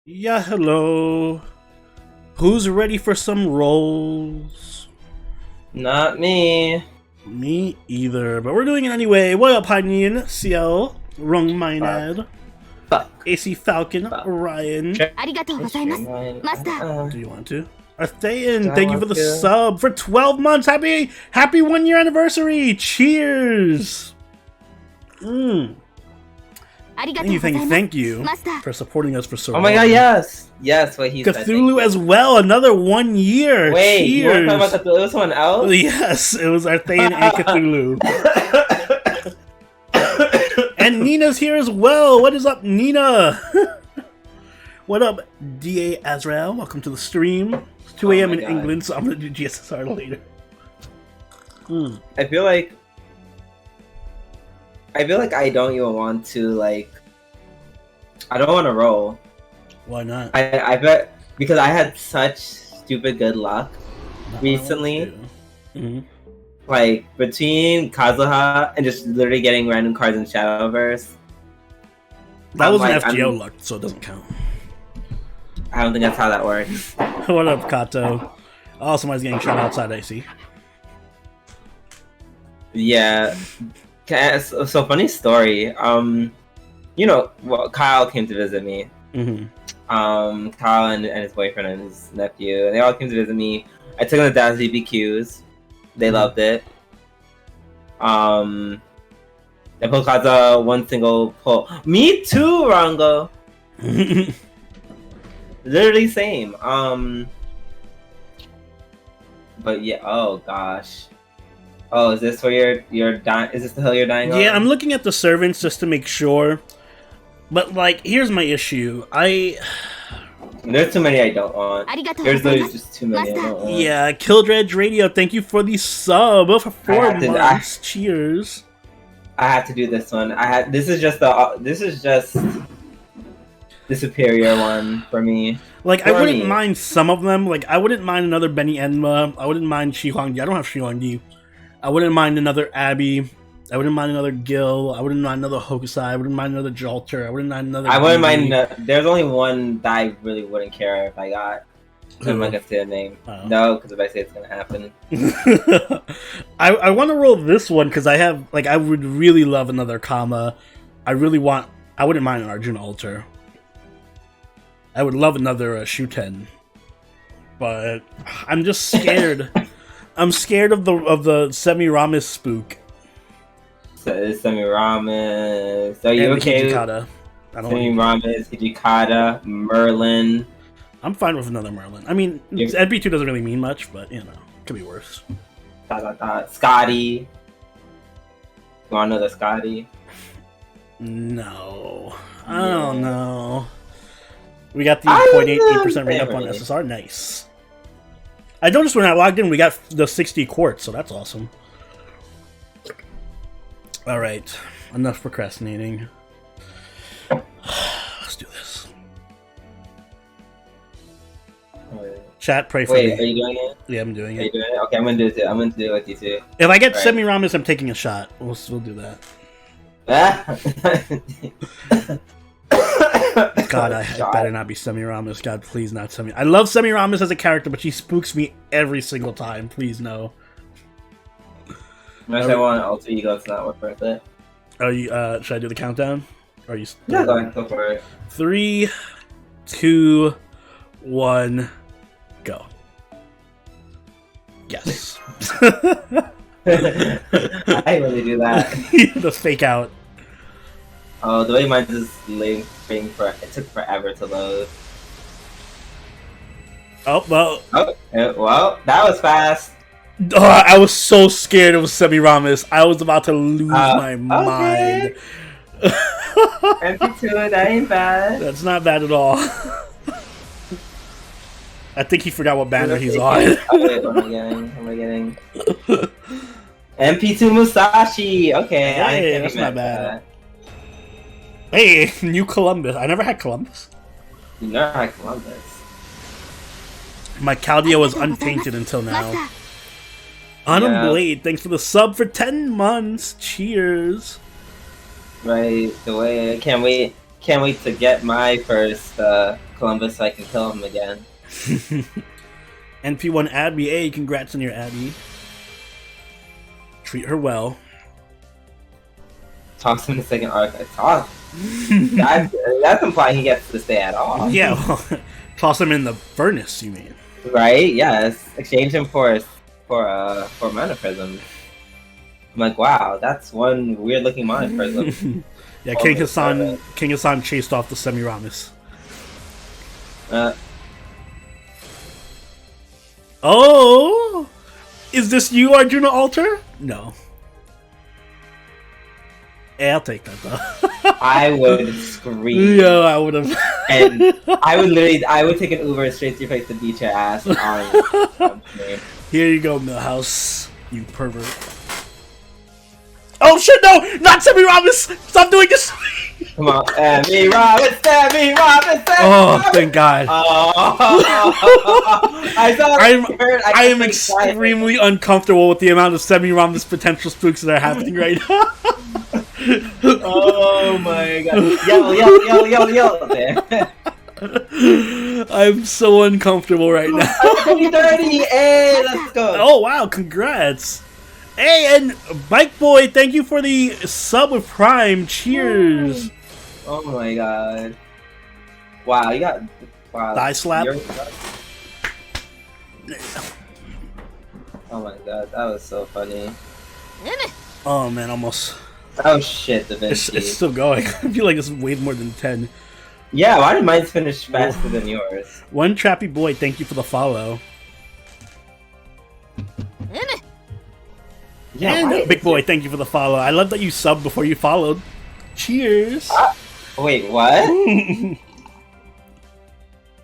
Yeah, hello. Who's ready for some rolls? Not me. Me either, but we're doing it anyway. What up, Hanyin, CL, Rung Fuck. Minad, Fuck. AC Falcon, Fuck. Ryan. Sure. ありがとうございます。マスター。 Do you want to? Arthayan, Do I thank you for want the to? sub for 12 months. Happy 1 year anniversary. Cheers. Thank you for supporting us for so long. Oh my god, yes! Yes, what he said. Cthulhu as well, another 1 year. Wait, you want Cheers. to talk about Cthulhu? It was someone else? Yes, it was Arthayan and Cthulhu. And Nina's here as well. What is up, Nina? What up, DA Azrael? Welcome to the stream. It's 2 a.m. in God. England, so I'm gonna do GSSR later. I feel like I don't even want to, like, I don't want to roll. Why not? I bet because I had such stupid good luck recently. Like, between Kazuha and just literally getting random cards in Shadowverse. That was an like, FGO luck, so it doesn't count. I don't think that's how that works. What up, Kato? Oh, somebody's getting shot outside, I see. Yeah. So funny story. You know, well, Kyle came to visit me. Kyle and his boyfriend and his nephew, they all came to visit me. I took them to Dance BBQs. They loved it. They pulled Kaza one single pull. Me too, Rango. Literally same. But yeah. Oh gosh. Oh, is this where you're dying? Is this the hill you're dying on? Yeah, I'm looking at the servants just to make sure. But, like, here's my issue. There's too many I don't want. There's literally just too many I don't want. Yeah, Killdredge Radio, thank you for the sub for 4 months. Cheers. I have to do this one. This is just the superior one for me. Like, I wouldn't mind some of them. Like, I wouldn't mind another Benny Enma. I wouldn't mind Shi Huangdi. I don't have Shi Huangdi. I wouldn't mind another Abby. I wouldn't mind another Gil. I wouldn't mind another Hokusai. I wouldn't mind another Jalter. I wouldn't mind another. I wouldn't mind. There's only one that I really wouldn't care if I got. I'm not gonna say the name. Oh. No, because if I say it's gonna happen. I want to roll this one because I have, like, I would really love another Kama. I wouldn't mind an Arjuna Altar. I would love another Shuten. But I'm just scared. I'm scared of the Semiramis spook. Semiramis. So you okay? Hijikata. Semiramis, Hijikata, Merlin. I'm fine with another Merlin. I mean, NP2 doesn't really mean much, but, you know, could be worse. Scotty. You want another Scotty? No. I don't know. We got the 0.88% rate up on SSR. Nice. I noticed when I logged in, we got the 60 quartz, so that's awesome. Alright. Enough procrastinating. Let's do this. Chat, pray for me. Wait, are you doing it? Yeah, I'm doing it. Are you doing it? Okay, I'm gonna do it too. I'm gonna do it with you too. If I get Semiramis, I'm taking a shot. We'll do that. God, I better not be Semiramis. God, please not Semiramis. I love Semiramis as a character, but she spooks me every single time. Please, no. Unless I want an alter ego, it's not worth it. Are you? Should I do the countdown? Or are you? Yeah, go for it. 3, 2, 1, go. Yes. I really do that. The fake out. Oh, the way mine just waiting for it took forever to load. Oh well. Well, that was fast. Oh, I was so scared it was Semiramis. I was about to lose my mind. MP2, that ain't bad. That's not bad at all. I think he forgot what banner he's on. Oh, wait, what am I getting? MP2 Musashi. Okay, hey, that's not bad. Hey, new Columbus. I never had Columbus. You never had Columbus. My Chaldea was untainted until now. Autumn Blade, thanks for the sub for 10 months. Cheers. Right, the way can't can't wait to get my first Columbus so I can kill him again. NP1 Abby, hey, congrats on your Abby. Treat her well. Toss him in the second arc. That's implying he gets to stay at all. Yeah, well, toss him in the furnace, you mean? Right? Yes. Exchange him for mana prism. I'm like, wow, that's one weird looking mana prism. Yeah, King Hassan chased off the Semiramis. Oh, is this you, Arjuna Alter? No. Hey, I'll take that though. I would scream. Yeah, I would have. And I would take an Uber straight to your face to beat your ass on stream. Here you go, Millhouse, you pervert. Oh shit, no! Not Semiramis! Stop doing this! Come on, Semiramis! Oh, thank God. I am extremely uncomfortable with the amount of Semiramis potential spooks that are happening right now. Oh my God. Yell. I'm so uncomfortable right now. 30! Hey, let's go! Oh wow, congrats! Hey, and Bike Boy, thank you for the sub with Prime. Cheers! Oh my God. Wow, you got... Wow. Thigh slap? Oh my God, that was so funny. Oh man, almost. Oh shit, Da Vinci. It's still going. I feel like it's way more than 10. Yeah, why did mine finish faster than yours? One Trappy Boy, thank you for the follow. Yeah, and Big Boy, thank you for the follow. I love that you subbed before you followed. Cheers! Wait, what?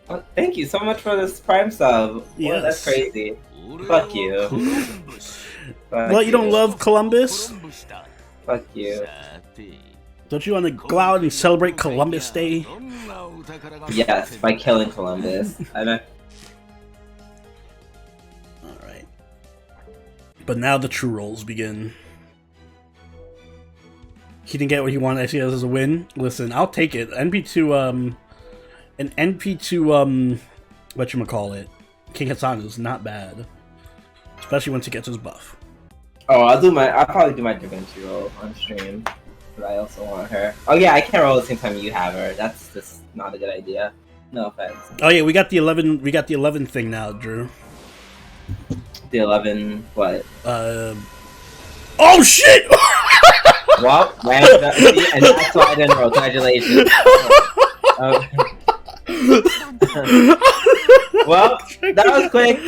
Oh, thank you so much for this Prime sub. Yes. Oh, that's crazy. Fuck you. Well, you don't love Columbus? Fuck you. Don't you want to go out and celebrate Columbus Day? Yes, by killing Columbus. Alright. But now the true rolls begin. He didn't get what he wanted. I see this as a win. Listen, I'll take it. NP2, an NP2, whatchamacallit, King Hassan is not bad. Especially once he gets his buff. Oh, I'll probably do my Da Vinci roll on stream. But I also want her. Oh yeah, I can't roll at the same time you have her. That's just not a good idea. No offense. Oh yeah, we got the 11. We got the 11 thing now, Drew. The 11 what? Oh shit! Well, and that's why I didn't roll. Congratulations. Well, that was quick.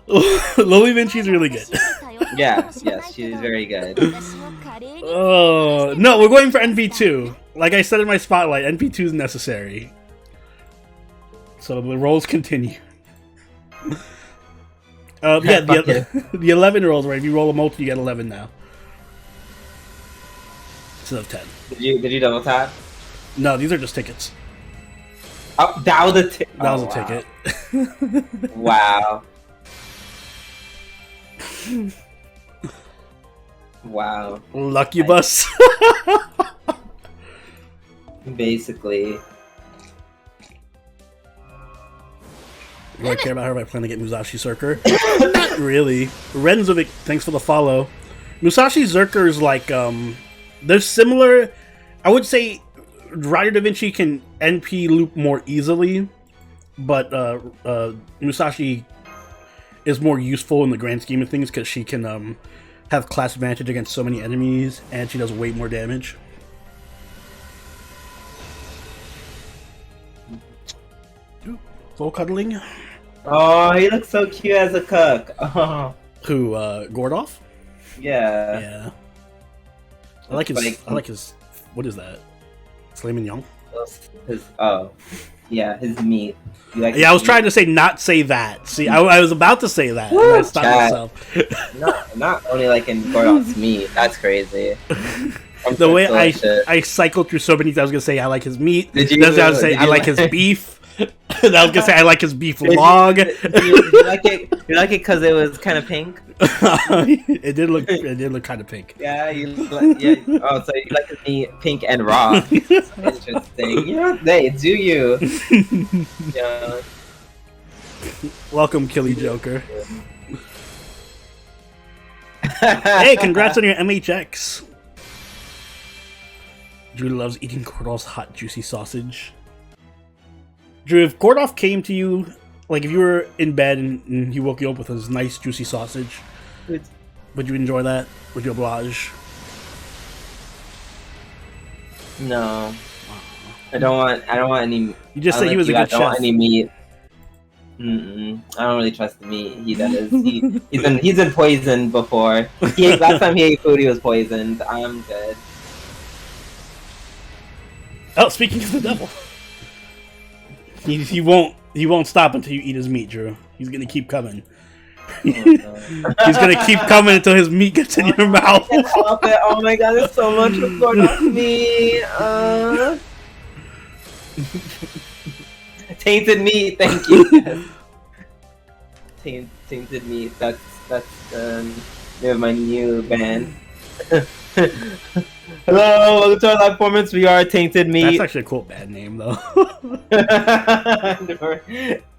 Loli Vinci's really good. Yes, she's very good. Oh no, we're going for NP2. Like I said in my spotlight, NP2 is necessary. So the rolls continue. Yeah, the 11 rolls, right? If you roll a multi, you get 11 now. Instead of 10. Did you double tap? No, these are just tickets. Oh, that was a ticket. That was a ticket. Wow. Wow. Lucky bus. Basically. Do I care about her if I plan to get Musashi Zerker? Not really. Renzovic, thanks for the follow. Musashi Zerker is like, they're similar. I would say Rider Da Vinci can NP loop more easily, but Musashi is more useful in the grand scheme of things because she can have class advantage against so many enemies, and she does way more damage. Ooh, full cuddling. Oh, he looks so cute as a cook. Oh. Who, Gordoff? Yeah. Yeah. I like his. What is that? Flamin' Young? His meat. I was trying to say not say that. See, I was about to say that. And I stopped myself. not only like in Gordoff's meat. That's crazy. The way I cycled through so many things, I was gonna say I like his meat. Did you? Then I was gonna say I like his beef. I was gonna say I like his beef log. You like it? You like it because it was kind of pink? It did look kind of pink. Yeah, yeah. Oh, so you like his meat pink and raw? Interesting. Yeah, they do you? Yeah. Welcome, Killy Joker. Hey, congrats on your MHX. Drew loves eating Kordov's hot, juicy sausage. Drew, if Kordov came to you, like if you were in bed and he woke you up with his nice, juicy sausage, would you enjoy that? Would you oblige? No. I don't want any. You just said he was a good chef. I don't want any meat. I don't really trust the meat he does. He's been poisoned before. Last time he ate food, he was poisoned. I'm good. Oh, speaking of the devil, he won't stop until you eat his meat, Drew. He's gonna keep coming. He's gonna keep coming until his meat gets in your mouth. Oh my god, there's so much going on me. Tainted meat, thank you. Tainted meat. That's the name of my new band. Hello, welcome to our live performance. We are Tainted Meat. That's actually a cool band name, though.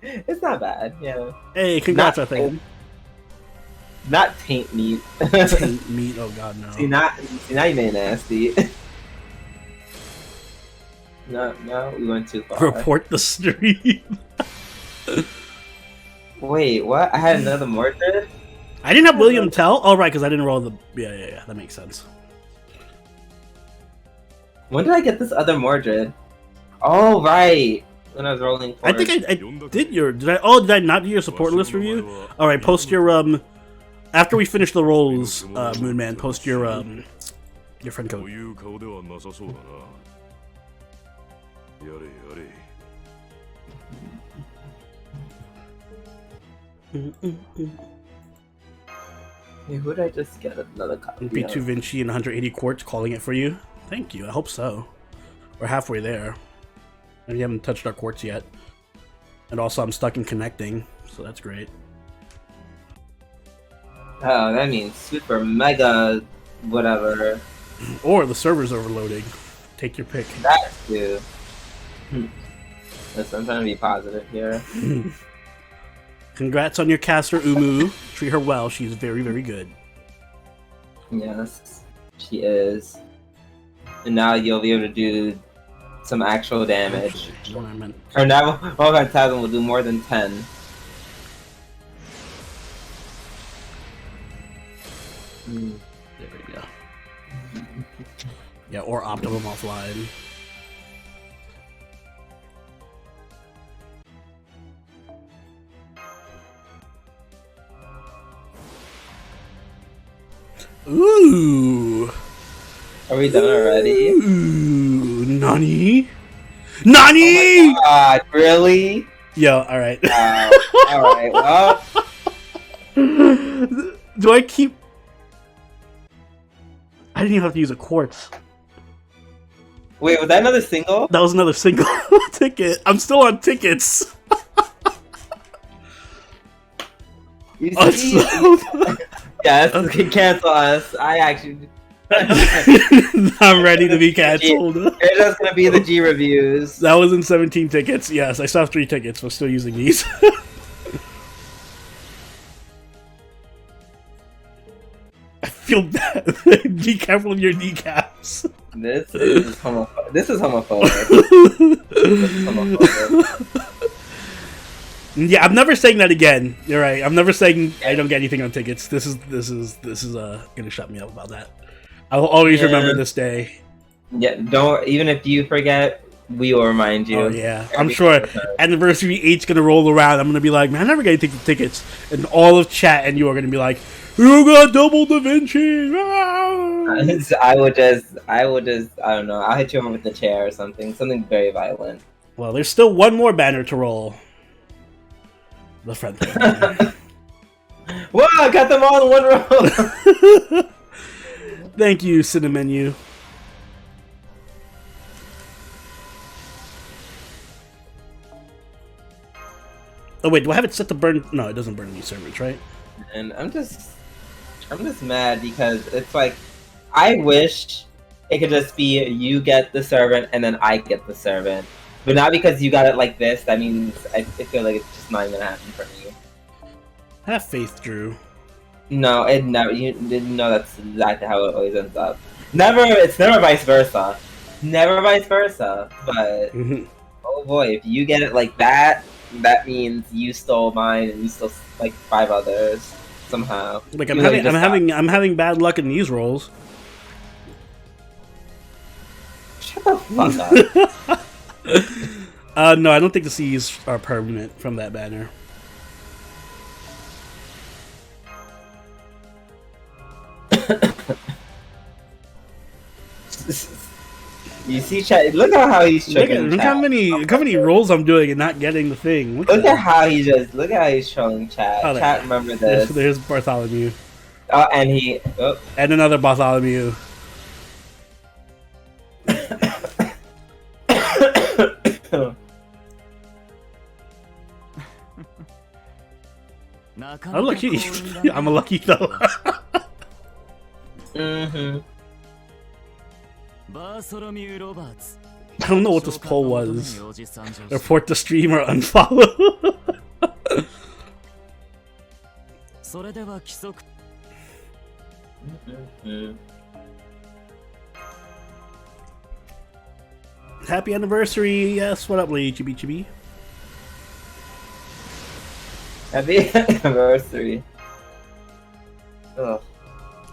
It's not bad, yeah. Hey, congrats, I think. Not Taint Meat. Taint Meat, oh god, no. See, now you made it nasty. No, we went too far. Report the stream. Wait, what? I had another Mordred? I didn't have William Tell? Oh, right, because I didn't roll the... Yeah, that makes sense. When did I get this other Mordred? Oh, right. When I was rolling for I think I did your... Did I not do your support list review? Alright, post your, After we finish the rolls, Moonman, post your friend code. Hey, who did I just get another copy? B2 Vinci and 180 quartz calling it for you. Thank you, I hope so. We're halfway there. And you haven't touched our quartz yet. And also I'm stuck in connecting, so that's great. Oh, that means super mega whatever. Or the server's overloading. Take your pick. That too. Listen, I'm trying to be positive here. Congrats on your caster, Umu. Treat her well. She's very, very good. Yes, she is. And now you'll be able to do some actual damage. Actually, what I meant. Her now, Phantasm will do more than 10. There we go. Yeah, or Optimum offline. Ooh. Are we done already? Ooh, Nani? Nani? Oh my god, really? Yo, alright. Alright, well. Do I keep... I didn't even have to use a quartz. Wait, was that another single? That was another single ticket. I'm still on tickets. You see? Yes, cancel us. I actually... I'm ready to be canceled. It's just gonna be the G reviews. That was in 17 tickets. Yes, I still have 3 tickets. We're still using these. I feel bad. Be careful of your kneecaps. This is homophobic. This is homophobic. Yeah, I'm never saying that again. You're right. I'm never saying I don't get anything on tickets. This is gonna shut me up about that. I will always remember this day. Yeah, don't, even if you forget, we will remind you. Oh yeah, I'm sure anniversary 8's gonna roll around. I'm gonna be like, man, I never get anything for tickets, and all of chat and you are gonna be like, you got double Da Vinci. I would just, I don't know. I'll hit you on with the chair or something very violent. Well, there's still one more banner to roll. The friend thing. Wow, I got them all in one row. Thank you, Cinnamenu. Oh wait, do I have it set to burn? No, it doesn't burn any servants, right? And I'm just mad because it's like, I wish it could just be you get the servant and then I get the servant. But not because you got it like this, that means I feel like it's just not even gonna happen for me. Have faith, Drew. No, it never. You didn't know that's exactly how it always ends up. It's never vice versa. Never vice versa. But oh boy, if you get it like that, that means you stole mine and you stole like 5 others somehow. Like I'm having bad luck in these rolls. Shut the fuck up. No, I don't think the C's are permanent from that banner. You see, chat. Look at how he's trolling. Look how many rolls I'm doing and not getting the thing. Look at how he's trolling chat. Oh, chat, remember this. There's Bartholomew. Oh, and he. Oh. And another Bartholomew. I'm lucky. I'm a lucky fellow. I don't know what this poll was. Report the stream or unfollow. Happy anniversary! Yes, what up, lady chibi chibi? Happy anniversary. Ugh.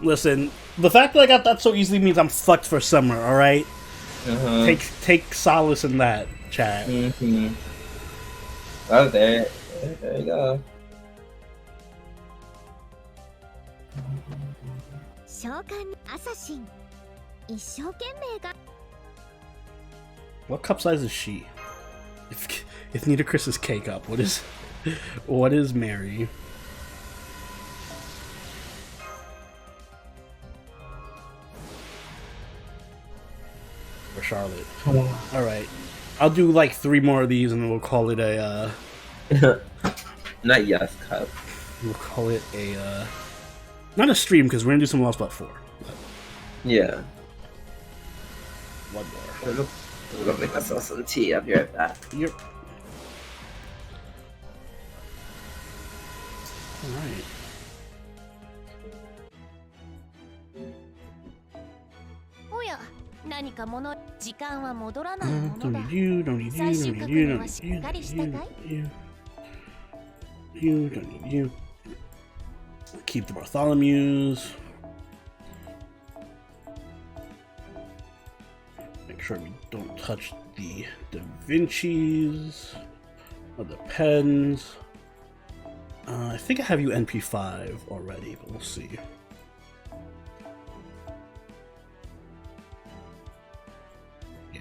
Listen, the fact that I got that so easily means I'm fucked for summer, alright? Take solace in that, chat. Oh, there you go. What cup size is she? If Nita Chris is K cup, what is Mary? Or Charlotte. Alright. I'll do like 3 more of these and then we'll call it a Not yes cup. We'll call it a not a stream because we're gonna do some Lost Belt 4. But yeah. One more. We're gonna make myself some tea. I'll be right back. Yep. Alright. Don't need you. Keep the Bartholomews. Make sure we don't touch the Da Vinci's or the pens. I think I have you NP5 already, but we'll see. Yeah.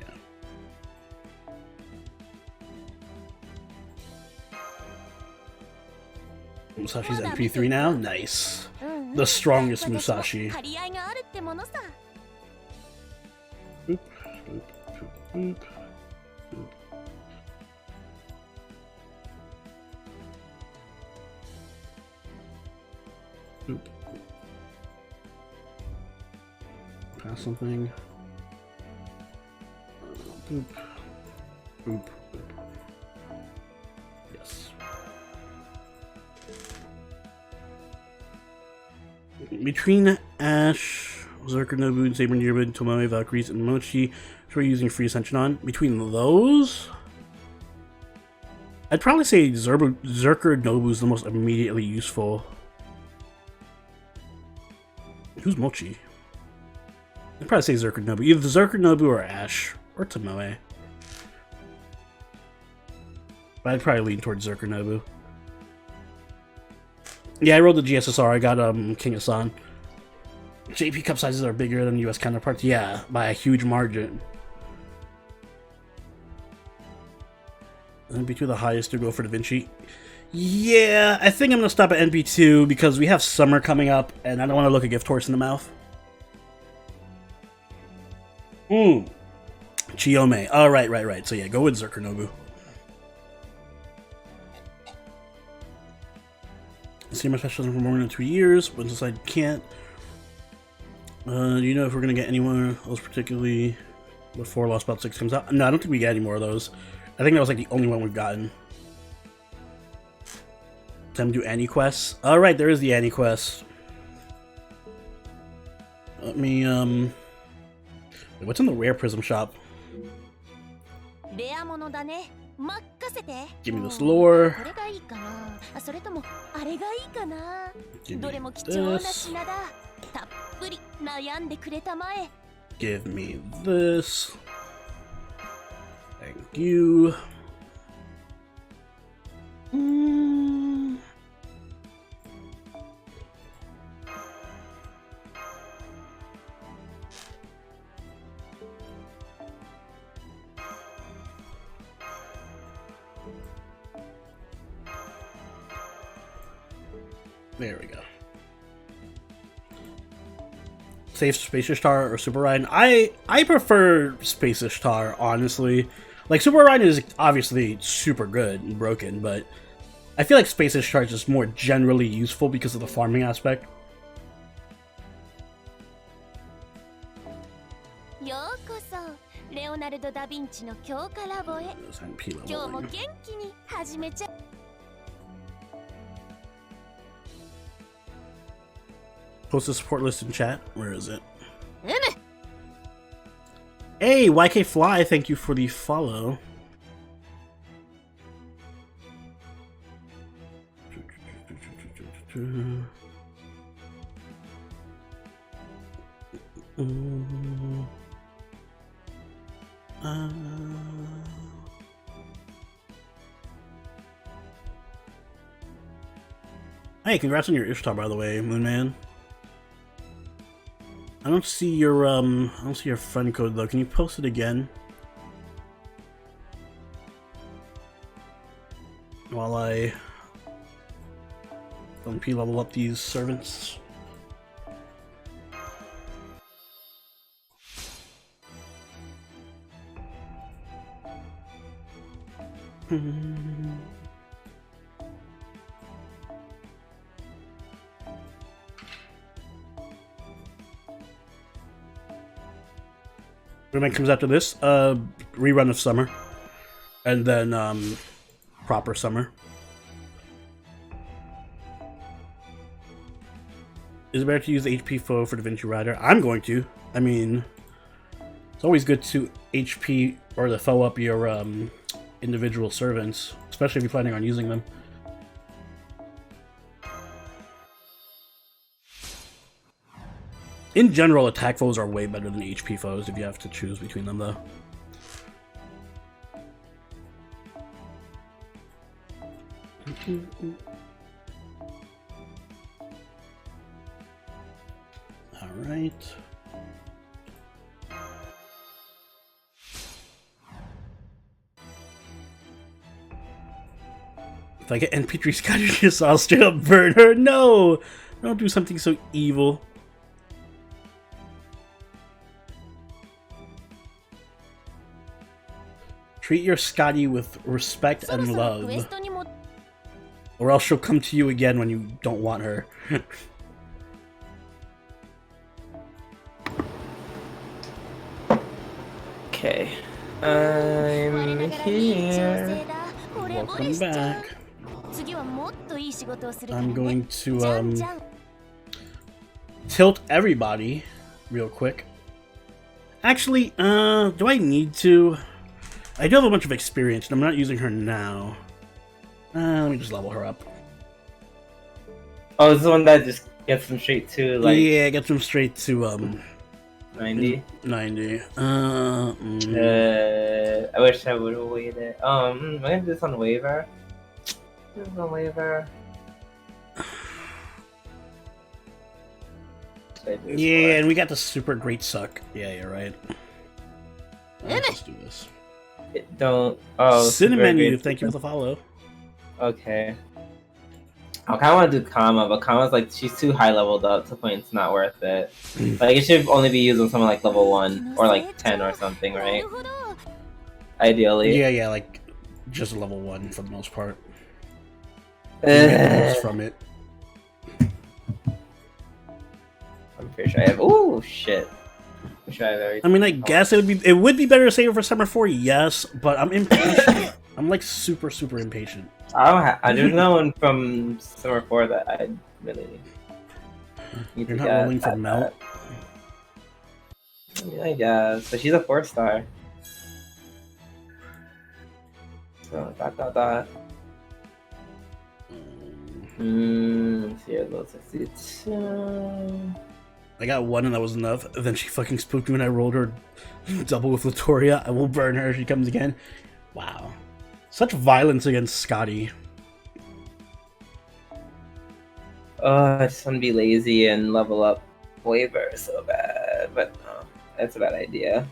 Musashi's NP3 now? Nice. The strongest Musashi. Boop, boop, boop, boop. Boop. Pass something. Boop. Boop. Boop. Yes. Between Ash, Zerker Nobu, Saber Nirbid, Tomoe, Valkyries, and Mochi, which we're using free ascension on. Between those, I'd probably say Zerker Nobu is the most immediately useful. Who's Mochi? I'd probably say Zerker Nobu. Either Zerker Nobu or Ash. Or Tomoe. But I'd probably lean towards Zerker Nobu. Yeah, I rolled the GSSR. I got King Hassan. JP cup sizes are bigger than US counterparts. Yeah, by a huge margin. NP2 the highest to go for Da Vinci. Yeah, I think I'm going to stop at NP2 because we have summer coming up and I don't want to look a gift horse in the mouth. Chiyome. Oh, right. So yeah, go with Zerker Nobu. See my specialism for more than 2 years, but since I can't, do you know if we're gonna get any more else particularly before Lost Belt 6 comes out? No, I don't think we get any more of those. I think that was like the only one we've gotten. Time to do Annie quests. Alright, there is the Annie quest. Let me, wait, what's in the rare prism shop? Give me this lore. Give me this. Give me this. Thank you. There we go. Save Space Ishtar or Super Ryan? I prefer Space Ishtar, honestly. Like, Super Ryan is obviously super good and broken, but I feel like Space Ishtar is just more generally useful because of the farming aspect. Post the support list in chat. Where is it? Hey, YK Fly, thank you for the follow. Hey, congrats on your Ishtar, by the way, Moonman. I don't see your friend code though. Can you post it again? While I LP level up these servants. When it comes after this, rerun of Summer, and then proper Summer. Is it better to use the HP foe for Da Vinci Rider? I'm going to. I mean, it's always good to HP or the foe up your individual servants, especially if you're planning on using them. In general, attack foes are way better than HP foes if you have to choose between them, though. Alright. If I get NP3 Scottish, I'll straight up burn her. No! Don't do something so evil. Treat your Scotty with respect and love, or else she'll come to you again when you don't want her. Okay, I'm here. Welcome back. I'm going to tilt everybody real quick. Actually, do I need to? I do have a bunch of experience, and I'm not using her now. Let me just level her up. Oh, this is the one that just gets them straight to, like... Yeah, gets them straight to, 90? 90. I wish I would have waited. I'm gonna do this on waiver. This is on waiver. Yeah, and we got the super great suck. Yeah, you're right. Let's do this. Don't. Oh, Cinnamon, you. Thank you for the follow. Okay. I kind of want to do Kama, but Kama's like, she's too high leveled up to the point it's not worth it. Like, it should only be used on someone like level 1 or like 10 or something, right? Ideally. Yeah, like just level 1 for the most part. From it. I'm pretty sure I have. Oh shit! I'm sure I have everything. I mean, I guess it would be better to save it for Summer 4, yes, but I'm impatient. I'm like super impatient. There's no one from Summer 4 that I really need You're to not get rolling for Melt? Yeah, I guess. So she's a 4-star. So, I got one and that was enough. Then she fucking spooked me when I rolled her double with Latoria. I will burn her if she comes again. Wow. Such violence against Scotty. I just want to be lazy and level up Waver so bad, but no, that's a bad idea.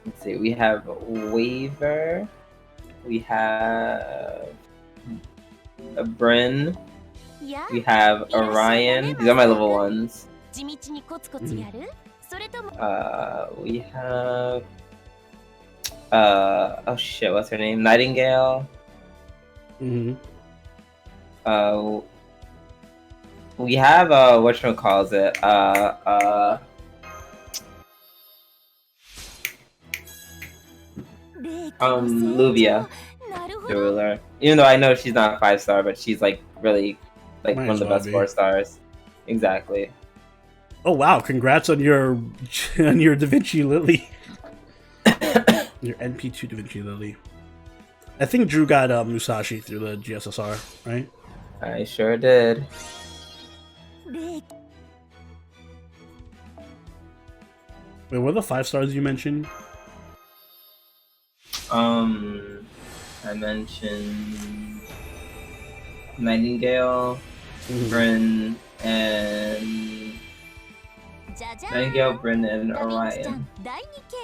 Let's see, we have Waver, we have a Bryn, we have Orion. These are my level 1s. We have oh shit, what's her name? Nightingale. We have whatchamacallit, Luvia, the ruler. Even though I know she's not 5-star, but she's like really like one of the best 4-stars. Exactly. Oh wow! Congrats on your Da Vinci Lily. Your NP2 Da Vinci Lily. I think Drew got Musashi through the GSSR, right? I sure did. Wait, what are the 5-stars you mentioned? I mentioned Nightingale, Bryn, and Orion.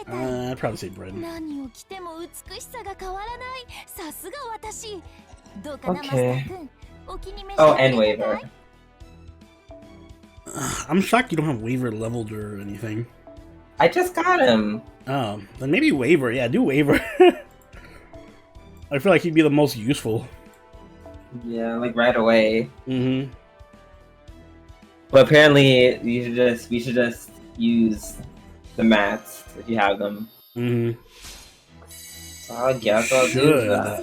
I'd probably say Bryn. Okay. Oh, and Waver. I'm shocked you don't have Waver leveled or anything. I just got him. Oh, then maybe Waver. Yeah, do Waver. I feel like he'd be the most useful. Yeah, like right away. But apparently, we should just use the mats if you have them. So I guess I'll do that.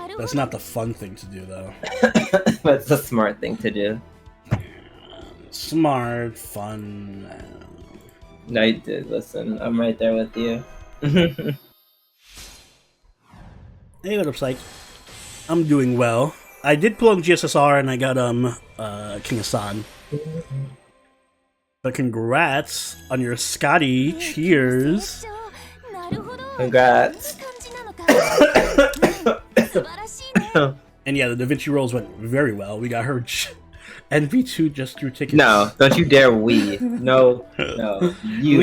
But that's not the fun thing to do, though. But it's a smart thing to do. Smart, fun. No, you did. Listen, I'm right there with you. Hey, what up, Psych? I'm doing well. I did pull on GSSR and I got King Hassan. But congrats on your Scotty. Cheers. Congrats. And yeah, the Da Vinci rolls went very well. We got her NV2 just through tickets. No, don't you dare No. You.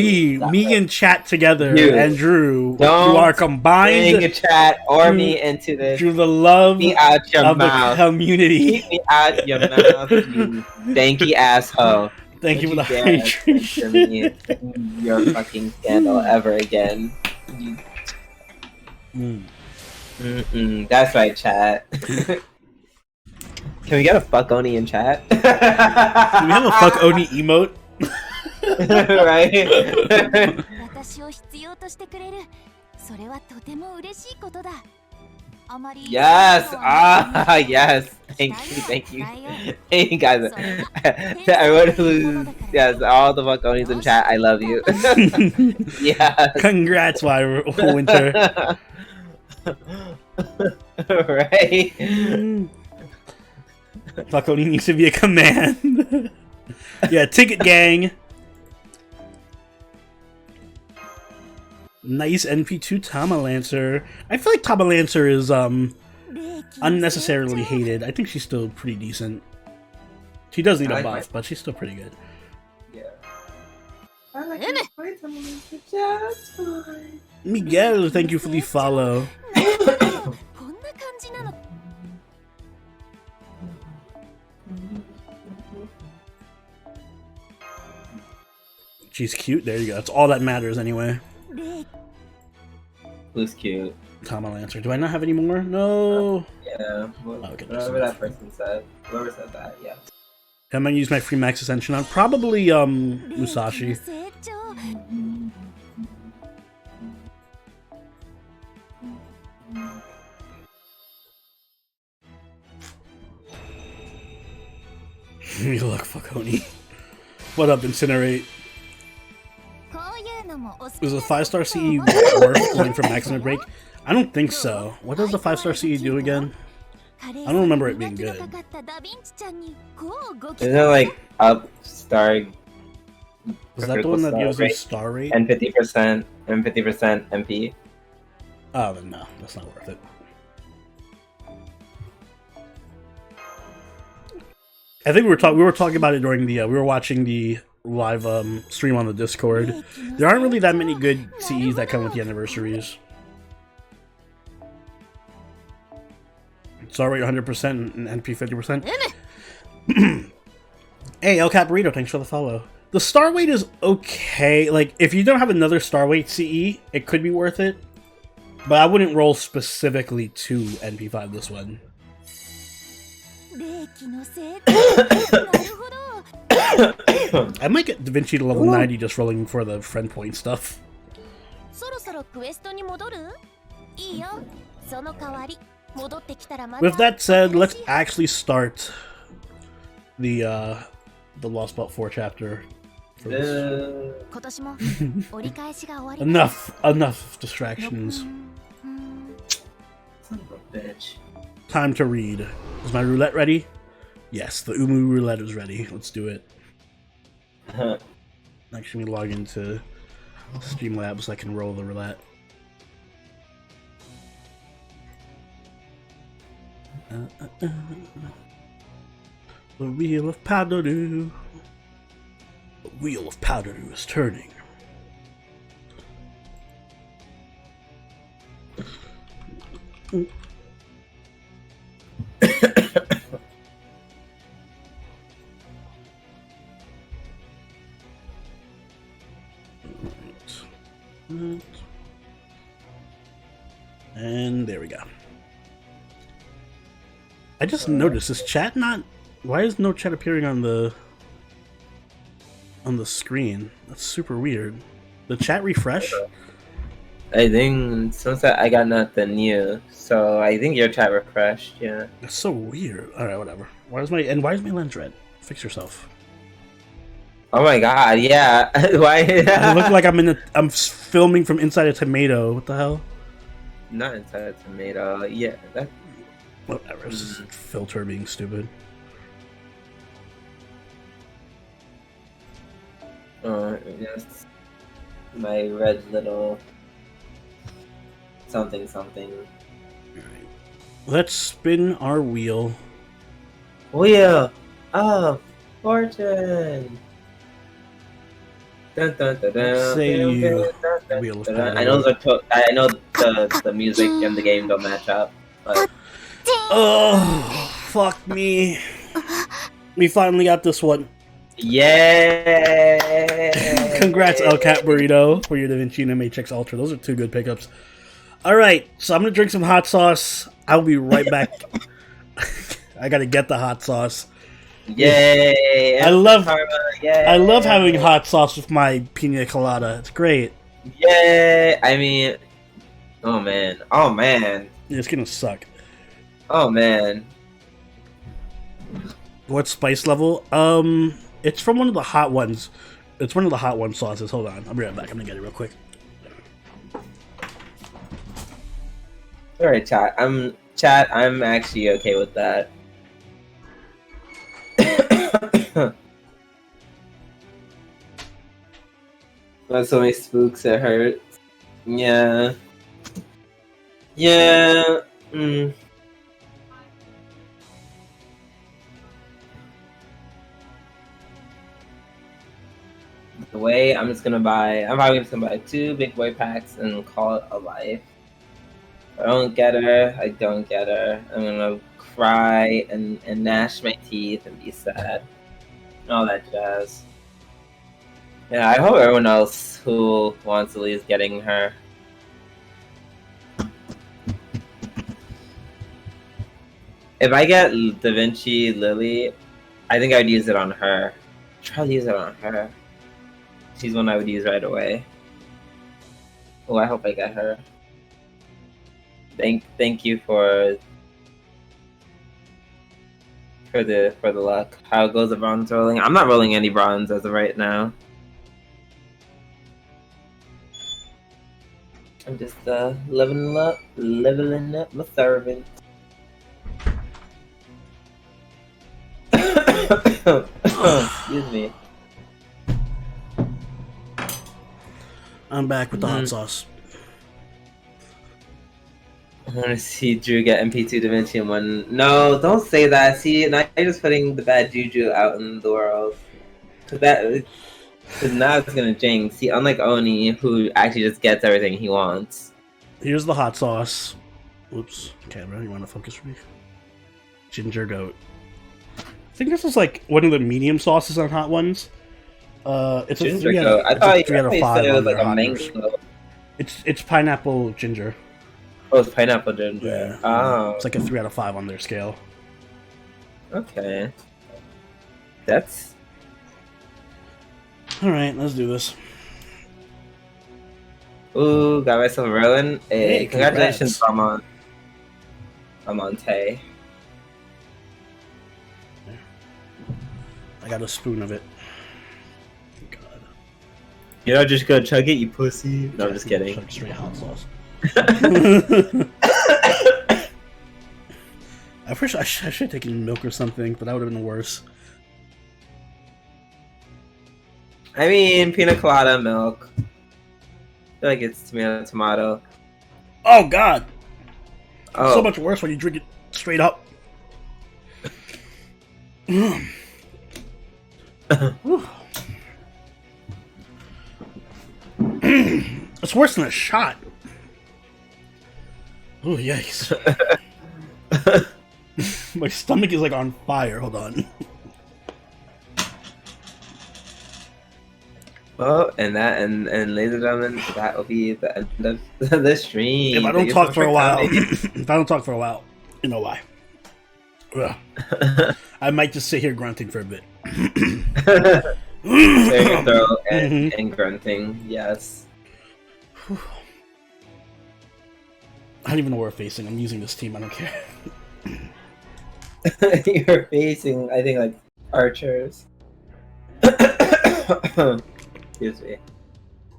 Me and chat together, you. and Drew, Don't who are combined bring a chat or me into this. Through the love out your of mouth. the community. Keep me out your mouth, you danky asshole. Thank you for the hydration. Your fucking scandal ever again. That's right, chat. Can we get a fuck Oni in chat? Do we have a fuck Oni emote? Right? Yes! Yes! Thank you. Hey guys, everyone who's, yes, all the fuck Onis in chat, I love you. Yeah. Congrats, Winter. Right? Fuck Oni needs to be a command. Yeah, ticket gang. Nice NP2 Tama Lancer. I feel like Tama Lancer is unnecessarily hated. I think she's still pretty decent. She does need a buff, but she's still pretty good. Yeah. I like to play Tama Lancer just fine. Miguel, thank you for the follow. She's cute. There you go. That's all that matters anyway. Who's cute? Tama Lancer. Do I not have any more? No. Yeah. Okay, whatever that person said. Whoever said that, yeah. I'm gonna use my free max ascension on probably Musashi. You look Fakoni. What up, Incinerate? Is a 5-star CE worth going for maximum break? I don't think so. What does the 5-star CE do again? I don't remember it being good. Isn't it like up star? Is that the one that gives you star rate? And 50% MP? Oh, then no, that's not worth it. I think we were talking about it during the we were watching the live stream on the Discord. There aren't really that many good CEs that come with the anniversaries. Star rate 100% and NP 50%. Hey, El Caparito, thanks for the follow. The star weight is okay. Like, if you don't have another star weight CE, it could be worth it. But I wouldn't roll specifically to NP5 this one. I might get Da Vinci to level 90 just rolling for the friend point stuff. With that said, let's actually start the Lost Belt 4 chapter. Enough distractions. Son of a bitch. Time to read. Is my roulette ready? Yes, the Umu roulette is ready. Let's do it. Actually, let me log into Streamlabs so I can roll the roulette. The wheel of Powderoo. The wheel of Powderoo is turning. And there we go. I just noticed, is chat not... Why is no chat appearing on the screen? That's super weird. The chat refresh? I think since I got nothing new, so I think your chat refreshed, yeah. That's so weird. Alright, whatever. Why is my lens red? Fix yourself. Oh my god, yeah. Why? I look like I'm filming from inside a tomato. What the hell? Not inside a tomato. Yeah, that. Whatever. It's just filter being stupid. Yes. My red little something. Alright. Let's spin our wheel. Wheel of Fortune. Dun, dun, dun, dun, Say dun, you, dun, dun, Wheel of dun, dun. Powder. I know the music and the game don't match up, but Oh, fuck me. We finally got this one. yeah. Congrats, El Cat Burrito, for your Da Vinci and Matrix Ultra. Those are two good pickups. Alright, so I'm gonna drink some hot sauce. I'll be right back. I gotta get the hot sauce. Yay! I love Yay. I love having hot sauce with my pina colada. It's great. Yay! I mean, oh man. It's gonna suck. Oh man. What spice level? It's from one of the hot ones. It's one of the hot one sauces. Hold on, I'll be right back. I'm gonna get it real quick. All right, chat. I'm actually okay with that. Got so many spooks, it hurts. Yeah. Yeah. Mm. The way I'm probably just gonna buy 2 big boy packs and call it a life. If I don't get her, I don't get her. I'm gonna cry and gnash my teeth and be sad. And all that jazz. Yeah, I hope everyone else who wants Lily is getting her. If I get Da Vinci Lily, I think I would use it on her. Try to use it on her. She's one I would use right away. Oh, I hope I get her. Thank you for the luck. How goes the bronze rolling? I'm not rolling any bronze as of right now. I'm just leveling up my servant. Excuse me. I'm back with the hot sauce. I want to see Drew get MP2 Da Vinci in one. No, don't say that. See, now you're just putting the bad juju out in the world. Cause now it's gonna jinx. See, unlike Oni, who actually just gets everything he wants. Here's the hot sauce. Oops, camera, you want to focus for me? Ginger goat. I think this is like one of the medium sauces on hot ones. It's a 3 out of, I thought 3 out of 5 it was on like their a hotness. mango. It's pineapple ginger. Oh, it's pineapple ginger. Yeah. Oh, It's like a 3 out of 5 on their scale. okay. That's Alright, let's do this. ooh, got myself rolling. Hey, Congratulations, congrats. Amante. I got a spoon of it. God. You're not just gonna chug it, you pussy. No, I'm just kidding. Like straight hot sauce. I wish I should have taken milk or something, but that would have been worse. I mean, pina colada milk. I feel like it's tomato. Oh god! Oh, So much worse when you drink it straight up. It's worse than a shot. Oh yikes! My stomach is like on fire. Hold on. well, and ladies and gentlemen, that will be the end of the stream. If I don't talk for a while, if I don't talk for a while, you know why. Ugh. I might just sit here grunting for a bit. Clearing your throat and grunting, yes. I don't even know where we're facing. I'm using this team. I don't care. You're facing, I think, like archers. Excuse me.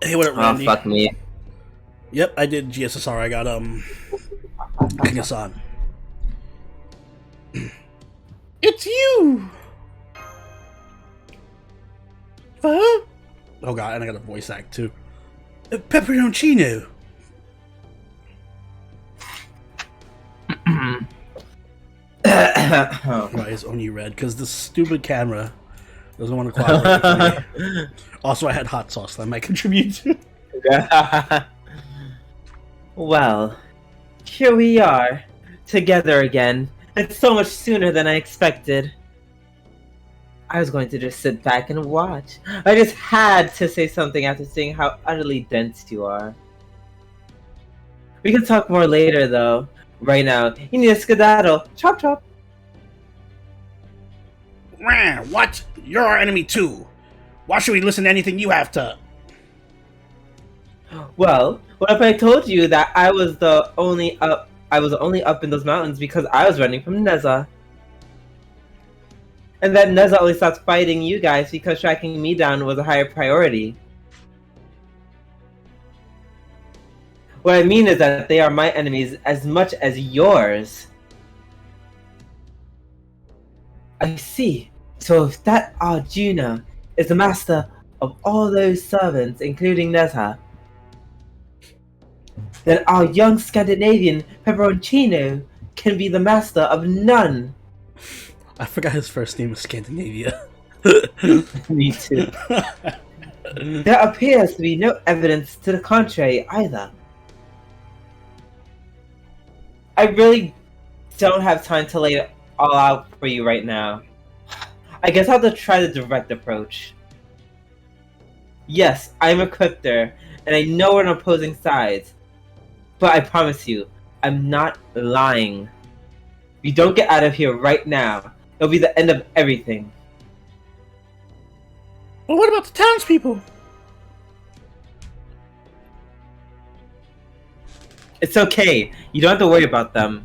Hey, what up, Randy? Oh, fuck me. Yep, I did GSSR. I got Kingasan. It's you. Huh? Oh god, and I got a voice act too. Pepperoncino. Why is Oni red? Because the stupid camera doesn't want to cooperate with me. Also, I had hot sauce that might contribute to. Well, here we are, together again. It's so much sooner than I expected. I was going to just sit back and watch. I just had to say something after seeing how utterly dense you are. We can talk more later, though. Right now, you need a skedaddle. Chop chop. What? You're our enemy too. Why should we listen to anything you have to? Well, what if I told you that I was only up in those mountains because I was running from Neza? And that Neza only stopped fighting you guys because tracking me down was a higher priority. What I mean is that they are my enemies as much as yours. I see. So if that Arjuna is the master of all those servants, including Neza, then our young Scandinavian Pepperoncino can be the master of none. I forgot his first name was Scandinavia. Me too. There appears to be no evidence to the contrary either. I really don't have time to lay it all out for you right now. I guess I'll have to try the direct approach. Yes, I'm a cryptor, and I know we're on opposing sides. But I promise you, I'm not lying. If you don't get out of here right now, it'll be the end of everything. Well, what about the townspeople? It's okay. You don't have to worry about them.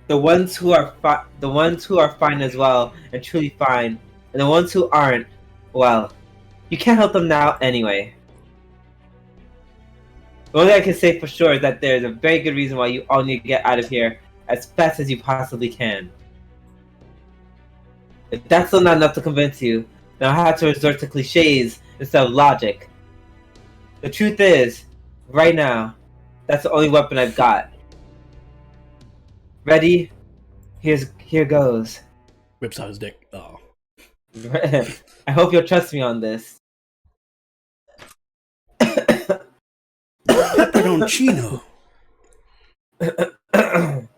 The ones who are fine as well, and truly fine, and the ones who aren't, well, you can't help them now anyway. The only thing I can say for sure is that there's a very good reason why you all need to get out of here as fast as you possibly can. If that's still not enough to convince you, then I'll have to resort to cliches instead of logic. The truth is, right now, that's the only weapon I've got. Ready? Here goes. Whips out his dick. Oh. I hope you'll trust me on this. Pepperoncino.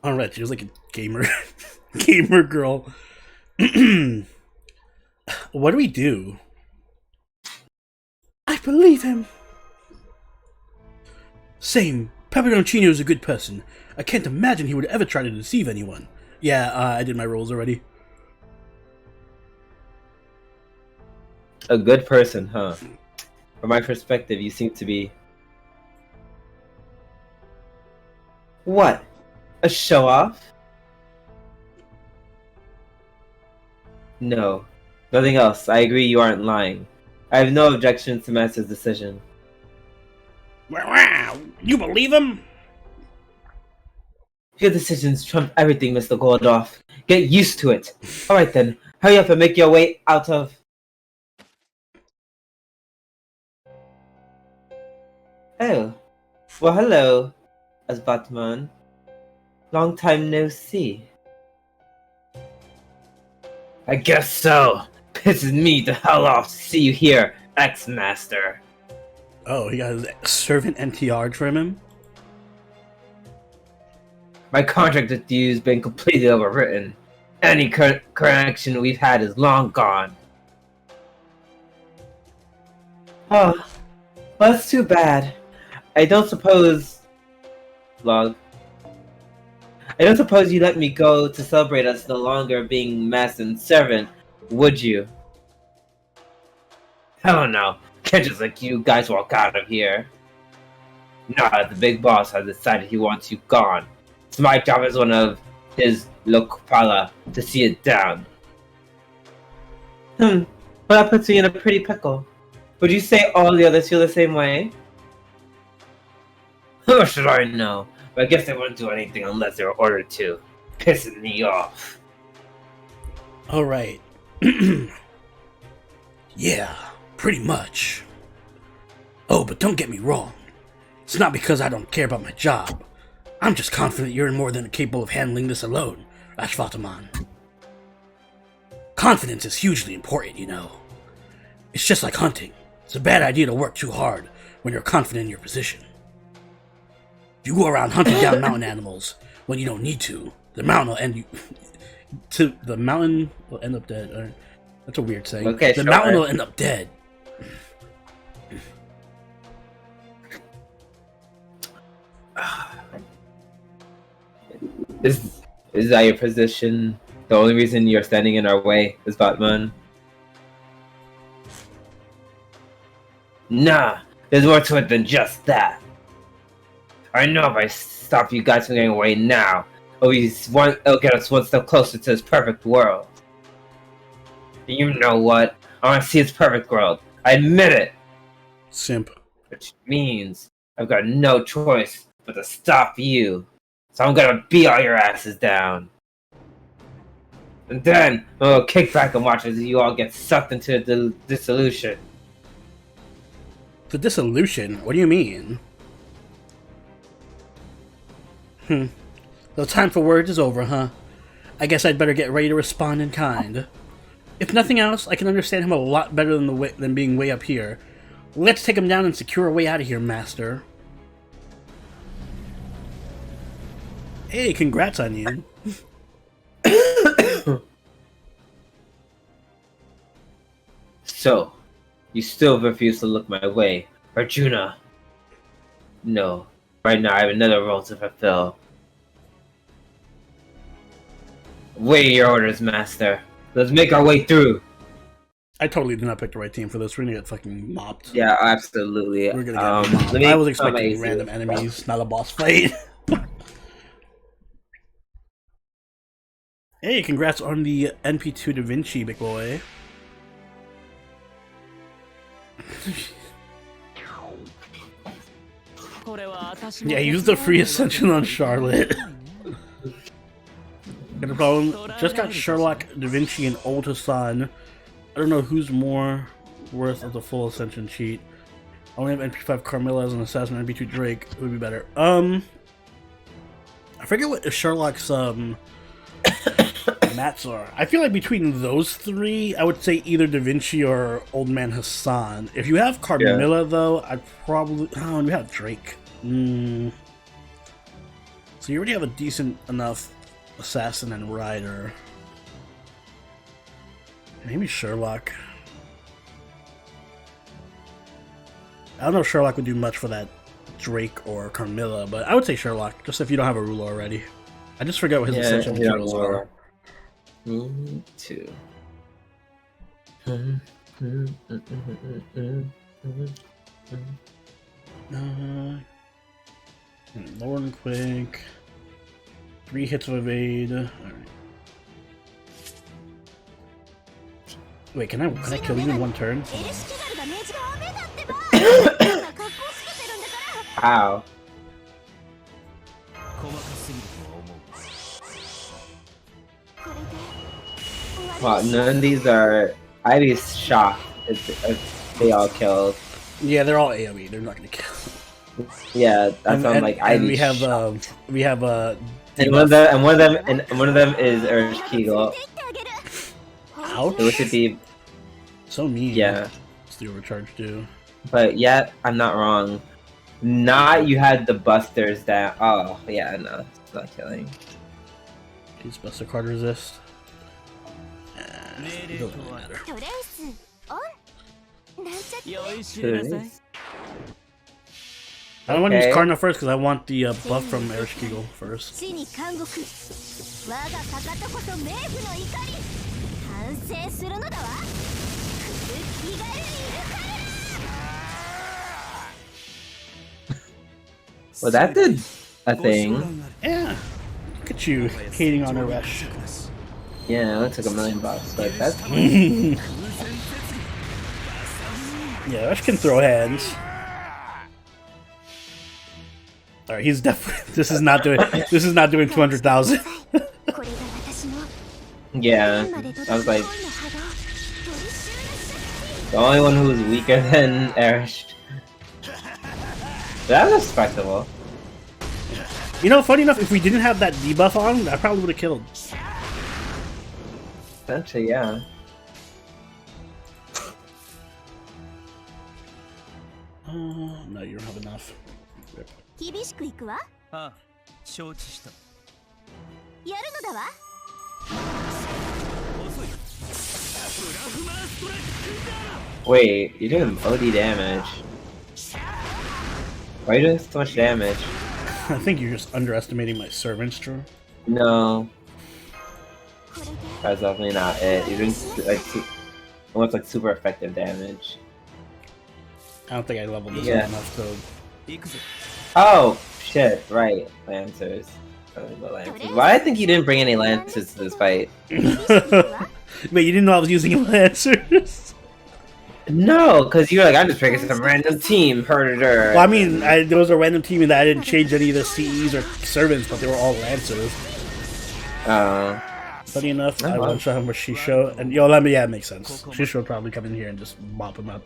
Alright, she was like a gamer gamer girl. What do we do? I believe him. Same. Pepperoncino is a good person. I can't imagine he would ever try to deceive anyone. Yeah, I did my rolls already. A good person, huh? From my perspective, you seem to be... What? A show-off? No. Nothing else. I agree you aren't lying. I have no objections to Master's decision. Wow, you believe him? Your decisions trump everything, Mr. Goldoff. Get used to it. Alright then, hurry up and make your way out of... Oh. Well, hello, as Batman. Long time no see. I guess so. Pisses me the hell off to see you here, ex-master. Oh, he got his servant NTR from him? My contract with you has been completely overwritten. Any connection we've had is long gone. Oh, well, that's too bad. I don't suppose... Log. I don't suppose you let me go to celebrate us no longer being master and servant, would you? Hell no. Can't just let you guys walk out of here. Nah, the big boss has decided he wants you gone. It's my job as one of his Lokpala to see it down. Well, that puts me in a pretty pickle. Would you say all the others feel the same way? How should I know? But I guess they wouldn't do anything unless they were ordered to. Pissing me off. Alright. Yeah, pretty much. Oh, but don't get me wrong. It's not because I don't care about my job. I'm just confident you're more than capable of handling this alone, Ashvataman. Confidence is hugely important, you know. It's just like hunting. It's a bad idea to work too hard when you're confident in your position. If you go around hunting down mountain animals when you don't need to, the mountain will end up dead. That's a weird saying. Okay, the mountain will end up dead. Is that your position? The only reason you're standing in our way is Batman? Nah, there's more to it than just that. I know if I stop you guys from getting away now, it'll get us one step closer to this perfect world. You know what? I want to see its perfect world. I admit it. Simp. Which means I've got no choice but to stop you. So I'm gonna beat all your asses down. And then I'll kick back and watch as you all get sucked into the dissolution. The dissolution? What do you mean? The time for words is over, huh? I guess I'd better get ready to respond in kind. If nothing else, I can understand him a lot better than being way up here. Let's take him down and secure a way out of here, Master. Hey, congrats on you. So, you still refuse to look my way, Arjuna? No. Right now I have another role to fulfill. Wait your orders, master. Let's make our way through. I totally did not pick the right team for this. We're gonna get fucking mopped. Yeah, absolutely. We're gonna get mopped. I was expecting random enemies, not a boss fight. Hey, congrats on the NP2 Da Vinci, big boy. Yeah, use the free ascension on Charlotte. Got a problem. Just got Sherlock, Da Vinci, and Old Hassan. I don't know who's more worth of the full ascension cheat. I only have NP5 Carmilla as an assassin, NP2 Drake would be better. I forget what Sherlock's mats are. I feel like between those three, I would say either Da Vinci or Old Man Hassan. If you have Carmilla, though, I'd probably... Oh, and we have Drake. So you already have a decent enough assassin and rider. Maybe Sherlock. I don't know if Sherlock would do much for that Drake or Carmilla, but I would say Sherlock, just if you don't have a ruler already. I just forgot what his ascension rules are. Me too. Lord and Quake. 3 hits of evade. Alright. Wait, can I kill you in one turn? How? Wow, none of these are... I'd be shocked if they all killed. Yeah, they're all AoE. They're not gonna kill. Yeah, that's what I'm like. And we have and one of them is Urge Kegel. Ouch. Which would be so mean. Yeah. What's the overcharge do? But yet, I'm not wrong. Not you had the busters that. Oh yeah, no, it's not killing. Does Buster card resist? It doesn't really matter. I don't want to use Karna first because I want the buff from Erich Kegel first. Well, that did a thing. Yeah. Look at you hating on Eresh. Yeah, that took $1 million, but that's yeah, Eresh can throw hands. Alright, he's definitely this is not doing 200,000. Yeah. I was like the only one who was weaker than Erich. That was respectable. You know, funny enough, if we didn't have that debuff on, I probably would have killed. Essentially, yeah. No, you don't have enough. Rip. Wait, you're doing OD damage. Why are you doing so much damage? I think you're just underestimating my servants, Drew. No. That's definitely not it. You're doing like almost like super effective damage. I don't think I leveled this up enough to... Oh shit! Right, Lancers. Why I think you didn't bring any Lancers to this fight? Wait, you didn't know I was using Lancers? No, because you're like, I'm just picking some random team. Well, I mean, there was a random team that I didn't change any of the CEs or servants, but they were all Lancers. Funny enough, I one shot him with Shisho, and yo, yeah, it makes sense. Shisho would probably come in here and just mop him up.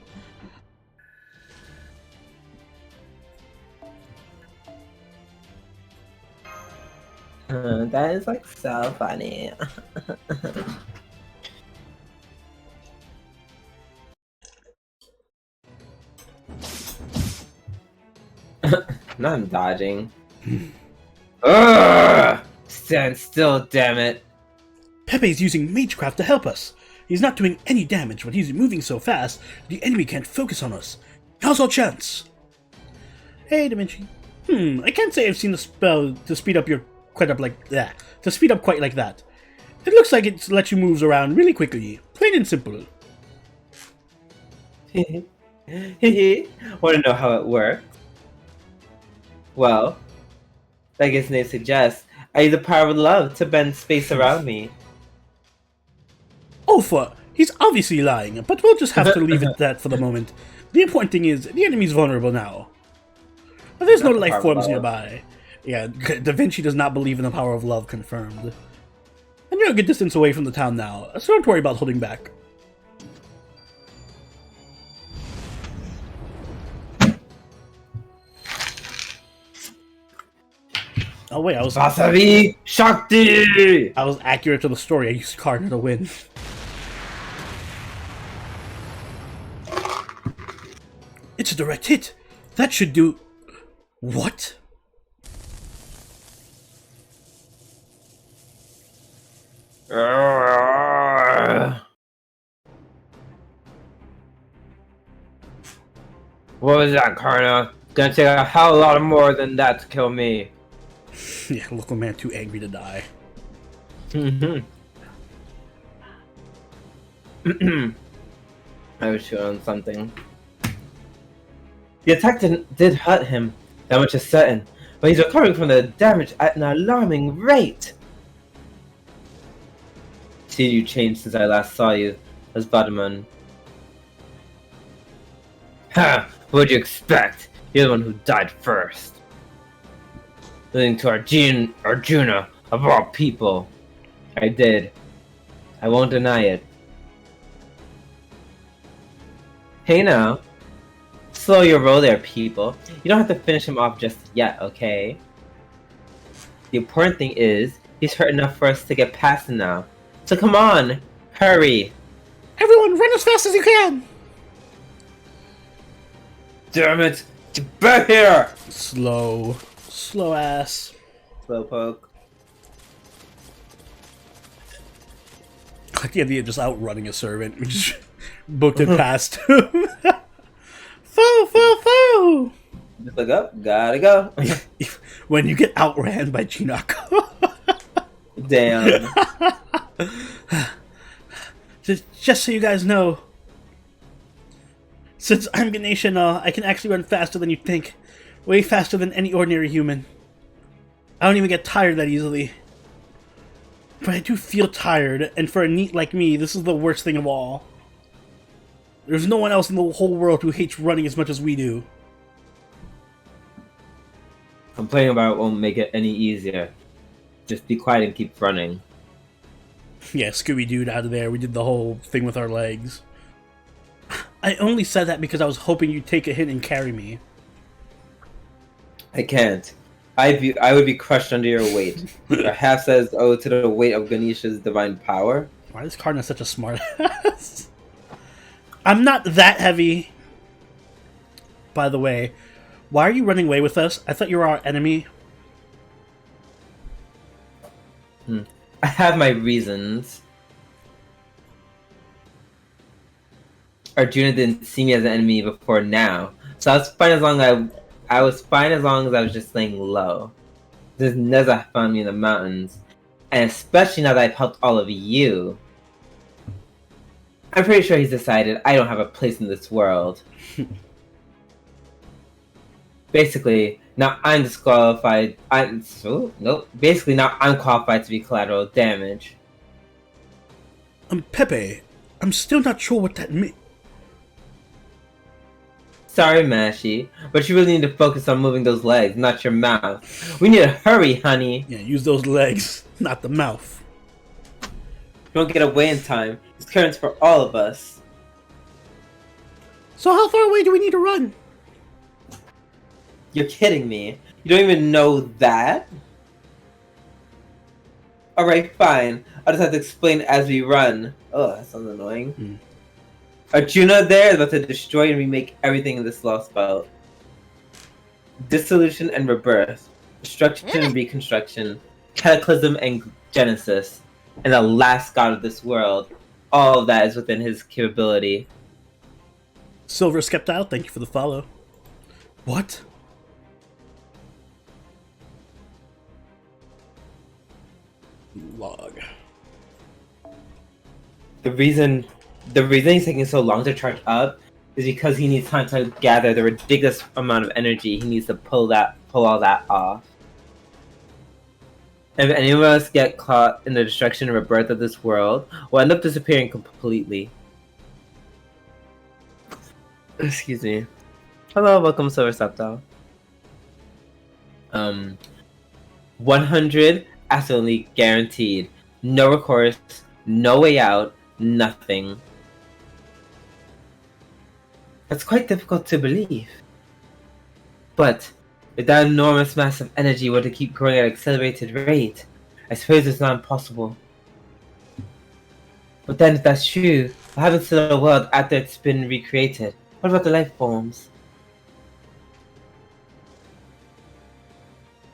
That is like so funny. Now I'm dodging. Ugh! Stand still, damn it. Pepe's using Magecraft to help us. He's not doing any damage, but he's moving so fast, the enemy can't focus on us. Now's our chance. Hey, Da Vinci. I can't say I've seen a spell to speed up quite like that. It looks like it lets you move around really quickly. Plain and simple. Want to know how it works? Well, like its name suggests, I use the power of love to bend space around me. Alpha, he's obviously lying, but we'll just have to leave it at that for the moment. The important thing is, the enemy's vulnerable now. But there's no life forms nearby. Yeah, Da Vinci does not believe in the power of love, confirmed. And you're a good distance away from the town now, so don't worry about holding back. Oh wait, I was Vasavi Shakti! I was accurate to the story. I used Karna to win. It's a direct hit. That should do... What? What was that, Karna? Gonna take a hell of a lot more than that to kill me. Yeah, local man too angry to die. I was showing something. The attack did hurt him, that much is certain, but he's recovering from the damage at an alarming rate. See, you changed since I last saw you, as Badaman. Ha! What'd you expect? You're the one who died first. Leading to Arjuna, of all people. I did. I won't deny it. Hey now. Slow your roll there, people. You don't have to finish him off just yet, okay? The important thing is, he's hurt enough for us to get past him now. So come on, hurry! Everyone, run as fast as you can! Damn it! Get back here! Slow ass. Slowpoke. Like the idea of just outrunning a servant. We just booked it past him. Foo! Just look up, gotta go. When you get outran by Chinako. Damn. Just so you guys know, since I'm Ganesha and all, I can actually run faster than you think. Way faster than any ordinary human. I don't even get tired that easily. But I do feel tired, and for a NEET like me, this is the worst thing of all. There's no one else in the whole world who hates running as much as we do. Complaining about it won't make it any easier. Just be quiet and keep running. Yeah, Scooby-Doo out of there. We did the whole thing with our legs. I only said that because I was hoping you'd take a hit and carry me. I can't. I would be crushed under your weight. Perhaps as owed to the weight of Ganesha's divine power. Why is Karna such a smart ass? I'm not that heavy. By the way, why are you running away with us? I thought you were our enemy. I have my reasons. Arjuna didn't see me as an enemy before now, so I was fine as long as I was fine as long as I was just laying low. Since Neza found me in the mountains, and especially now that I've helped all of you, I'm pretty sure he's decided I don't have a place in this world. Basically, now I'm disqualified. Basically, now I'm qualified to be collateral damage. Pepe, I'm still not sure what that means. Sorry, Mashi, but you really need to focus on moving those legs, not your mouth. We need to hurry, honey. Yeah, use those legs, not the mouth. Don't get away in time. This current's for all of us. So how far away do we need to run? You're kidding me. You don't even know that? Alright, fine. I'll just have to explain as we run. Oh, that sounds annoying. Arjuna there is about to destroy and remake everything in this lost belt. Dissolution and rebirth. Destruction and reconstruction. Cataclysm and genesis. And the last god of this world. All of that is within his capability. Silver Skeptile, thank you for the follow. What? Log. the reason he's taking so long to charge up is because he needs time to gather the ridiculous amount of energy he needs to pull all that off. If any of us get caught in the destruction or rebirth of this world, we'll end up disappearing completely. Excuse me. Hello, welcome, Silver Septal. 100 absolutely guaranteed. No recourse, no way out, nothing. That's quite difficult to believe. But if that enormous mass of energy were to keep growing at an accelerated rate, I suppose it's not impossible. But then if that's true, what happens to the world after it's been recreated? What about the life forms?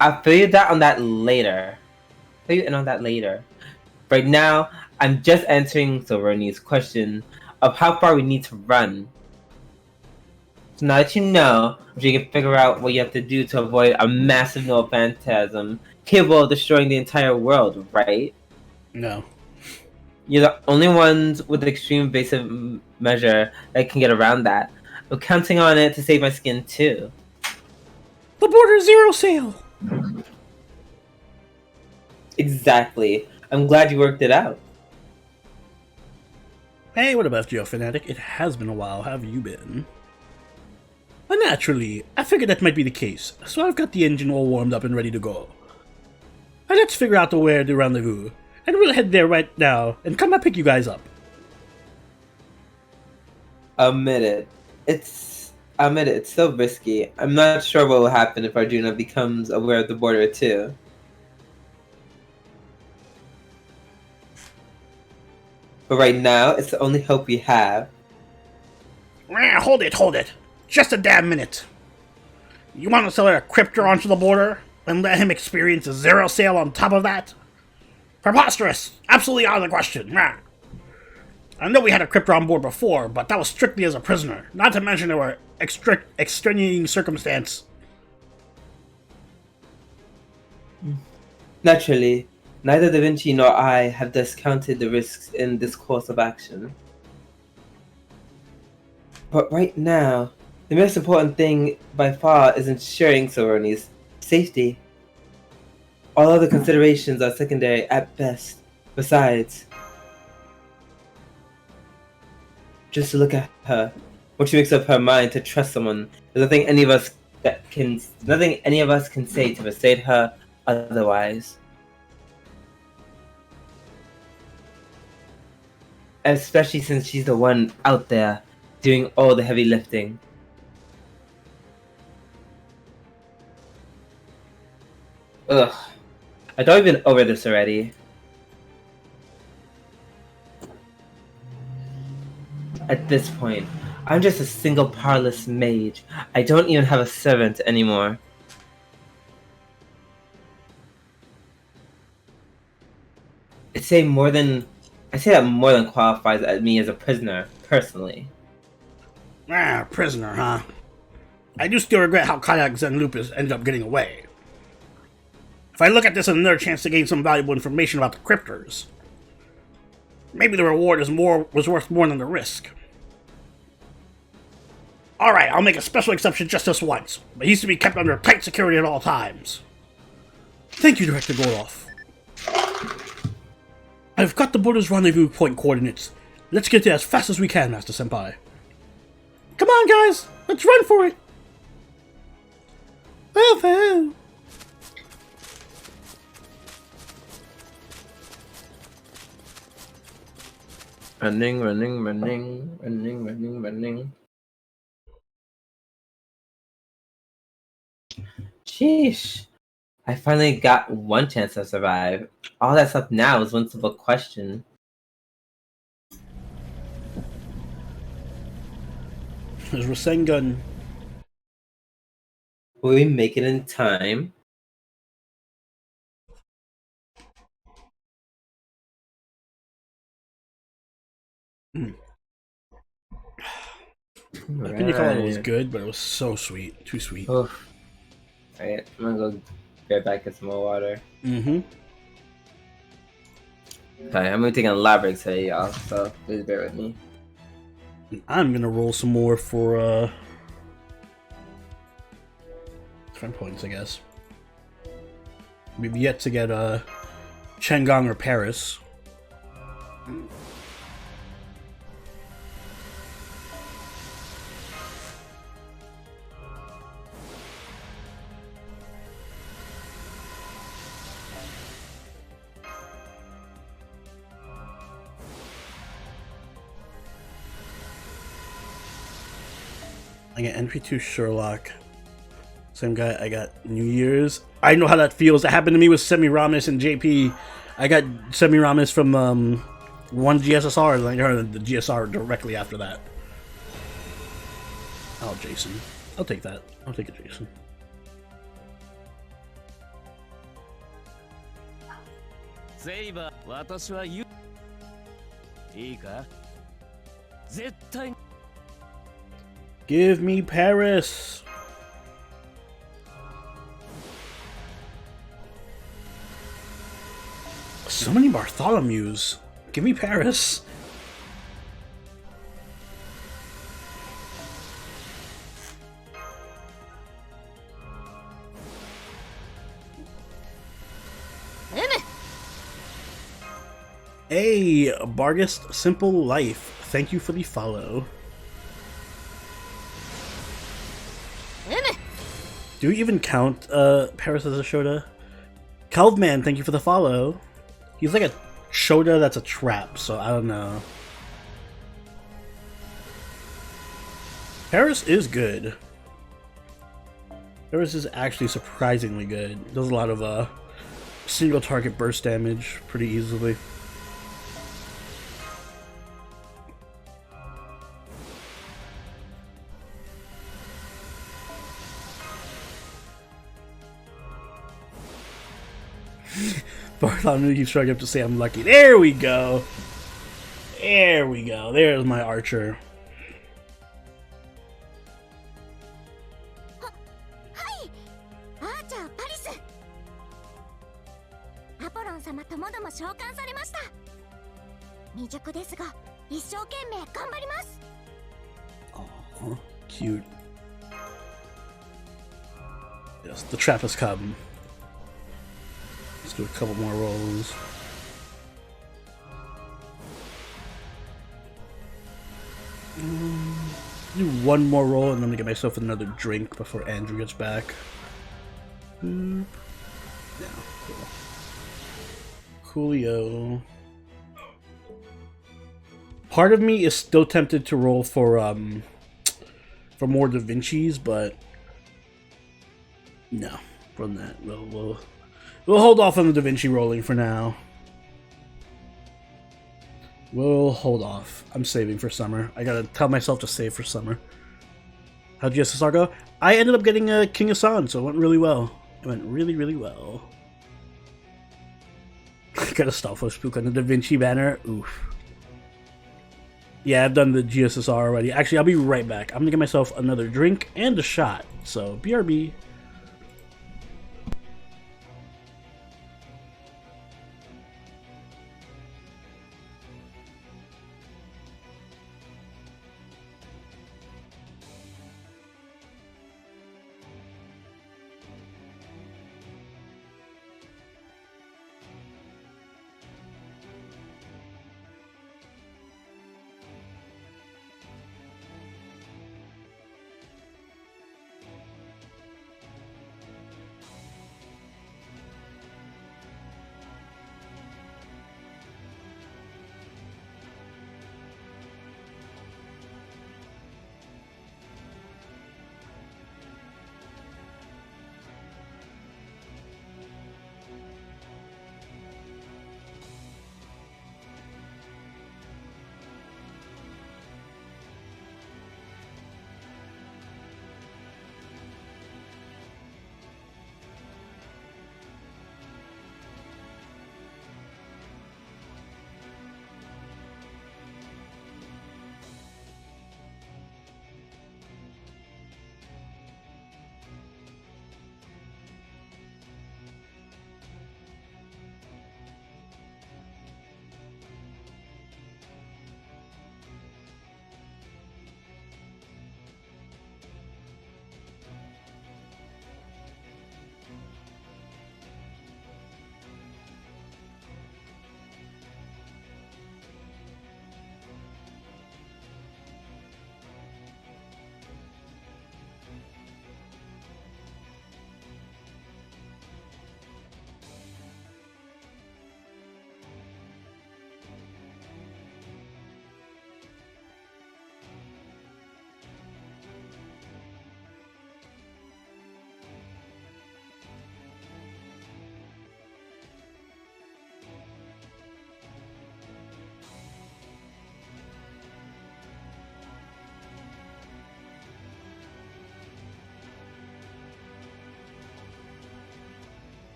I'll fill you in on that later. Right now, I'm just answering Silveroni's question of how far we need to run. So now that you know, you can figure out what you have to do to avoid a massive null phantasm capable of destroying the entire world, right? No. You're the only ones with the extreme invasive measure that can get around that. I'm counting on it to save my skin too. The border zero sale! Exactly. I'm glad you worked it out. Hey, what about you, Fanatic? It has been a while. How have you been? Well, naturally, I figured that might be the case, so I've got the engine all warmed up and ready to go. Now let's figure out where to rendezvous, and we'll head there right now and come and pick you guys up. Admit it. It's so risky. I'm not sure what will happen if Arjuna becomes aware of the border too. But right now, it's the only hope we have. Hold it. Just a damn minute. You want to sell a cryptor onto the border and let him experience a zero sale on top of that? Preposterous! Absolutely out of the question. I know we had a cryptor on board before, but that was strictly as a prisoner. Not to mention there were extenuating circumstances. Naturally, neither Da Vinci nor I have discounted the risks in this course of action. But right now, the most important thing by far is ensuring Silveroni's safety. All other considerations are secondary at best. Besides, just to look at her, when she makes up her mind to trust someone, there's nothing any of us can say to persuade her otherwise. Especially since she's the one out there doing all the heavy lifting. Ugh. I thought we've been over this already. At this point, I'm just a single powerless mage. I don't even have a servant anymore. I say that more than qualifies me as a prisoner, personally. Prisoner, huh? I do still regret how Kayaks and Lupus ended up getting away. If I look at this as another chance to gain some valuable information about the cryptors, maybe the reward was worth more than the risk. Alright, I'll make a special exception just this once, but he's to be kept under tight security at all times. Thank you, Director Goroff. I've got the border's rendezvous point coordinates. Let's get there as fast as we can, Master Senpai. Come on, guys! Let's run for it! Woohoo! Running. Sheesh. I finally got one chance to survive. All that's left now is one simple question. There's Rasengan. Will we make it in time? The pina colada was good, but it was so sweet. Too sweet. Oof. Alright, I'm gonna go get back get some more water. Mm-hmm. Okay, I'm gonna take an elaborate today, y'all. So please bear with me. I'm gonna roll some more for friend points, I guess. We've yet to get Chang'an or Paris. I got NP2 Sherlock. Same guy. I got New Year's. I know how that feels. That happened to me with Semiramis and JP. I got Semiramis from one GSSR, and I heard the GSR directly after that. Oh, Jason. I'll take that. I'll take it, Jason. Saber, 私は言う。いいか？絶対。Give me Paris. So many Bartholomews. Give me Paris. Hey, Bargist Simple Life. Thank you for the follow. Do we even count Paris as a Shota? Calvman, thank you for the follow. He's like a Shota that's a trap, so I don't know. Paris is good. Paris is actually surprisingly good. Does a lot of single target burst damage pretty easily. Bartholomew keeps trying up to say I'm lucky. There we go. There we go. There's my archer. Oh, cute. Yes, the trap has come. Let's do a couple more rolls. Do one more roll and then I'm gonna get myself another drink before Andrew gets back. Yeah, cool. Coolio. Part of me is still tempted to roll for more Da Vinci's, but no. From that, we'll hold off on the Da Vinci rolling for now. We'll hold off. I'm saving for summer. I gotta tell myself to save for summer. How'd GSSR go? I ended up getting a King of San, so it went really well. It went really, really well. Got a Stalfo Spook on the Da Vinci banner. Oof. Yeah, I've done the GSSR already. Actually, I'll be right back. I'm gonna get myself another drink and a shot. So, BRB.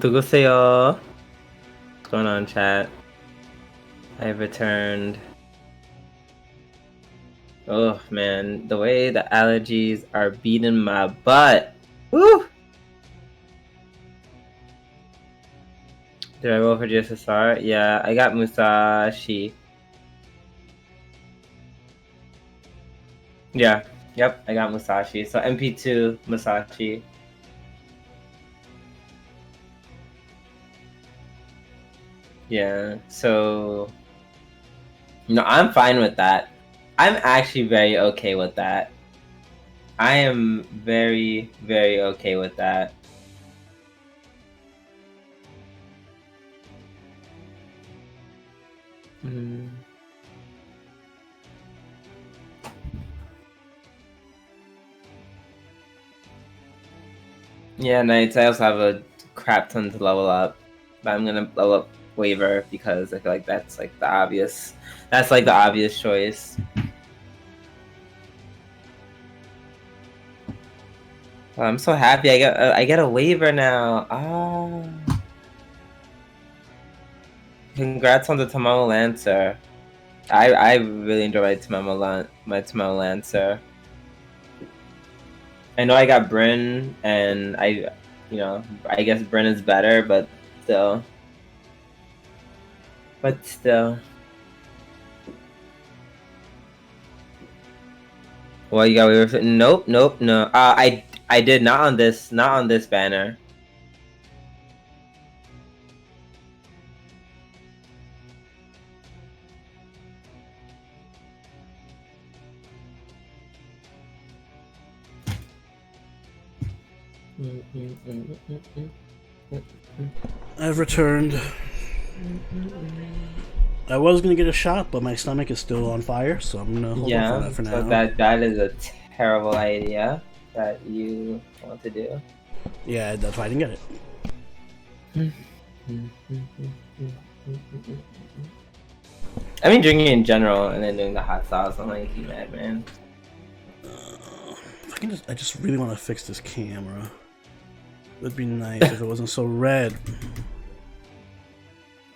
누구세요? What's going on, chat? I've returned. Oh man, the way the allergies are beating my butt. Woo! Did I roll for GSSR? Yeah, I got Musashi. Yeah, yep, I got Musashi. So MP2 Musashi. Yeah, so no, I'm fine with that. I'm actually very okay with that. I am very, very okay with that. Yeah, Knights, I also have a crap ton to level up. But I'm gonna level up Waver because I feel like that's like the obvious choice. Oh, I'm so happy I get a Waver now. Oh. Congrats on the Tamamo Lancer. I really enjoy my Tamamo Lancer. I know I got Bryn, and I guess Bryn is better, but still. Well, you got Waver. Nope. No. I did not on this banner. I've returned. I was gonna get a shot, but my stomach is still on fire, so I'm gonna hold on for that for now. So that is a terrible idea that you want to do. Yeah, that's why I didn't get it. I mean, drinking in general and then doing the hot sauce, I'm like, you mad, man. I just really want to fix this camera. It would be nice if it wasn't so red.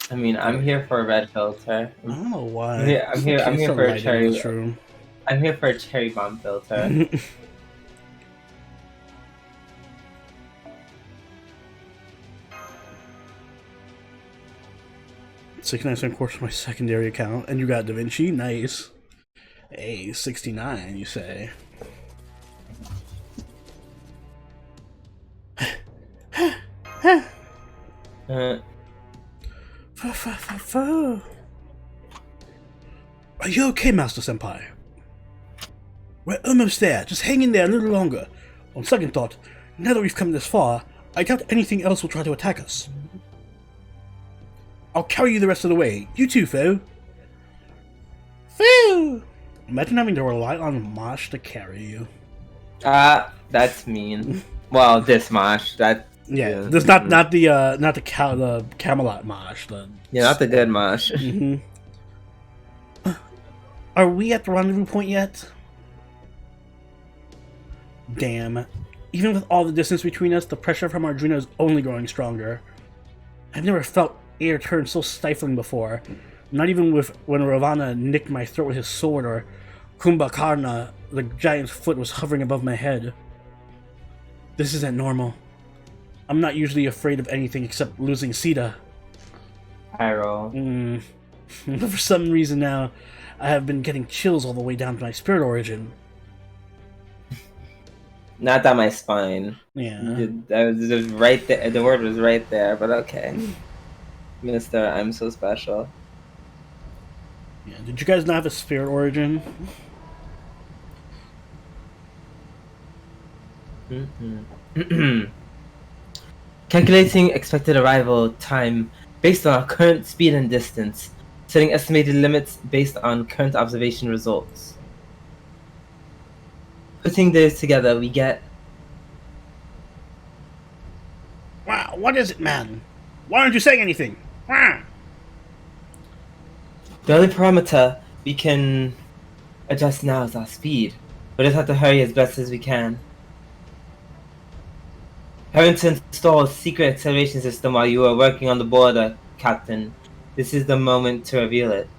I mean, I'm here for a red filter. I don't know why. Yeah, I'm here for a cherry. I'm here for a cherry bomb filter. $69 course for my secondary account, and you got Da Vinci, nice. Hey, 69, you say? Are you okay, Master Senpai? We're almost there. Just hang in there a little longer. On second thought, now that we've come this far, I doubt anything else will try to attack us. I'll carry you the rest of the way. You too, Fo. Fo! Imagine having to rely on Mosh to carry you. That's mean. Well, this Mosh. Yeah, there's not the Camelot Mosh. Not the good Mosh. Are we at the rendezvous point yet? Damn. Even with all the distance between us, the pressure from Arjuna is only growing stronger. I've never felt air turn so stifling before. Not even when Ravana nicked my throat with his sword, or Kumbhakarna, the giant's foot, was hovering above my head. This isn't normal. I'm not usually afraid of anything except losing Sita. Pyro. But for some reason now, I have been getting chills all the way down to my spirit origin. Not down my spine. Yeah. That was just right there. The word was right there, but okay. Mister, I'm so special. Yeah. Did you guys not have a spirit origin? Calculating expected arrival time based on our current speed and distance. Setting estimated limits based on current observation results. Putting those together, we get... Wow, what is it, man? Why aren't you saying anything? Wow. The only parameter we can adjust now is our speed. We just have to hurry as best as we can. Having to install a secret acceleration system while you were working on the border, Captain. This is the moment to reveal it.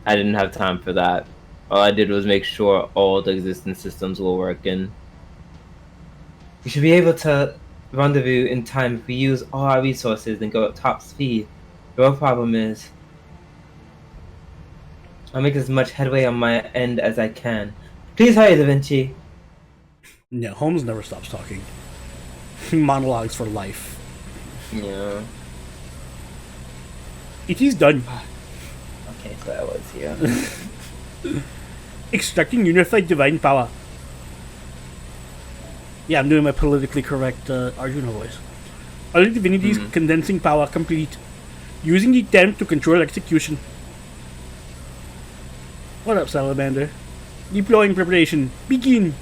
I didn't have time for that. All I did was make sure all the existing systems were working. We should be able to rendezvous in time if we use all our resources and go at top speed. The real problem is, I'll make as much headway on my end as I can. Please hurry, Da Vinci. Yeah, Holmes never stops talking. Monologues for life. Yeah. It is done. Okay, so I was here. Extracting unified divine power. Yeah, I'm doing my politically correct Arjuna voice. All the divinities condensing power complete. Using the attempt to control execution. What up, Salamander? Deploying preparation. Begin.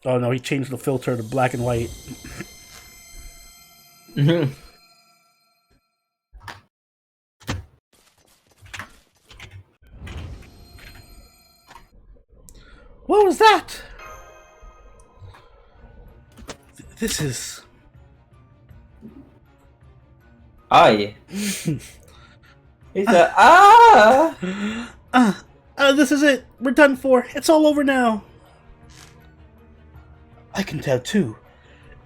Oh no, he changed the filter to black and white. What was that? This is... Aye. He said, ah! This is it. We're done for. It's all over now. I can tell too.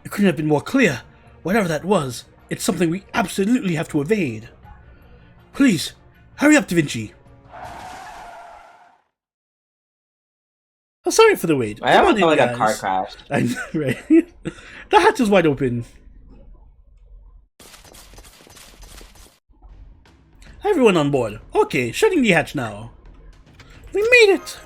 It couldn't have been more clear. Whatever that was, it's something we absolutely have to evade. Please, hurry up, Da Vinci. Oh, sorry for the wait. I haven't felt like a car crash. I know, right? The hatch is wide open. Everyone on board. Okay, shutting the hatch now. We made it!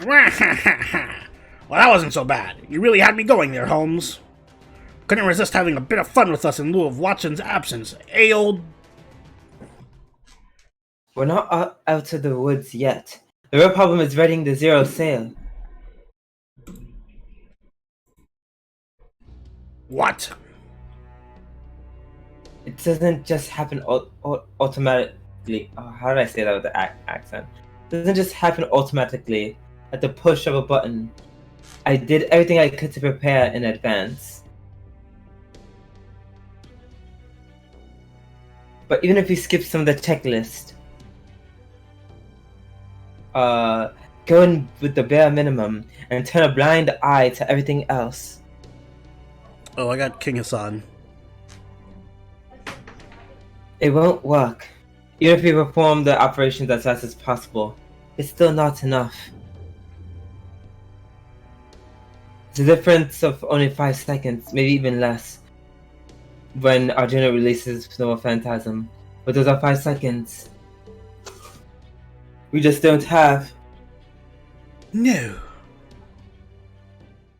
Well, that wasn't so bad. You really had me going there, Holmes. Couldn't resist having a bit of fun with us in lieu of Watson's absence, eh, old? We're not out of the woods yet. The real problem is readying the zero sail. What? It doesn't just happen automatically. Oh, how did I say that with the accent? It doesn't just happen automatically at the push of a button. I did everything I could to prepare in advance. But even if we skip some of the checklist, go in with the bare minimum and turn a blind eye to everything else. Oh, I got King Hassan. It won't work. Even if we perform the operations as fast as possible, it's still not enough. It's a difference of only 5 seconds, maybe even less, when Arjuna releases Nova Phantasm. But those are 5 seconds we just don't have. No.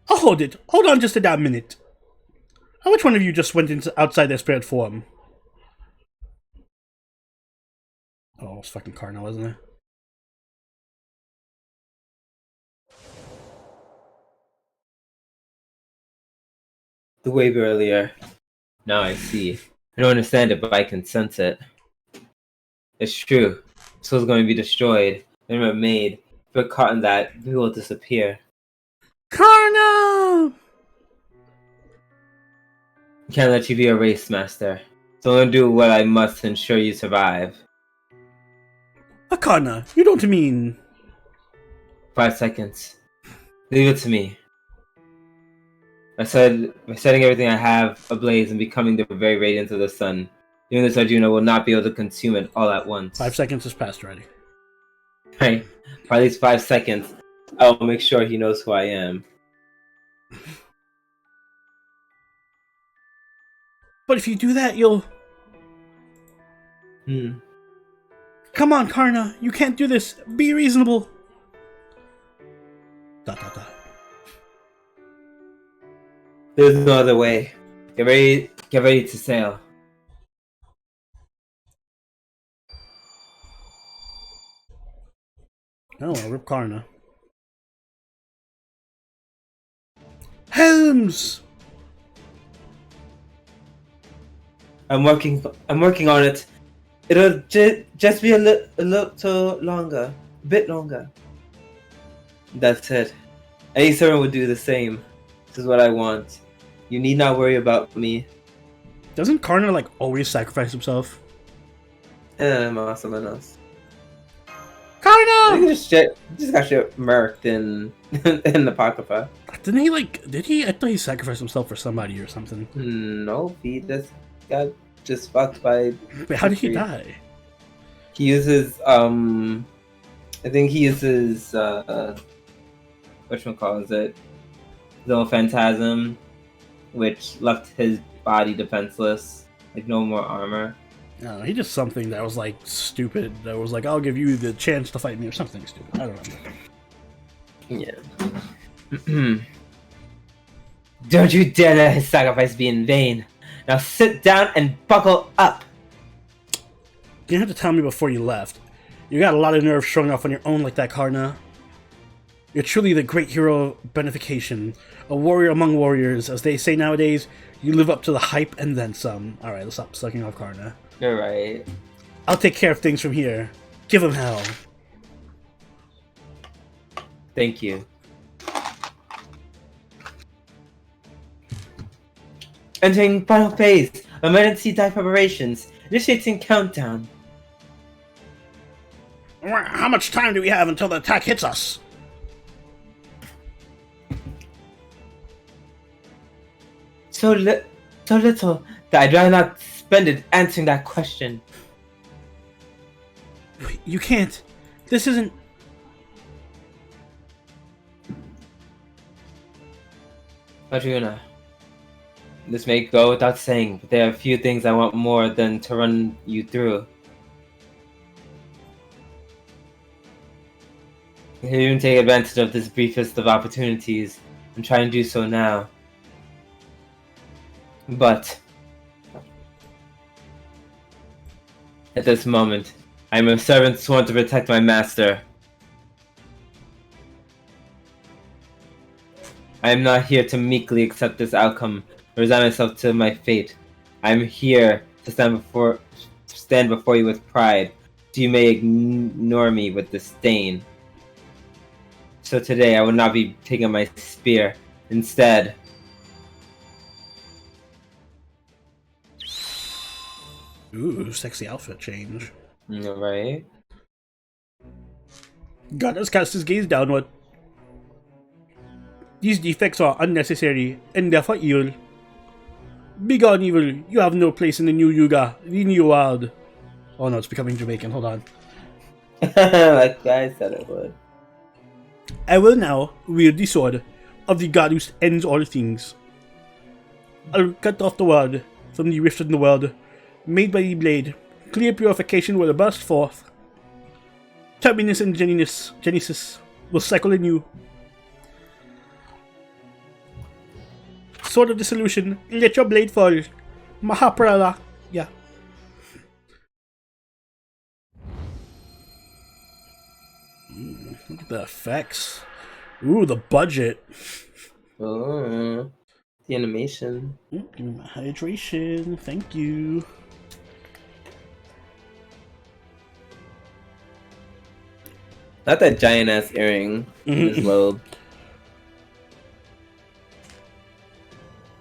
Oh, hold it. Hold on just a damn minute. Which one of you just went outside their spirit form? Oh, it was fucking Karna, wasn't it? The wave earlier. Now I see. I don't understand it, but I can sense it. It's true. Soul's going to be destroyed. Never made. If we're caught in that, we will disappear. Karna! I can't let you be a race master. So I'm going to do what I must to ensure you survive. Karna, you don't mean... 5 seconds. Leave it to me. By setting everything I have ablaze and becoming the very radiance of the sun, even this Arjuna will not be able to consume it all at once. 5 seconds has passed already. Right. For at least 5 seconds, I will make sure he knows who I am. But if you do that, you'll... Come on, Karna. You can't do this. Be reasonable. ... There's no other way. Get ready to sail. I don't want to rip Karna. Helms! I'm working on it. It'll just be a little longer. A bit longer. That's it. Any servant would do the same. This is what I want. You need not worry about me. Doesn't Karna like always sacrifice himself? Más o menos. Karna! He just got shit murked in in the Apocrypha. Didn't he like? Did he? I thought he sacrificed himself for somebody or something. No, he just got fucked by. Wait, how did he die? He uses I think he uses whatchamacallit it, the phantasm, which left his body defenseless, like no more armor. No, he did something that was like stupid. That was like, I'll give you the chance to fight me or something stupid. I don't know. Yeah. Don't you dare let his sacrifice be in vain. Now sit down and buckle up. You didn't have to tell me before you left. You got a lot of nerve showing off on your own like that, Karna. You're truly the great hero of benefication, a warrior among warriors. As they say nowadays, you live up to the hype and then some. Alright, let's stop sucking off Karna. You're right. I'll take care of things from here. Give him hell. Thank you. Entering final phase. Emergency dive preparations. Initiating countdown. How much time do we have until the attack hits us? So little that I'd rather not spend it answering that question. Wait, you can't. This isn't... Arjuna, this may go without saying, but there are a few things I want more than to run you through. I can even take advantage of this briefest of opportunities and try and do so now. But at this moment, I am a servant sworn to protect my master. I am not here to meekly accept this outcome or resign myself to my fate. I am here to stand before you with pride, so you may ignore me with disdain. So today I will not be taking my spear. Instead, Ooh, sexy outfit change. right? Goddess cast his gaze downward. These defects are unnecessary and therefore evil. Begone evil, you have no place in the new Yuga, the new world. Oh no, it's becoming Jamaican, hold on. Like I said it would. I will now wield the sword of the god who ends all things. I'll cut off the world from the rift in the world, made by the blade. Clear purification will burst forth. Terminus and Genesis will cycle anew. Sword of Dissolution, let your blade fall. Mahaprala. Yeah. Look at the effects. Ooh, the budget. Oh, the animation. Give me my hydration. Thank you. Not that giant ass earring in his lobe.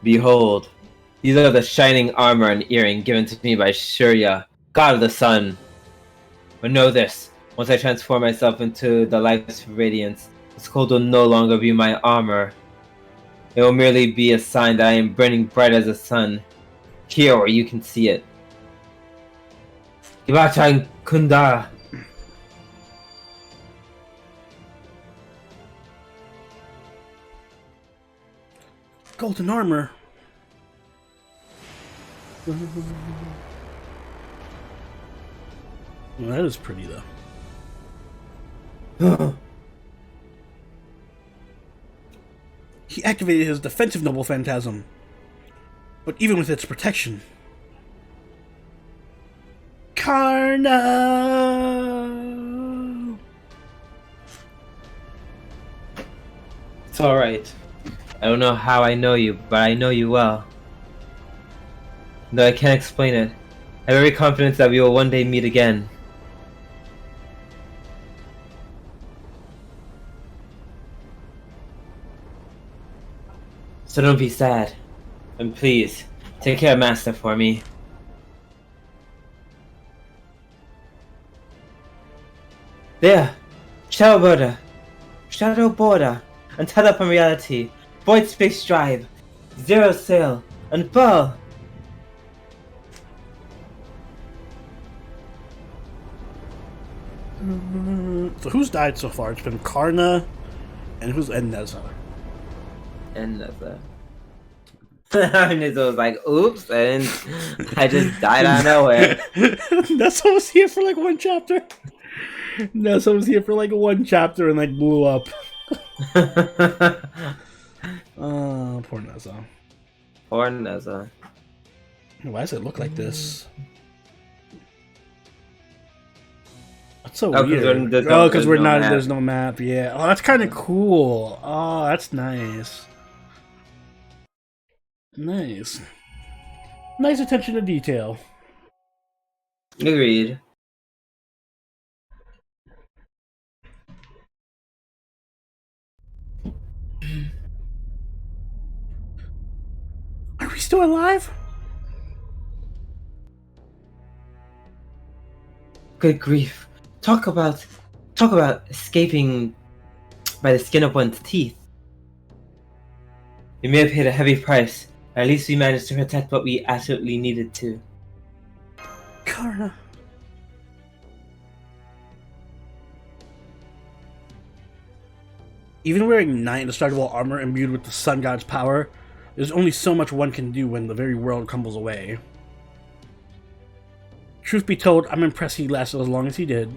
Behold, these are the shining armor and earring given to me by Shurya, god of the sun. But know this, once I transform myself into the light's radiance, this cold will no longer be my armor. It will merely be a sign that I am burning bright as the sun, here where you can see it. Givachan Kundara. Golden armor. Well, that is pretty though. He activated his defensive noble phantasm, but even with its protection, Karna. It's alright. I don't know how I know you, but I know you well. Though I can't explain it, I'm very confident that we will one day meet again. So don't be sad. And please, take care of Master for me. There! Shadow border, until upon reality, void space drive, zero sail, and fall! So who's died so far? It's been Karna, and Neza. And Neza. Neza was like, oops, and I just died out of nowhere. Neza was here for like one chapter. Neza was here for like one chapter and like blew up. Oh, poor Neza. Poor Neza. Why does it look like this? That's so Oh, weird. Because we're not. There's no map. Yeah. Oh, that's kind of cool. Oh, that's nice. Nice. Nice attention to detail. Agreed. Are we still alive? Good grief. Talk about escaping by the skin of one's teeth. We may have paid a heavy price, but at least we managed to protect what we absolutely needed to. Karna. Even wearing knight indestructible armor imbued with the sun god's power, there's only so much one can do when the very world crumbles away. Truth be told, I'm impressed he lasted as long as he did.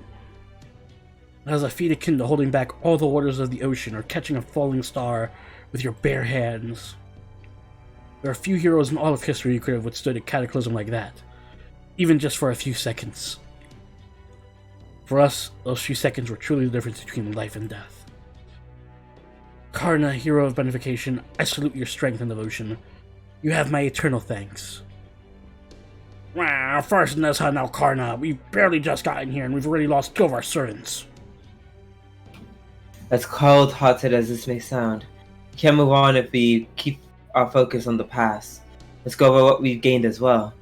That is a feat akin to holding back all the waters of the ocean or catching a falling star with your bare hands. There are few heroes in all of history who could have withstood a cataclysm like that, even just for a few seconds. For us, those few seconds were truly the difference between life and death. Karna, hero of benefication, I salute your strength and devotion. You have my eternal thanks. First Neza, now Karna. We've barely just gotten here and we've already lost 2 of our servants. As cold-hearted as this may sound, we can't move on if we keep our focus on the past. Let's go over what we've gained as well.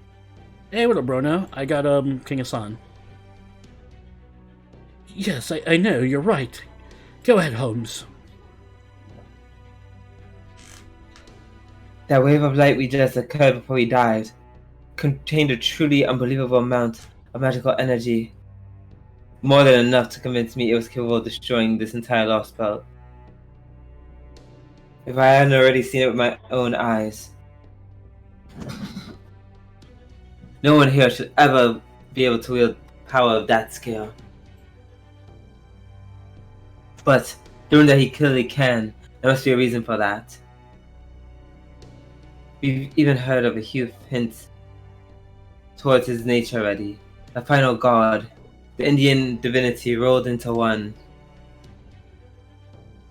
Hey, what up, Bruno? I got, King Hassan. Yes, I know, you're right. Go ahead, Holmes. That wave of light we just occurred before we died contained a truly unbelievable amount of magical energy. More than enough to convince me it was capable of destroying this entire lost belt. If I hadn't already seen it with my own eyes. No one here should ever be able to wield power of that scale. But, given that he clearly can, there must be a reason for that. We've even heard of a few hints towards his nature already. The final god, the Indian divinity rolled into one.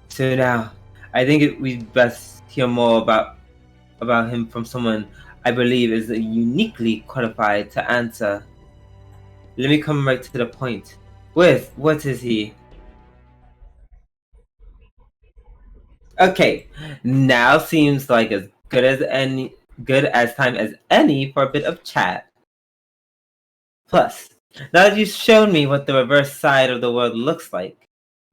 So now, I think we'd best hear more about him from someone I believe is uniquely qualified to answer. Let me come right to the point. What is he? Okay, now seems like as good as time as any for a bit of chat. Plus, now that you've shown me what the reverse side of the world looks like,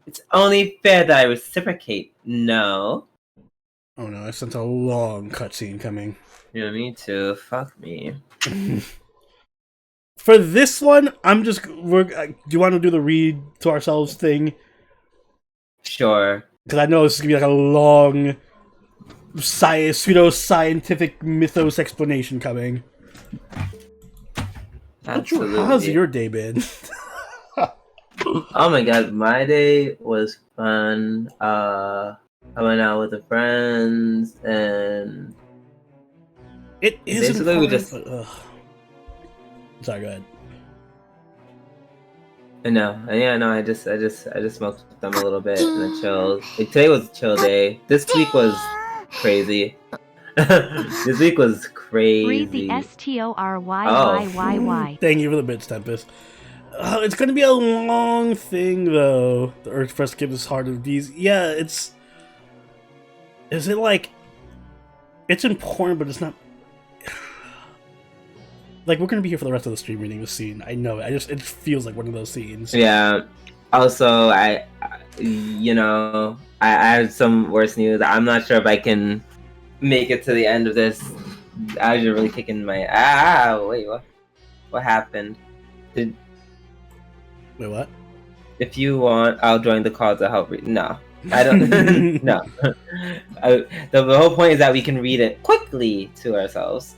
it's only fair that I reciprocate, no? Oh no, I sent a long cutscene coming. Yeah, me too. Fuck me. For this one, do you want to do the read to ourselves thing? Sure. Because I know this is going to be like a long pseudo-scientific mythos explanation coming. Absolutely. How's your day been? Oh my god, my day was fun. I went out with the friends and it is basically we just. Sorry, go ahead. No, I just smoked with them a little bit and I chilled. Like, today was a chill day. This week was crazy. This week was crazy. Read the STORYYYY. Thank you for the bits, Tempest. It's gonna be a long thing, though. The Earth Press gives us heart of these. Yeah, it's. Is it like. It's important, but it's not. Like, we're gonna be here for the rest of the stream reading this scene. I know it. It feels like one of those scenes. Yeah. Also, I have some worse news. I'm not sure if I can make it to the end of this. I was really kicking my wait, what happened? Wait, what? If you want, I'll join the call to help read. No, I don't. No. The whole point is that we can read it quickly to ourselves.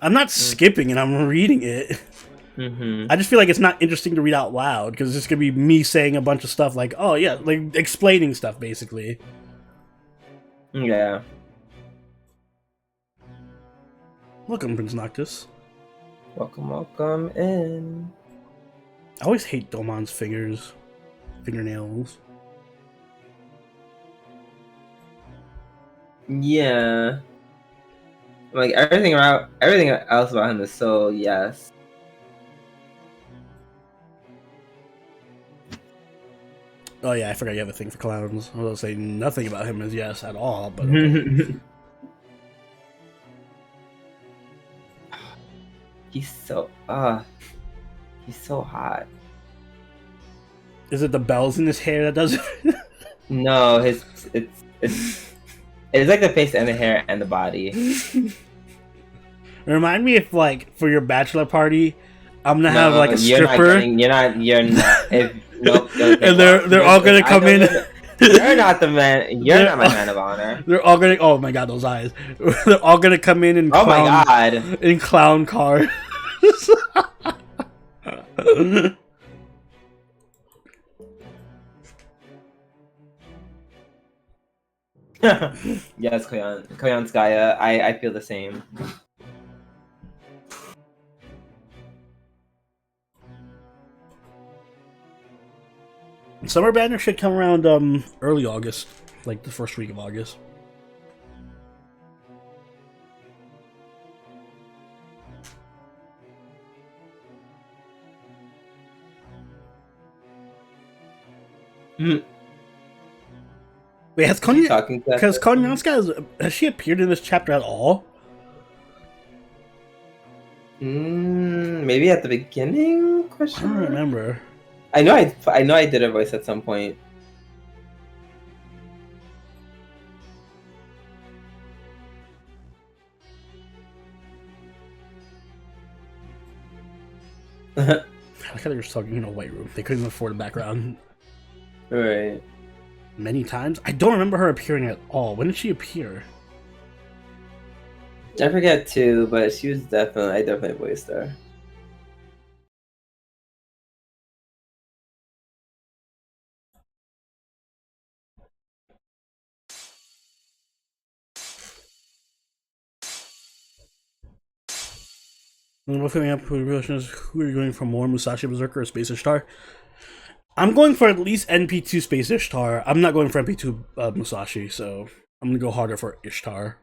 I'm not skipping it, I'm reading it. I just feel like it's not interesting to read out loud, because it's just gonna be me saying a bunch of stuff like, oh yeah, like explaining stuff, basically. Yeah. Welcome, Prince Noctis. Welcome in. I always hate Domon's fingernails. Yeah. Like everything else about him is so yes. Oh yeah, I forgot you have a thing for clowns. I was gonna say nothing about him is yes at all, but he's so hot. Is it the bells in his hair that does it? No, it's like the face and the hair and the body. Remind me if, like, for your bachelor party, I'm gonna have like a stripper. You're not. If nope. And they're all gonna come in. You're not the man. You're not my man of honor. They're all gonna. Oh my god, those eyes! They're all gonna come in and. Oh my god! In clown cars. Yes, Koyanskaya. I feel the same. Summer Banner should come around early August, like the first week of August. Wait, has Konyanska has she appeared in this chapter at all? Maybe at the beginning? I don't remember. I know I did her voice at some point. I like how they were talking in a white room. They couldn't afford a background. Right. Many times? I don't remember her appearing at all. When did she appear? I forget too, but she was I definitely voiced her. What's coming up? Who are you going for more? Musashi Berserker or Space Ishtar? I'm going for at least NP2 Space Ishtar. I'm not going for NP2 Musashi, so I'm gonna go harder for Ishtar.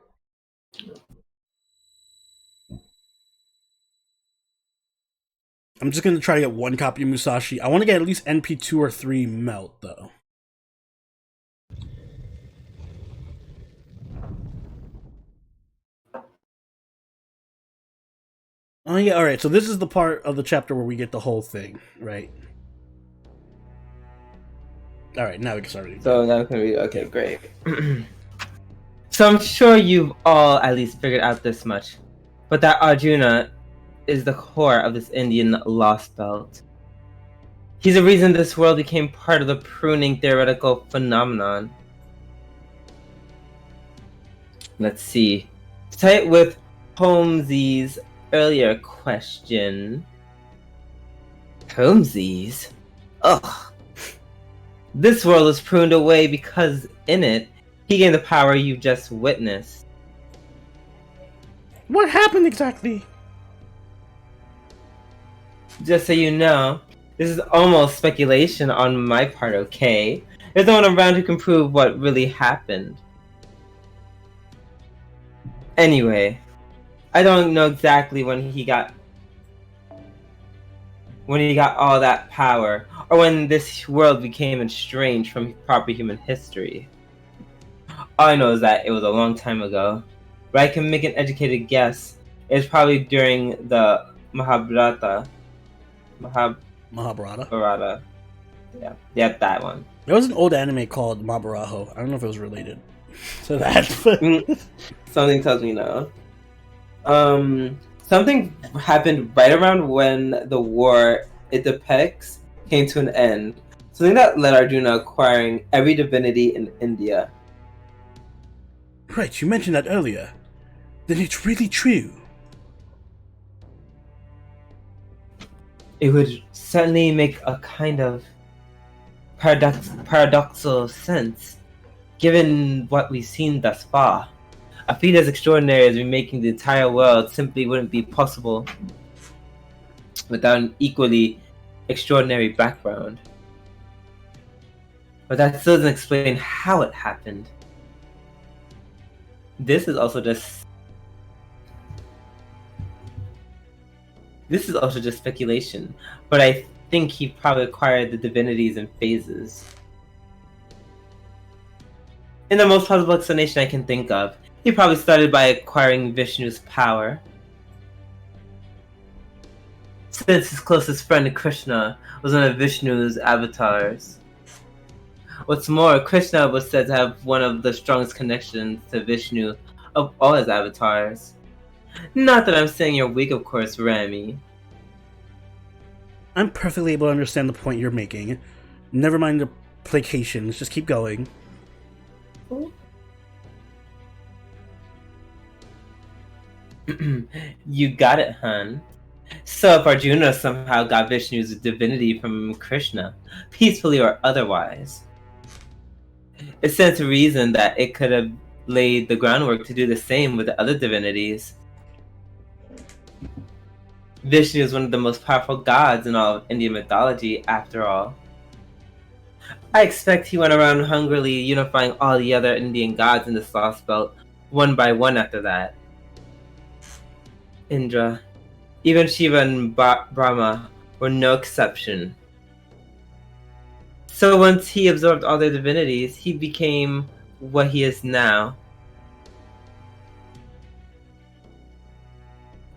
I'm just gonna try to get one copy of Musashi. I want to get at least NP2 or 3 Melt, though. Oh yeah, alright, so this is the part of the chapter where we get the whole thing, right? Alright, now we can start reading. So now it's gonna be okay, great. So I'm sure you've all at least figured out this much. But that Arjuna is the core of this Indian lost belt. He's the reason this world became part of the pruning theoretical phenomenon. Let's see. To tie it with Holmes's earlier question. Holmes's? Ugh. This world is pruned away because in it, he gained the power you just witnessed. What happened exactly? Just so you know, This is almost speculation on my part, okay? There's no one around who can prove what really happened. Anyway, I don't know exactly when he got all that power, or when this world became estranged from proper human history. All I know is that it was a long time ago, but I can make an educated guess. It's probably during the Mahabharata. Mahabharata. Yeah, that one. There was an old anime called Mabaraho. I don't know if it was related to that. But... Something tells me no. Something happened right around when the war it depicts came to an end. Something that led Arjuna acquiring every divinity in India. Right, you mentioned that earlier. Then it's really true. It would certainly make a kind of paradoxical sense, given what we've seen thus far. A feat as extraordinary as remaking the entire world simply wouldn't be possible without an equally extraordinary background. But that still doesn't explain how it happened. This is also just speculation, but I think he probably acquired the divinities in phases. In the most plausible explanation I can think of, he probably started by acquiring Vishnu's power. Since his closest friend Krishna was one of Vishnu's avatars. What's more, Krishna was said to have one of the strongest connections to Vishnu of all his avatars. Not that I'm saying you're weak, of course, Rami. I'm perfectly able to understand the point you're making. Never mind the placations, just keep going. You got it, hun. So if Arjuna somehow got Vishnu's divinity from Krishna, peacefully or otherwise, it stands to reason that it could have laid the groundwork to do the same with the other divinities. Vishnu is one of the most powerful gods in all of Indian mythology, after all. I expect he went around hungrily unifying all the other Indian gods in this lost belt, one by one after that. Indra, even Shiva and Brahma were no exception. So once he absorbed all their divinities, he became what he is now.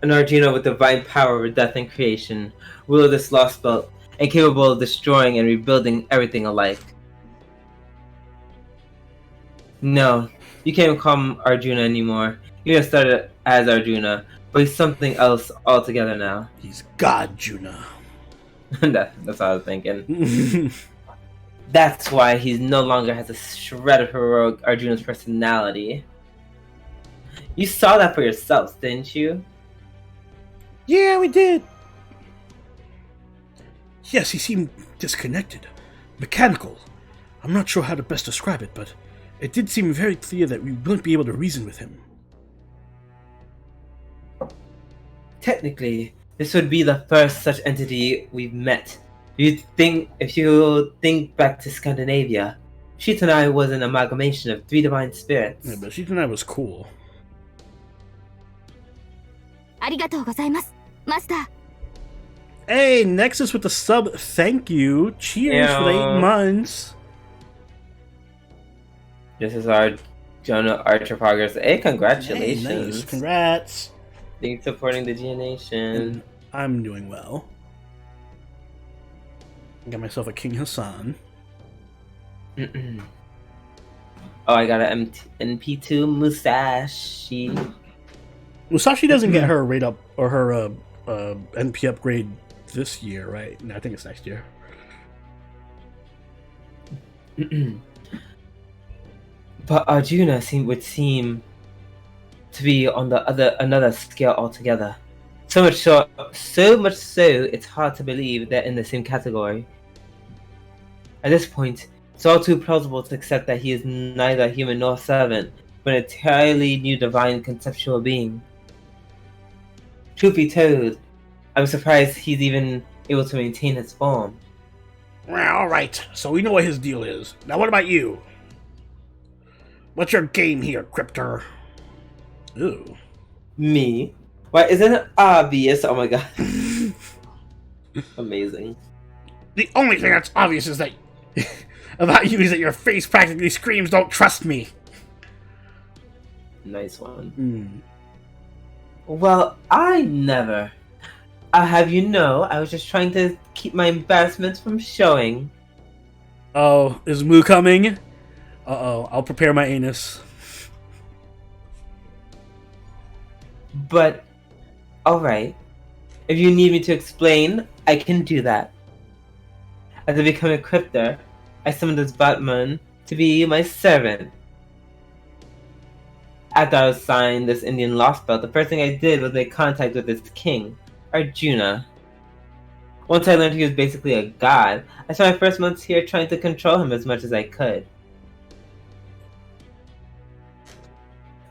An Arjuna with divine power over death and creation, ruler of this lost belt, and capable of destroying and rebuilding everything alike. No, you can't call him Arjuna anymore. You're gonna start as Arjuna, but he's something else altogether now. He's God, Juna. That's what I was thinking. That's why he no longer has a shred of heroic Arjuna's personality. You saw that for yourselves, didn't you? Yeah, we did. Yes, he seemed disconnected. Mechanical. I'm not sure how to best describe it, but it did seem very clear that we wouldn't be able to reason with him. Technically, this would be the first such entity we've met. If you think back to Scandinavia, Shitanai was an amalgamation of 3 divine spirits. Yeah, but Shitanai was cool. ありがとうございます、マスター。 Hey, Nexus with the sub, thank you. Cheers for the 8 months. This is our Jonah Archer progress. Hey, congratulations. Hey, nice. Congrats. Thanks for supporting the G Nation. And I'm doing well. Got myself a King Hassan. Oh, I got an NP2 Musashi. Musashi doesn't get her rate up or her NP upgrade this year, right? No, I think it's next year. But Arjuna would seem to be on another scale altogether. So much so it's hard to believe they're in the same category. At this point, it's all too plausible to accept that he is neither human nor servant, but an entirely new divine conceptual being. Truth be told, I'm surprised he's even able to maintain his form. Well, alright, so we know what his deal is. Now what about you? What's your game here, Cryptor? Ooh. Me? Why, isn't it obvious? Oh my god. Amazing. The only thing that's obvious is that about you is that your face practically screams, "Don't trust me." Nice one. Well, I never. I'll have you know, I was just trying to keep my embarrassment from showing. Oh, is Moo coming? Uh-oh, I'll prepare my anus. But, alright. If you need me to explain, I can do that. As I become a cryptor, I summoned this Batman to be my servant. After I was assigned this Indian lost belt, the first thing I did was make contact with its king, Arjuna. Once I learned he was basically a god, I spent my first months here trying to control him as much as I could.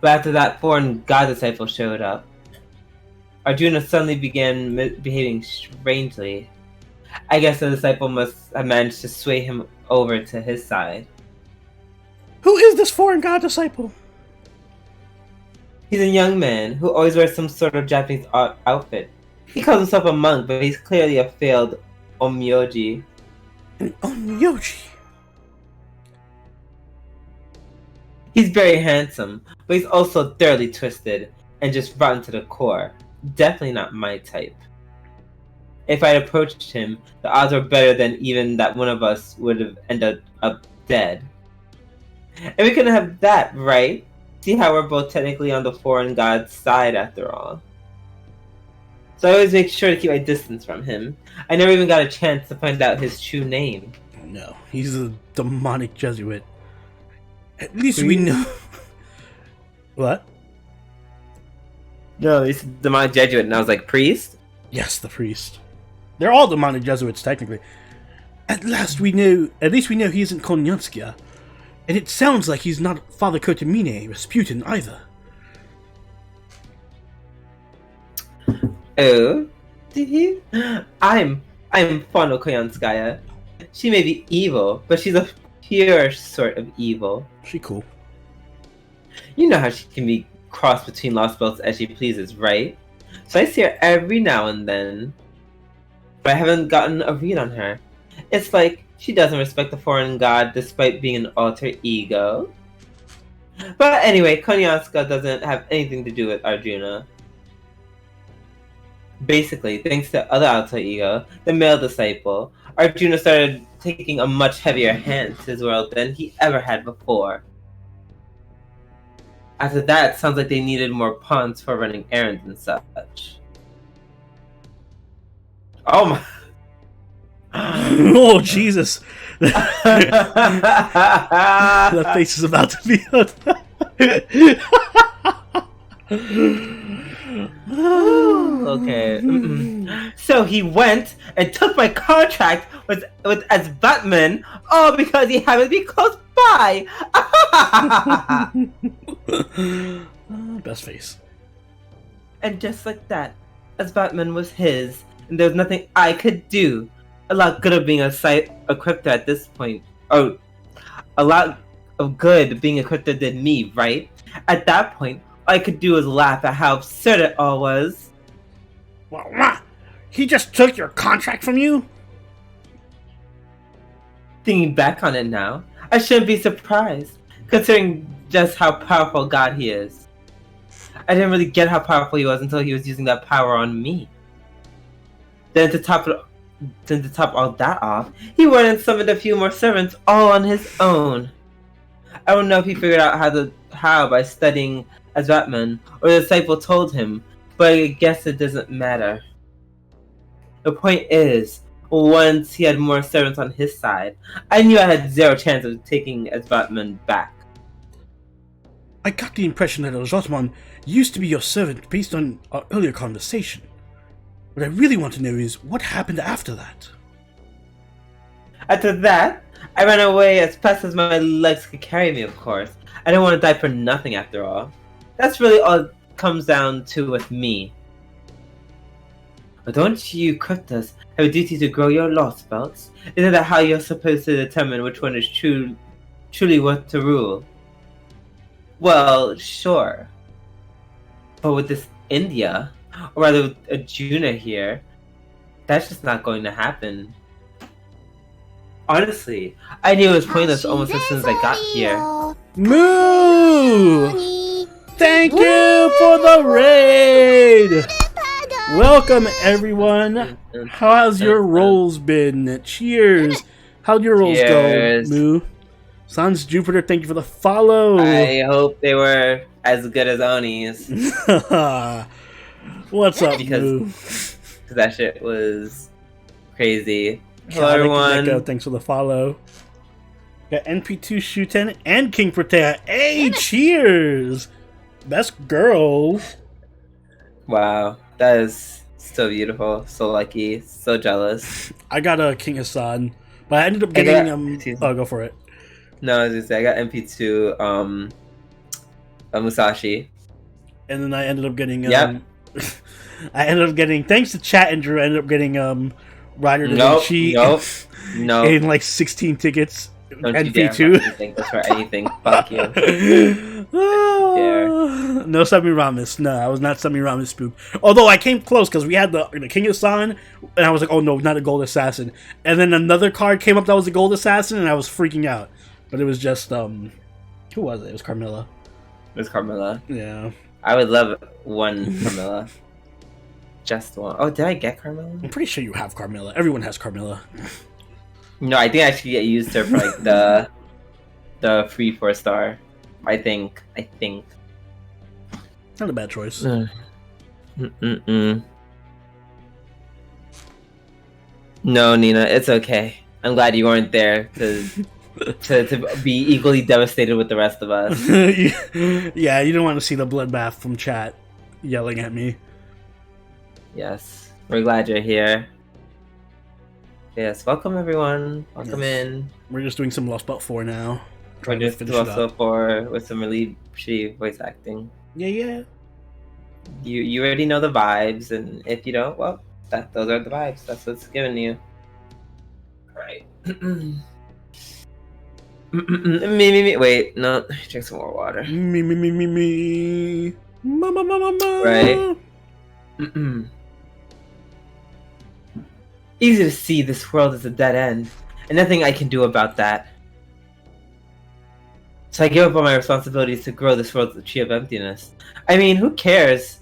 But after that foreign god disciple showed up, Arjuna suddenly began behaving strangely. I guess the disciple must have managed to sway him over to his side. Who is this foreign god disciple? He's a young man who always wears some sort of Japanese outfit. He calls himself a monk, but he's clearly a failed onmyoji. An onmyoji? He's very handsome, but he's also thoroughly twisted and just rotten to the core. Definitely not my type. If I'd approached him, the odds were better than even that one of us would have ended up dead. And we couldn't have that, right? See how we're both technically on the foreign god's side after all. So I always make sure to keep my distance from him. I never even got a chance to find out his true name. No, he's a demonic Jesuit. At least we know... What? No, he's a demonic Jesuit, and I was like, priest? Yes, the priest. They're all demonic Jesuits, technically. At least we know he isn't Konyanskia. And it sounds like he's not Father Kotomine Rasputin either. Oh? Did he? I'm fond of Koyanskaya. She may be evil, but she's a pure sort of evil. She cool. You know how she can be crossed between lost belts as she pleases, right? So I see her every now and then. But I haven't gotten a read on her. It's like she doesn't respect the foreign god despite being an alter ego. But anyway, Konyanska doesn't have anything to do with Arjuna. Basically, thanks to other alter ego, the male disciple, Arjuna started taking a much heavier hand to his world than he ever had before. After that, it sounds like they needed more pawns for running errands and such. Oh my... Oh, Jesus. That face is about to be okay. So he went and took my contract with as Batman, all because he happened to be close by. Best face. And just like that, as Batman was his, and there was nothing I could do. A lot good of being a crypto at this point. Oh, a lot of good being a crypto did me, right? At that point, all I could do was laugh at how absurd it all was. Well, he just took your contract from you? Thinking back on it now, I shouldn't be surprised, considering just how powerful God he is. I didn't really get how powerful he was until he was using that power on me. Then to top all that off, he went and summoned a few more servants all on his own. I don't know if he figured out how by studying as Batman, or the disciple told him, but I guess it doesn't matter. The point is, once he had more servants on his side, I knew I had zero chance of taking as Batman back. I got the impression that Jotman used to be your servant based on our earlier conversation. What I really want to know is what happened after that. After that, I ran away as fast as my legs could carry me, of course. I didn't want to die for nothing after all. That's really all it comes down to with me. Don't you cryptos have a duty to grow your lost belts? Isn't that how you're supposed to determine which one is truly worth to rule? Well, sure. But with this India, or rather with Arjuna here, that's just not going to happen. Honestly, I knew it was pointless almost as soon as I got here. Moo! Thank you for the raid! Welcome, everyone. How has your rolls been? Cheers. How'd your rolls Cheers. go, Moo? Sans Jupiter, thank you for the follow. I hope they were as good as Oni's. What's up, Because Moo? that shit was crazy. Hello, Chaotic everyone. Gecko, thanks for the follow. Got NP2 Shuten and King Protea. Hey, cheers! Best girls. Wow, that is so beautiful, so lucky, so jealous. I got a King Hassan, but I ended up I getting got- oh, go for it. No, I was gonna say I got MP2 Musashi. And then I ended up getting Yep. I ended up getting, thanks to chat and Drew, I ended up getting Rider Da Nope, Vinci nope. in like 16 tickets. Don't you dare fucking NP2. think that's for anything. Fuck you. No Semiramis. No, I was not Semiramis spook. Although I came close because we had the King Hassan, and I was like, oh no, not a gold assassin. And then another card came up that was a gold assassin, and I was freaking out. But it was just who was it? It was Carmilla. It was Carmilla. Yeah. I would love one Carmilla. Just one. Oh, did I get Carmilla? I'm pretty sure you have Carmilla. Everyone has Carmilla. No, I think I should get used her for like the free 4-star. I think. Not a bad choice. No, Nina, it's okay. I'm glad you weren't there to be equally devastated with the rest of us. Yeah, you don't want to see the bloodbath from chat yelling at me. Yes, we're glad you're here. Yes, welcome everyone. Welcome Yes. in. We're just doing some Lost Belt 4 now. We're Trying to just finish it also up. for with some really shitty voice acting. Yeah. You already know the vibes, and if you don't, well, those are the vibes. That's what's given you. Right. me. Wait, no. Drink some more water. Me. Mama. Right. Easy to see this world is a dead end, and nothing I can do about that. So I give up on my responsibilities to grow this world's tree of emptiness. I mean, who cares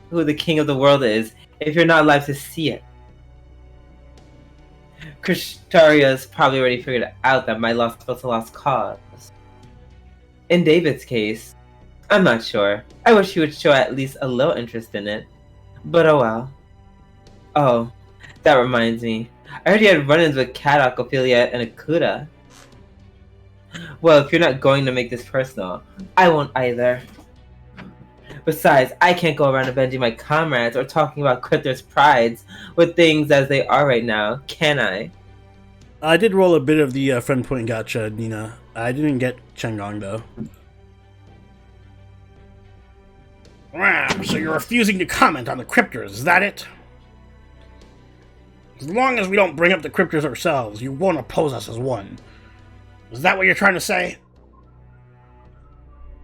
who the king of the world is if you're not alive to see it? Krishtaria's probably already figured out that my loss was a lost cause. In David's case, I'm not sure. I wish he would show at least a little interest in it. But oh well. Oh, that reminds me. I heard you had run-ins with Kadok, Ophelia, and Akuda. Well, if you're not going to make this personal, I won't either. Besides, I can't go around avenging my comrades or talking about Cryptor's prides with things as they are right now, can I? I did roll a bit of the friend point gotcha, Nina. I didn't get Chang'ong though. So you're refusing to comment on the cryptors, is that it? As long as we don't bring up the cryptors ourselves, you won't oppose us as one. Is that what you're trying to say?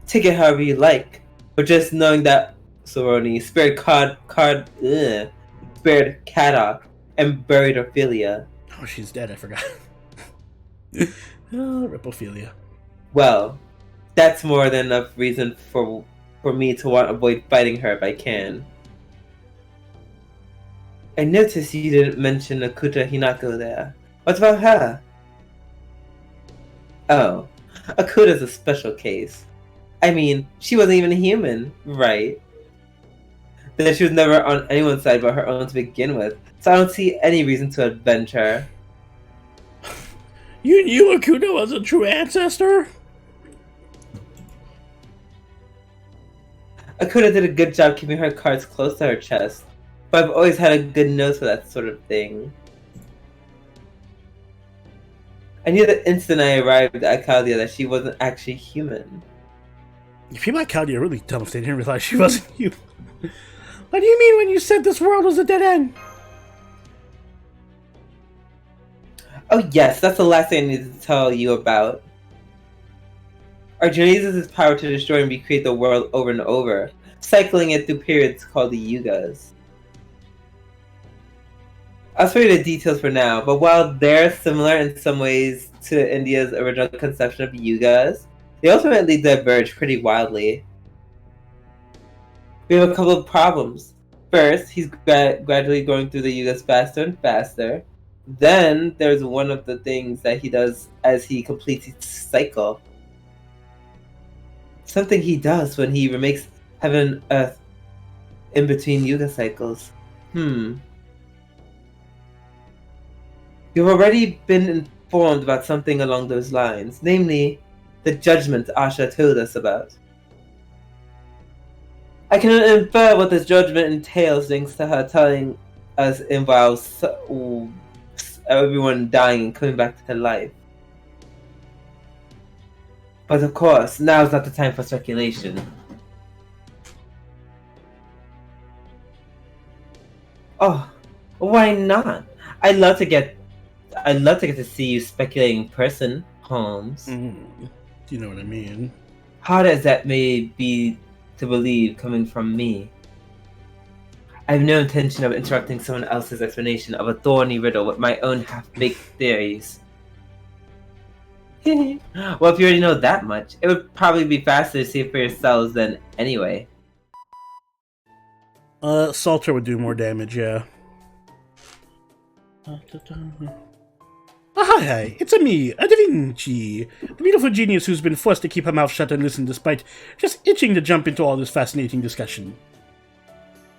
Take it however you like, but just knowing that Soroni spared spared Kadok and buried Ophelia. Oh, she's dead, I forgot. Rip Ophelia. Well, that's more than enough reason for me to want to avoid fighting her if I can. I noticed you didn't mention Akuta Hinako there. What about her? Oh, Akuta's a special case. I mean, she wasn't even a human, right? Then she was never on anyone's side but her own to begin with, so I don't see any reason to avenge her. You knew Akuta was a true ancestor? Akuta did a good job keeping her cards close to her chest, but I've always had a good nose for that sort of thing. I knew the instant I arrived at Caldia that she wasn't actually human. People at Caldia are really dumb if they didn't realize she wasn't human. What do you mean when you said this world was a dead end? Oh yes, that's the last thing I needed to tell you about. Arjuna uses his power to destroy and recreate the world over and over, cycling it through periods called the yugas. I'll spare you the details for now, but while they're similar in some ways to India's original conception of yugas, they ultimately diverge pretty wildly. We have a couple of problems. First, he's gradually going through the yugas faster and faster. Then, there's one of the things that he does as he completes each cycle. Something he does when he remakes heaven and earth in between yuga cycles. You've already been informed about something along those lines, namely, the judgment Asha told us about. I can infer what this judgment entails thanks to her telling us involves everyone dying and coming back to life. But of course, now's not the time for speculation. Oh, why not? I'd love to get to see you speculating in person, Holmes. You know what I mean. Hard as that may be to believe coming from me, I have no intention of interrupting someone else's explanation of a thorny riddle with my own half-baked theories. Well, if you already know that much, it would probably be faster to see it for yourselves then anyway. Salter would do more damage, yeah. Hi, it's me, Da Vinci, the beautiful genius who's been forced to keep her mouth shut and listen despite just itching to jump into all this fascinating discussion.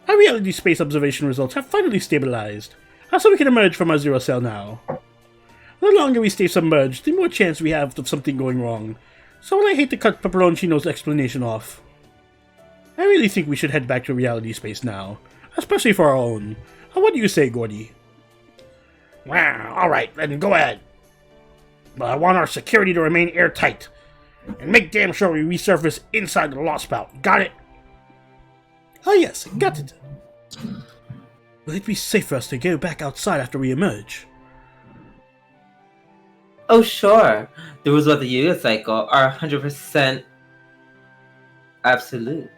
Our reality space observation results have finally stabilized, so we can emerge from our zero cell now. The longer we stay submerged, the more chance we have of something going wrong, so I hate to cut Pepperoncino's explanation off. I really think we should head back to reality space now, especially for our own. What do you say, Gordy? Well, alright, then go ahead. But I want our security to remain airtight, and make damn sure we resurface inside the lost belt. Got it? Ah yes, got it. Will it be safe for us to go back outside after we emerge? Oh sure, the rules of the Yuga cycle are 100% absolute.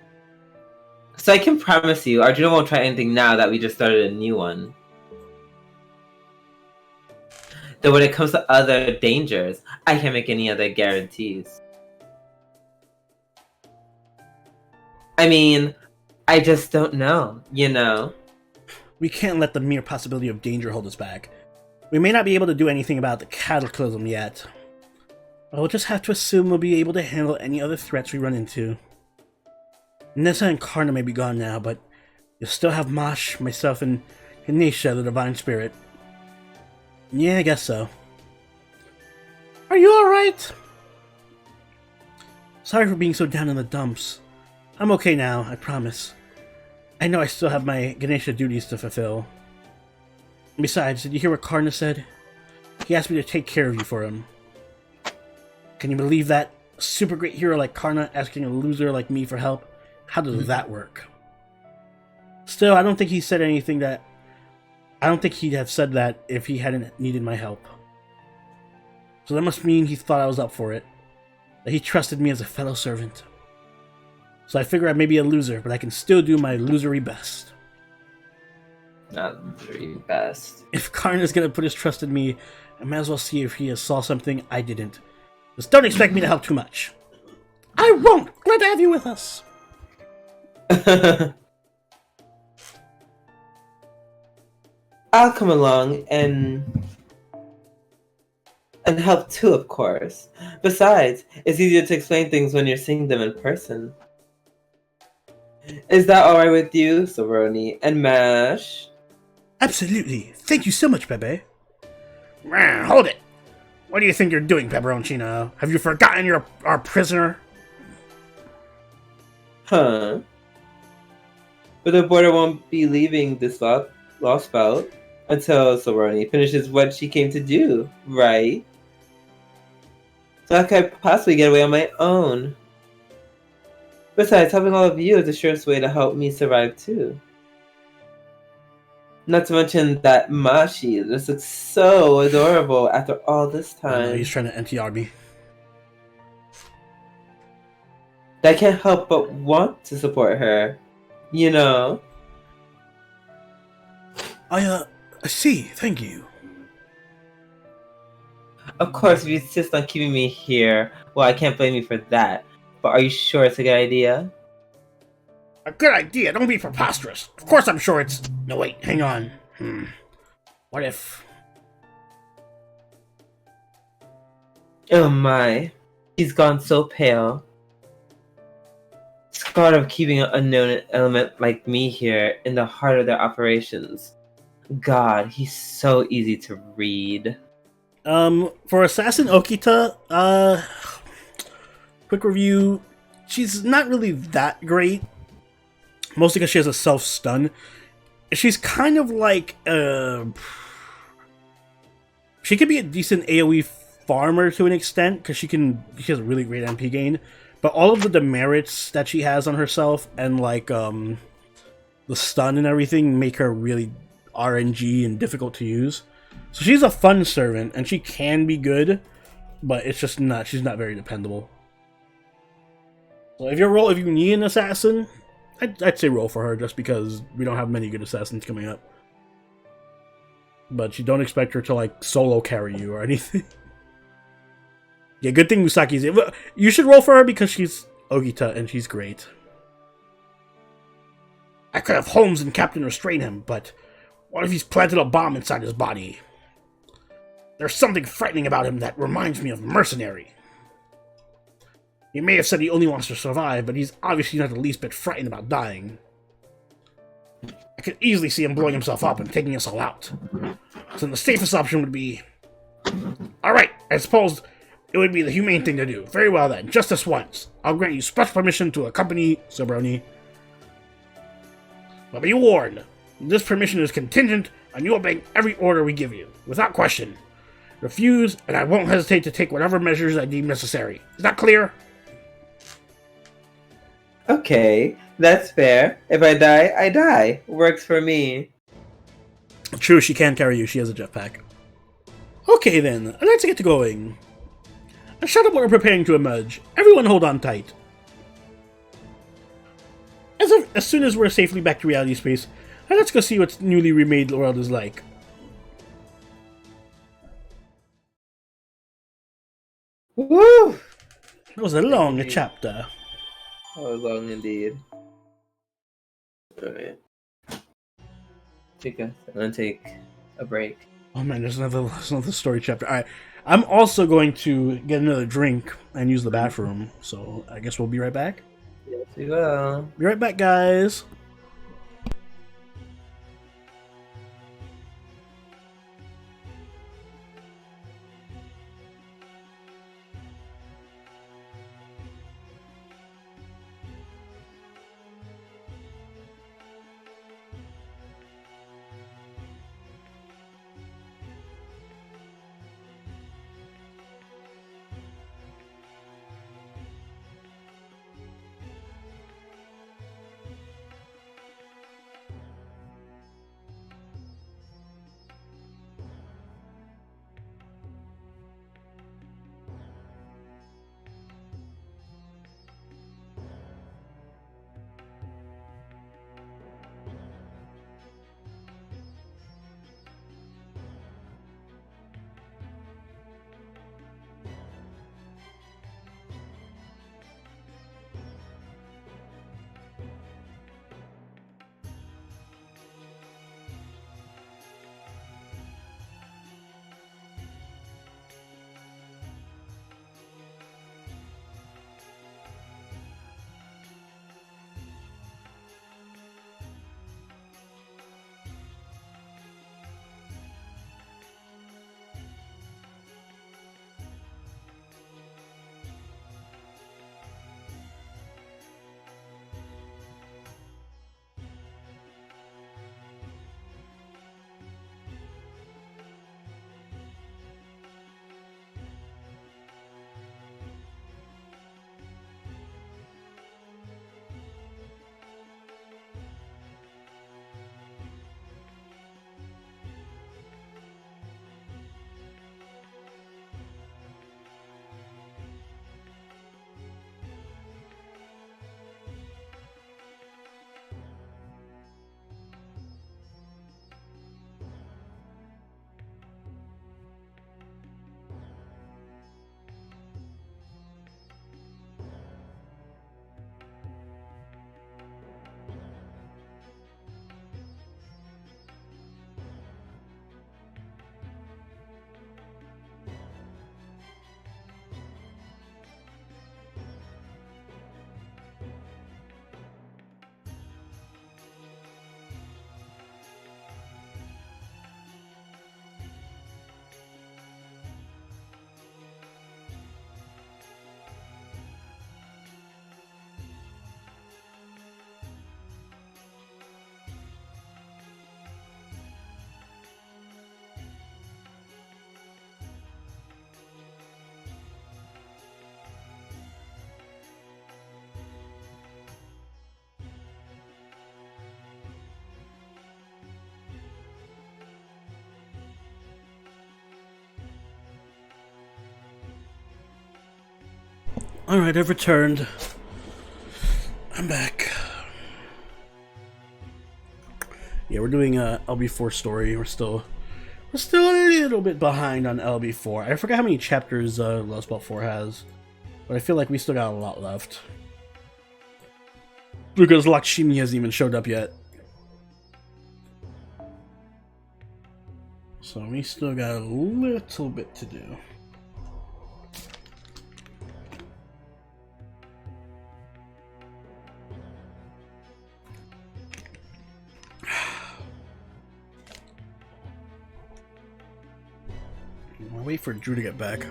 So I can promise you, Arjuna won't try anything now that we just started a new one. Though when it comes to other dangers, I can't make any other guarantees. I mean, I just don't know, you know? We can't let the mere possibility of danger hold us back. We may not be able to do anything about the cataclysm yet, but we'll just have to assume we'll be able to handle any other threats we run into. Nessa and Karna may be gone now, but you'll still have Mosh, myself, and Ganesha, the Divine Spirit. Yeah, I guess so. Are you alright? Sorry for being so down in the dumps. I'm okay now, I promise. I know I still have my Ganesha duties to fulfill. Besides, did you hear what Karna said? He asked me to take care of you for him. Can you believe that? A super great hero like Karna asking a loser like me for help? How does that work? Still, I don't think he said anything that... I don't think he'd have said that if he hadn't needed my help. So that must mean he thought I was up for it. That he trusted me as a fellow servant. So I figure I may be a loser, but I can still do my losery best. Not very best. If Karna's gonna put his trust in me, I might as well see if he saw something I didn't. Just don't expect me to help too much. I won't! Glad to have you with us! I'll come along and help too, of course. Besides, it's easier to explain things when you're seeing them in person. Is that alright with you, Sabroni and Mash? Absolutely. Thank you so much, Pepe. Hold it! What do you think you're doing, Pepperoncino? Have you forgotten you're our prisoner? Huh? But the border won't be leaving this lost belt until Sabroni finishes what she came to do, right? So how could I possibly get away on my own? Besides, helping all of you is the surest way to help me survive too. Not to mention that Mashi just looks so adorable after all this I know time. he's trying to NTR me. I can't help but want to support her. You know? I see, thank you. Of course, if you insist on keeping me here, well, I can't blame you for that. But are you sure it's a good idea? A good idea, don't be preposterous. Of course I'm sure it's... No, wait, hang on. What if... Oh my. He's gone so pale. Scared of keeping an unknown element like me here in the heart of their operations. God, he's so easy to read. For Assassin Okita, quick review. She's not really that great. Mostly because she has a self-stun. She's kind of like, she could be a decent AoE farmer to an extent, because she has a really great MP gain. But all of the demerits that she has on herself, and like, the stun and everything, make her really RNG and difficult to use. So she's a fun servant, and she can be good, but it's just not, she's not very dependable. So if you need an assassin, I'd say roll for her, just because we don't have many good assassins coming up. But you don't expect her to like solo carry you or anything. Yeah, good thing Musaki's... You should roll for her because she's Ogita and she's great. I could have Holmes and Captain restrain him, but what if he's planted a bomb inside his body? There's something frightening about him that reminds me of Mercenary. He may have said he only wants to survive, but he's obviously not the least bit frightened about dying. I could easily see him blowing himself up and taking us all out. So the safest option would be... Alright, I suppose it would be the humane thing to do. Very well then, just this once. I'll grant you special permission to accompany Sobroni. But be warned, this permission is contingent on you obeying every order we give you, without question. Refuse, and I won't hesitate to take whatever measures I deem necessary. Is that clear? Okay, that's fair. If I die, I die. Works for me. True, she can carry you. She has a jetpack. Okay then, let's get going. A shuttle are preparing to emerge. Everyone hold on tight. As soon as we're safely back to reality space, let's go see what newly remade world is like. Woo! It was a long chapter. That was long indeed. Alright. I'm gonna take a break. Oh man, there's another story chapter. Alright, I'm also going to get another drink and use the bathroom, so I guess we'll be right back. Yes, we will. Be right back, guys. Alright, I've returned. I'm back. Yeah, we're doing a LB4 story. We're still a little bit behind on LB4. I forgot how many chapters Lost Belt 4 has, but I feel like we still got a lot left. Because Lakshmi hasn't even showed up yet. So we still got a little bit to do. I'll wait for Drew to get back.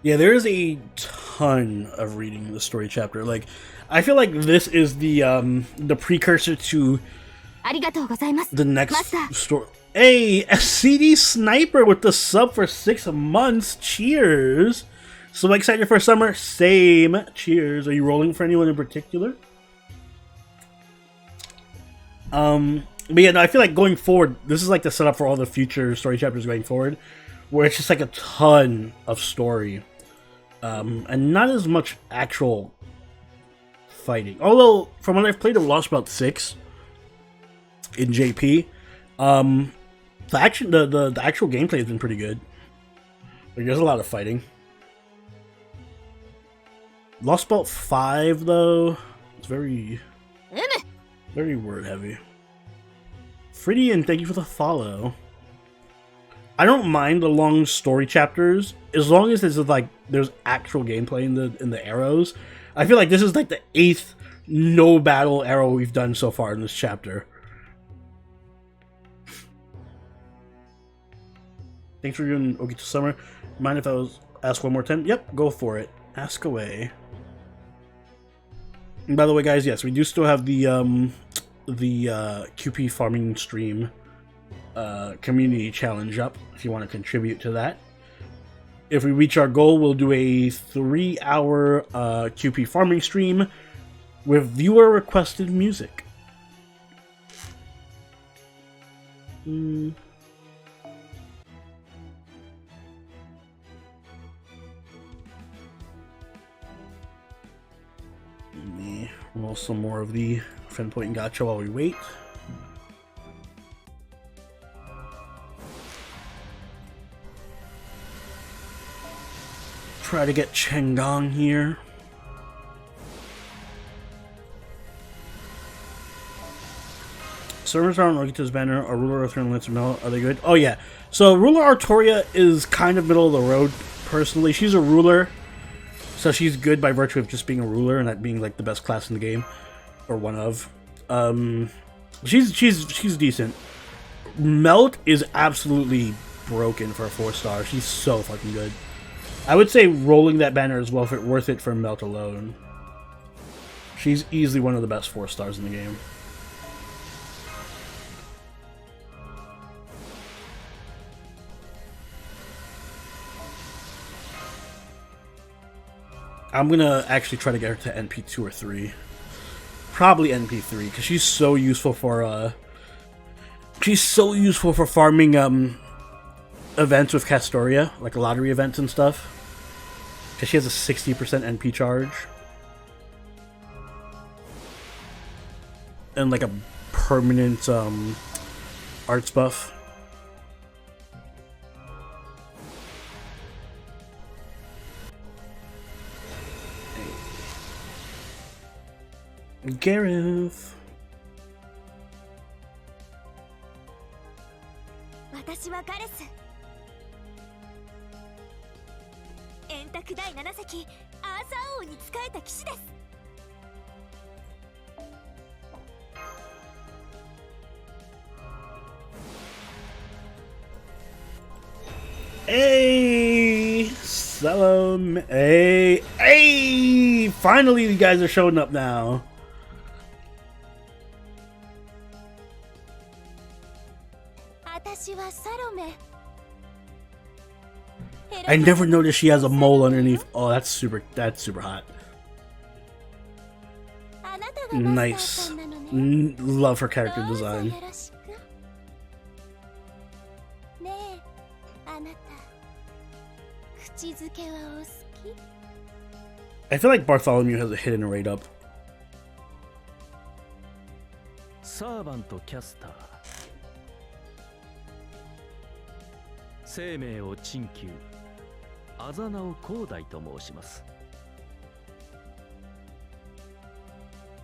Yeah, there is a ton of reading the story chapter. Like, I feel like this is the precursor to the next story. Hey, a CD Sniper with the sub for 6 months. Cheers. So excited for summer? Same. Cheers. Are you rolling for anyone in particular? But yeah, no, I feel like going forward, this is like the setup for all the future story chapters going forward, where it's just like a ton of story, and not as much actual fighting. Although, from when I've played of Lost Belt 6 in JP, the actual gameplay has been pretty good. Like, there's a lot of fighting. Lost Belt 5, though, it's very word heavy. Fridian, thank you for the follow. I don't mind the long story chapters as long as there's actual gameplay in the arrows. I feel like this is like the 8th no battle arrow we've done so far in this chapter. Thanks for doing Okito Summer. Mind if I was ask one more time? Yep, go for it. Ask away. And by the way, guys, yes, we do still have the QP farming stream community challenge up if you want to contribute to that. If we reach our goal, we'll do a 3-hour QP farming stream with viewer requested music. Let me roll some more of the friend point and gotcha while we wait. Try to get Chenggong here. Servers are on Okito's banner. Are Ruler Artoria and Lancer Mel? Are they good? Oh yeah. So Ruler Artoria is kind of middle of the road. Personally, she's a ruler, so she's good by virtue of just being a ruler and that being like the best class in the game, or one of. She's decent. Melt is absolutely broken for a 4-star. She's so fucking good. I would say rolling that banner is worth it for Melt alone. She's easily one of the best 4-stars in the game. I'm gonna actually try to get her to NP 2 or 3. Probably NP 3 because she's so useful for farming events with Castoria, like lottery events and stuff. Because she has a 60% NP charge. And like a permanent arts buff. Gareth. 私はガレス。円卓第7席アーサー王に仕えた騎士です。Hey, Salome. Hey, finally you guys are showing up now. I never noticed she has a mole underneath. Oh, that's super hot. Nice. Love her character design. I feel like Bartholomew has a hidden rate up. サーバントキャスター生命を陳旧あざなを広大と申します。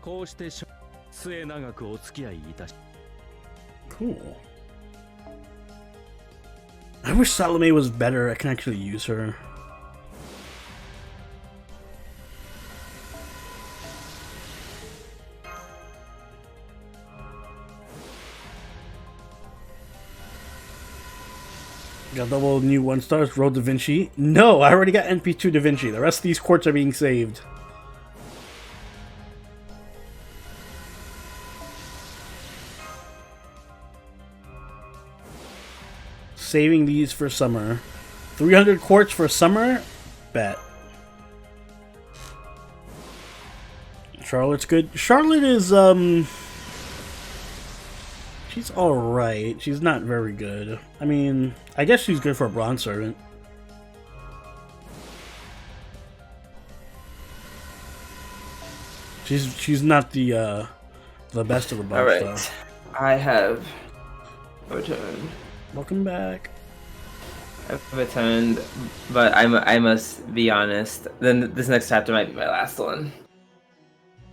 こうして末永くお付き合いいたし Cool. I wish Salome was better. I can actually use her. Got double new 1-stars. Roll Da Vinci. No, I already got NP2 Da Vinci. The rest of these quartz are being saved. Saving these for summer. 300 quartz for summer? Bet. Charlotte's good. Charlotte is, she's alright. She's not very good. I mean, I guess she's good for a bronze servant. She's not the best of the bunch, Alright. though. I have returned. Welcome back. I've returned, but I must be honest. Then this next chapter might be my last one.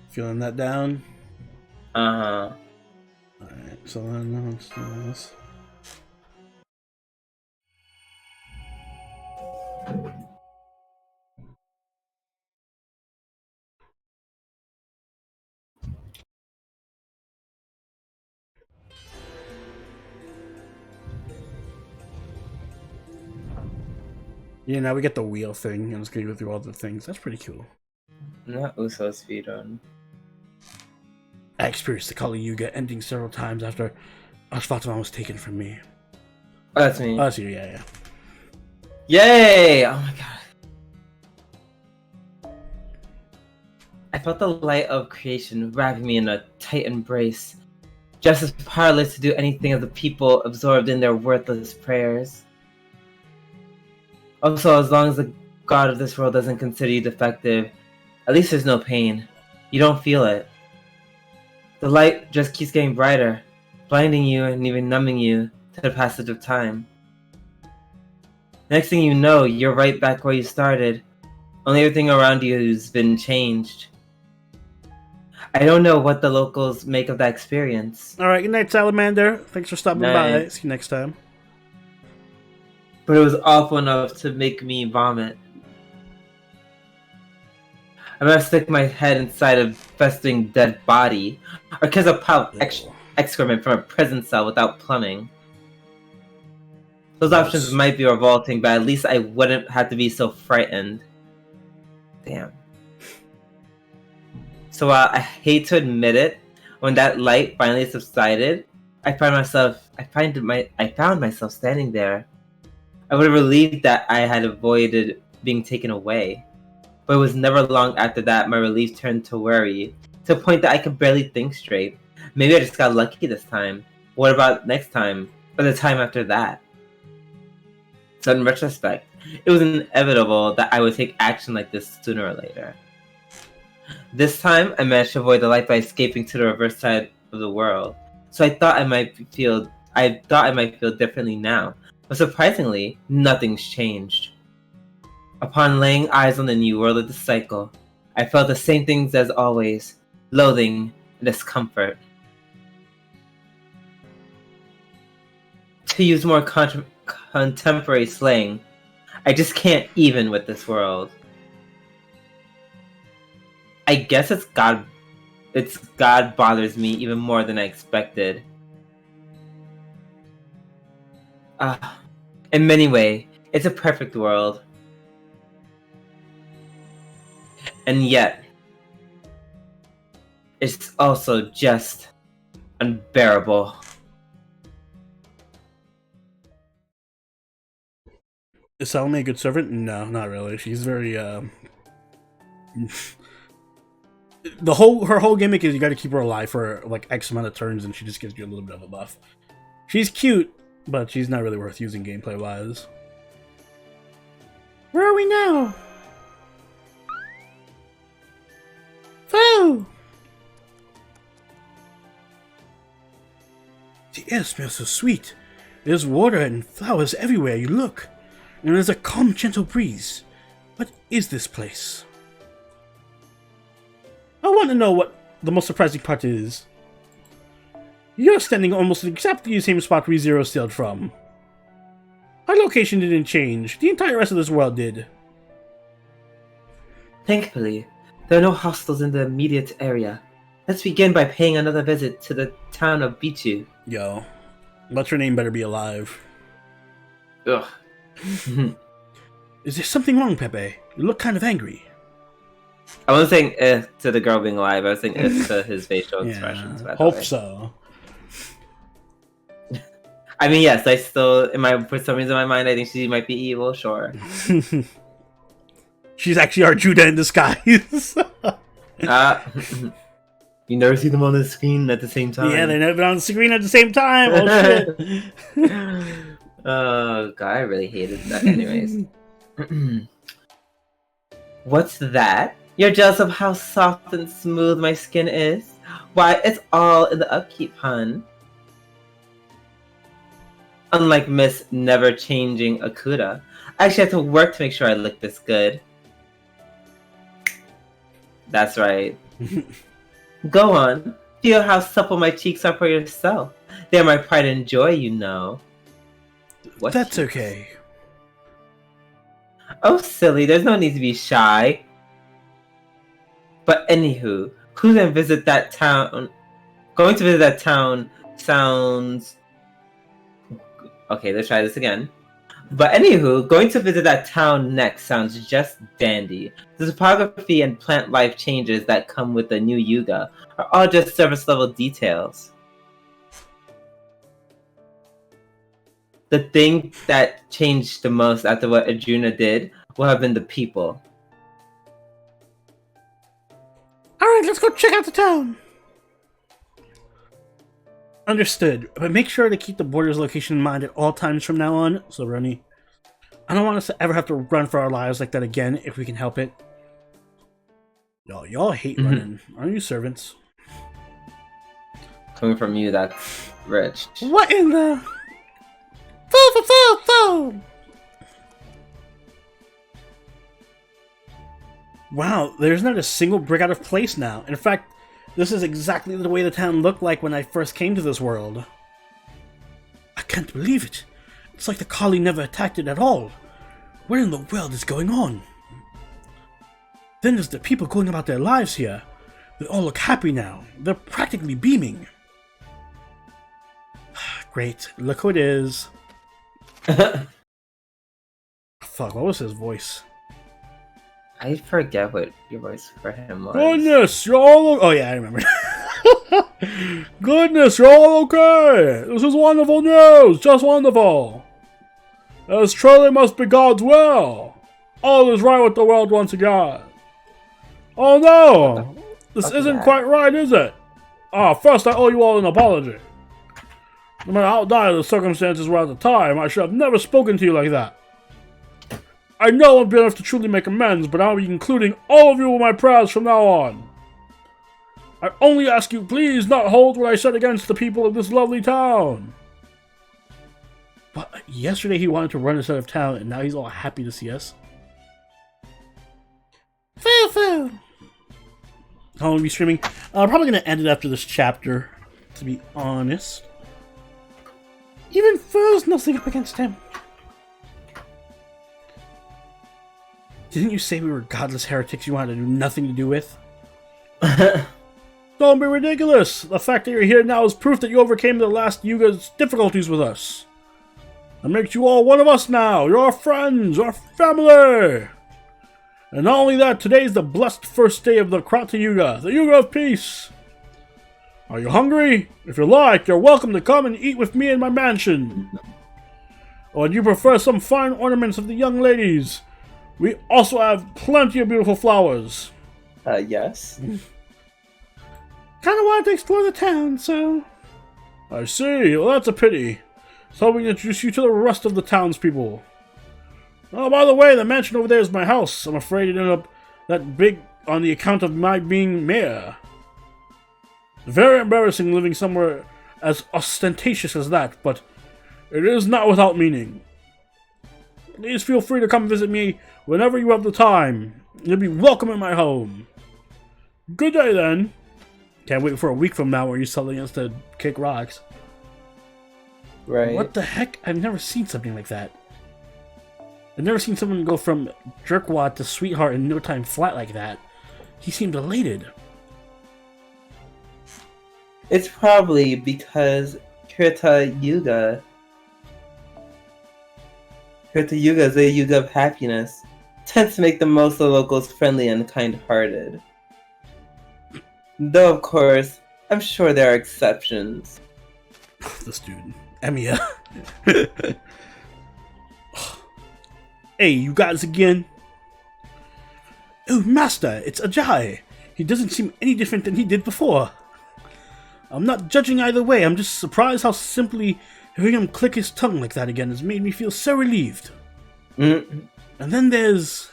Feeling that down? Uh-huh. Alright, so then let's do this. Yeah, now we get the wheel thing, and it's gonna go through all the things. That's pretty cool. Not Uso speedrun. I experienced the Kali Yuga ending several times after Ashvatman was taken from me. Oh, that's me. Oh, that's you, yeah. Yay! Oh my god. I felt the light of creation wrapping me in a tight embrace, just as powerless to do anything as the people absorbed in their worthless prayers. Also, as long as the god of this world doesn't consider you defective, at least there's no pain. You don't feel it. The light just keeps getting brighter, blinding you and even numbing you to the passage of time. Next thing you know, you're right back where you started. Only everything around you has been changed. I don't know what the locals make of that experience. Alright, good night, Salamander. Thanks for stopping by. Night. See you next time. But it was awful enough to make me vomit. I'm gonna stick my head inside a festering dead body, or kiss a pile of excrement from a prison cell without plumbing. Those options might be revolting, but at least I wouldn't have to be so frightened. Damn. So while I hate to admit it, when that light finally subsided, I found myself standing there. I would have relieved that I had avoided being taken away. But it was never long after that my relief turned to worry, to the point that I could barely think straight. Maybe I just got lucky this time. What about next time? Or the time after that? So in retrospect, it was inevitable that I would take action like this sooner or later. This time, I managed to avoid the light by escaping to the reverse side of the world. So I thought I might feel differently now. But surprisingly, nothing's changed. Upon laying eyes on the new world of the cycle, I felt the same things as always: loathing and discomfort. To use more contemporary slang, I just can't even with this world. I guess it's God bothers me even more than I expected. In many ways, it's a perfect world. And yet, it's also just unbearable. Is Salome a good servant? No, not really. She's very, her whole gimmick is you gotta keep her alive for, like, X amount of turns, and she just gives you a little bit of a buff. She's cute, but she's not really worth using gameplay-wise. Where are we now? The air smells so sweet. There's water and flowers everywhere you look. And there's a calm, gentle breeze. What is this place? I want to know what the most surprising part is. You're standing almost exactly the same spot ReZero sailed from. Our location didn't change. The entire rest of this world did. Thankfully, there are no hostiles in the immediate area. Let's begin by paying another visit to the town of Bichu. Yo, what's her name better be alive. Ugh. Is there something wrong, Pepe? You look kind of angry. I wasn't saying to the girl being alive, I was saying to his facial expressions. Yeah, hope so. I mean, yes, I still, for some reason in my mind, I think she might be evil, sure. She's actually Arjuna in disguise. You never see them on the screen at the same time. Yeah, they've never been on the screen at the same time. Oh, shit. Oh, God, I really hated that. Anyways. What's that? You're jealous of how soft and smooth my skin is? Why, it's all in the upkeep, hun. Unlike Miss Never Changing Akuda, I actually have to work to make sure I look this good. That's right. Go on. Feel how supple my cheeks are for yourself. They're my pride and joy, you know. What That's cheeks? okay. Oh, silly. There's no need to be shy. But anywho, who's gonna visit that town? Going to visit that town sounds... Okay, let's try this again. But anywho, going to visit that town next sounds just dandy. The topography and plant life changes that come with the new Yuga are all just surface level details. The thing that changed the most after what Arjuna did will have been the people. Alright, let's go check out the town. Understood, but make sure to keep the border's location in mind at all times from now on, so Roni. I don't want us to ever have to run for our lives like that again, if we can help it. Y'all hate running. Aren't you servants? Coming from you, that's rich. What in the... Wow, there's not a single brick out of place now. In fact, this is exactly the way the town looked like when I first came to this world. I can't believe it. It's like the collie never attacked it at all. What in the world is going on? Then there's the people going about their lives here. They all look happy now. They're practically beaming. Great, look who it is. Fuck, what was his voice? I forget what your voice for him was. Goodness, you're all... Oh yeah, I remember. Goodness, you're all okay. This is wonderful news. Just wonderful. This truly must be God's will. All is right with the world once again. Oh no! This isn't quite right, is it? First I owe you all an apology. No matter how dire the circumstances were at the time, I should have never spoken to you like that. I know I won't be enough to truly make amends, but I'll be including all of you in my prayers from now on. I only ask you, please not hold what I said against the people of this lovely town. But yesterday he wanted to run us out of town, and now he's all happy to see us. Foo-foo! How long are we streaming? I'm probably going to end it after this chapter, to be honest. Even Foo's nothing up against him. Didn't you say we were godless heretics you wanted to do nothing to do with? Don't be ridiculous! The fact that you're here now is proof that you overcame the last Yuga's difficulties with us. That makes you all one of us now! You're our friends! Our family! And not only that, today is the blessed first day of the Krata Yuga, the Yuga of Peace! Are you hungry? If you like, you're welcome to come and eat with me in my mansion. Or do you prefer some fine ornaments of the young ladies? We also have plenty of beautiful flowers. Yes. Kinda wanted to explore the town, so... I see. Well, that's a pity. So we can introduce you to the rest of the townspeople. Oh, by the way, the mansion over there is my house. I'm afraid it ended up that big on the account of my being mayor. Very embarrassing living somewhere as ostentatious as that, but it is not without meaning. Please feel free to come visit me whenever you have the time. You'll be welcome in my home. Good day, then. Can't wait for a week from now where you're telling us to kick rocks. Right. What the heck? I've never seen something like that. I've never seen someone go from jerkwad to sweetheart in no time flat like that. He seemed elated. It's probably because Krita Yuga is a yuga of happiness. Tends to make the most of the locals friendly and kind-hearted. Though, of course, I'm sure there are exceptions. This dude. Emiya. Hey, you guys again? Oh, Master, it's Ajay. He doesn't seem any different than he did before. I'm not judging either way, I'm just surprised how simply hearing him click his tongue like that again has made me feel so relieved. And then there's...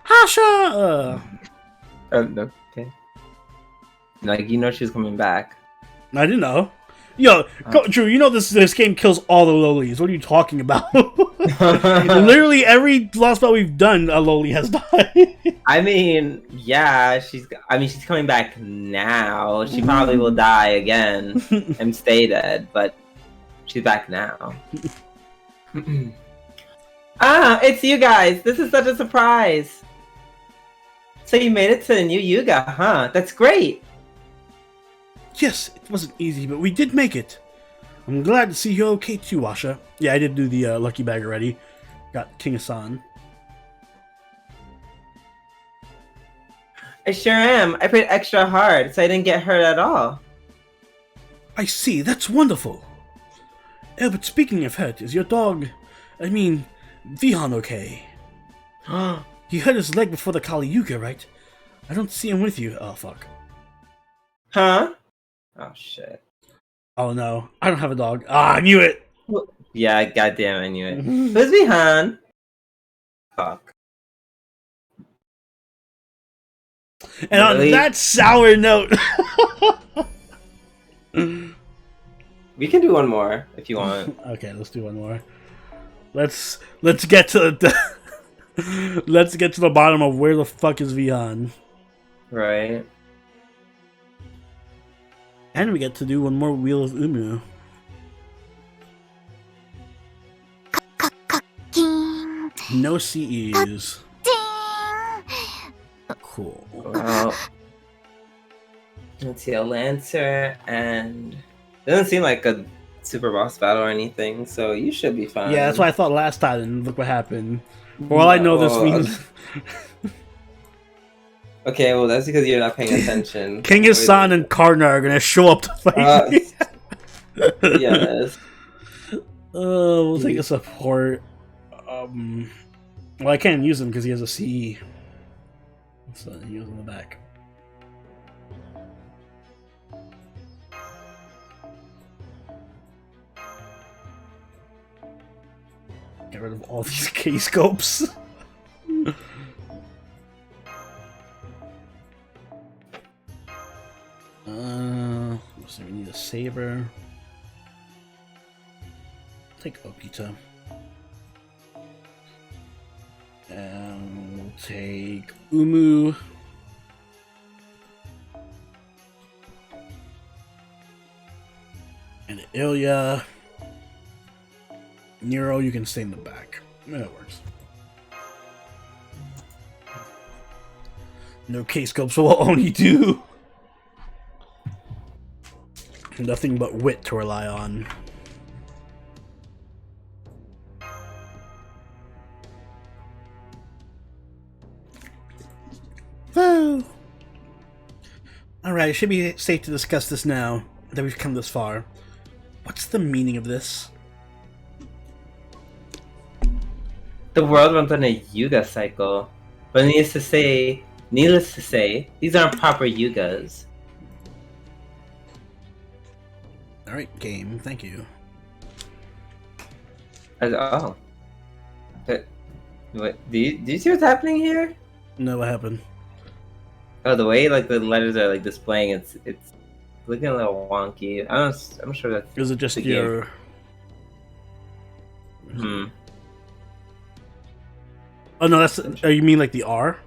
Asha! Okay. Like, you know she's coming back. I didn't know. Yo, Drew, you know this game kills all the lolis. What are you talking about? Literally every Lost Belt we've done, a loli has died. I mean, yeah, she's coming back now. She probably will die again and stay dead, but she's back now. It's you guys. This is such a surprise. So you made it to the new Yuga, huh? That's great. Yes, it wasn't easy, but we did make it. I'm glad to see you're okay too, Asha. Yeah, I did do the lucky bag already. Got King Hassan. I sure am. I played extra hard, so I didn't get hurt at all. I see, that's wonderful. Oh, but speaking of hurt, is your dog, Vihan okay? He hurt his leg before the Kali Yuga, right? I don't see him with you. Oh, fuck. Huh? Oh, shit. Oh, no. I don't have a dog. Ah, I knew it! Yeah, goddamn, I knew it. Who's Vihan? Fuck. And on that sour note... We can do one more, if you want. Okay, let's do one more. Let's get to the... let's get to the bottom of where the fuck is Vihan. Right. And we get to do one more Wheel of Umu. No CEs. Cool. Well, let's see, a Lancer, and it doesn't seem like a super boss battle or anything, so you should be fine. Yeah, that's what I thought last time, and look what happened. For all I know, this means... Okay, well, that's because you're not paying attention. King Hassan and Karna are gonna show up to fight me. Yes. We'll take a support. Well, I can't use him because he has a CE. So use him in the back. Get rid of all these K-scopes. So we need a saber. Take Okita. And we'll take Umu. And Ilya. Nero, you can stay in the back. That works. No K-scopes will only do. Nothing but wit to rely on. Woo! Alright, it should be safe to discuss this now that we've come this far. What's the meaning of this? The world runs on a Yuga cycle, but needless to say, these aren't proper Yugas. Alright, game, thank you. Oh. But, what, do you see what's happening here? No, what happened? Oh, the way like the letters are like displaying, it's looking a little wonky. I'm sure that's. Is it just the your? game. Oh no, that's. Oh, you mean like the R?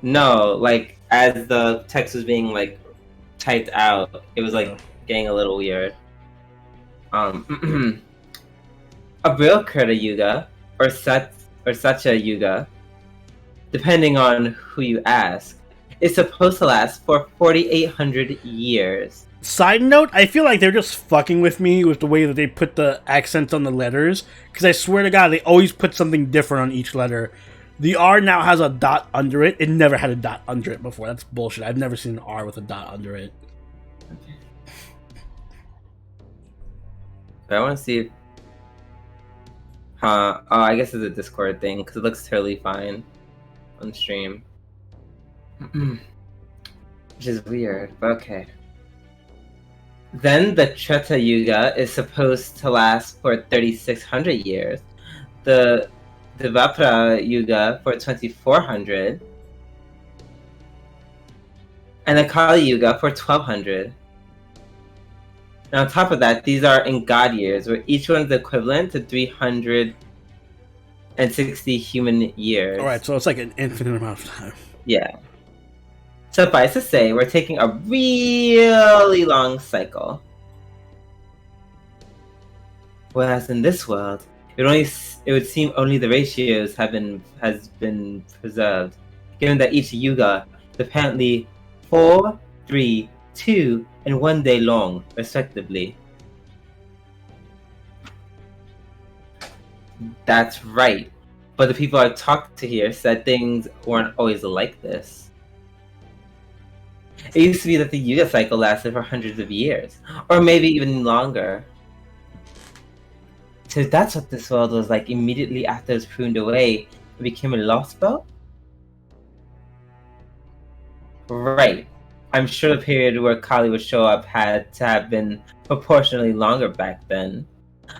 No, like as the text was being like typed out, it was like getting a little weird. A real Krita Yuga or Sacha Yuga, depending on who you ask, is supposed to last for 4,800 years. Side note, I feel like they're just fucking with me with the way that they put the accents on the letters, because I swear to God, they always put something different on each letter. The R now has a dot under it. It never had a dot under it before. That's bullshit. I've never seen an R with a dot under it. But I want to see if... Oh, I guess it's a Discord thing, because it looks totally fine on stream. Which is weird, but okay. Then the Treta Yuga is supposed to last for 3,600 years. The Dvapara Yuga for 2,400. And the Kali Yuga for 1,200. And on top of that, these are in God years, where each one is equivalent to 360 human years. Alright, so it's like an infinite amount of time. Yeah. Suffice to say, we're taking a really long cycle. Whereas in this world, it would seem only the ratios has been preserved, given that each yuga is apparently 4, 3, 2, and 1 day long, respectively. That's right. But the people I've talked to here said things weren't always like this. It used to be that the Yuga cycle lasted for hundreds of years, or maybe even longer. So that's what this world was like immediately after it was pruned away and became a lost belt? Right. I'm sure the period where Kali would show up had to have been proportionally longer back then.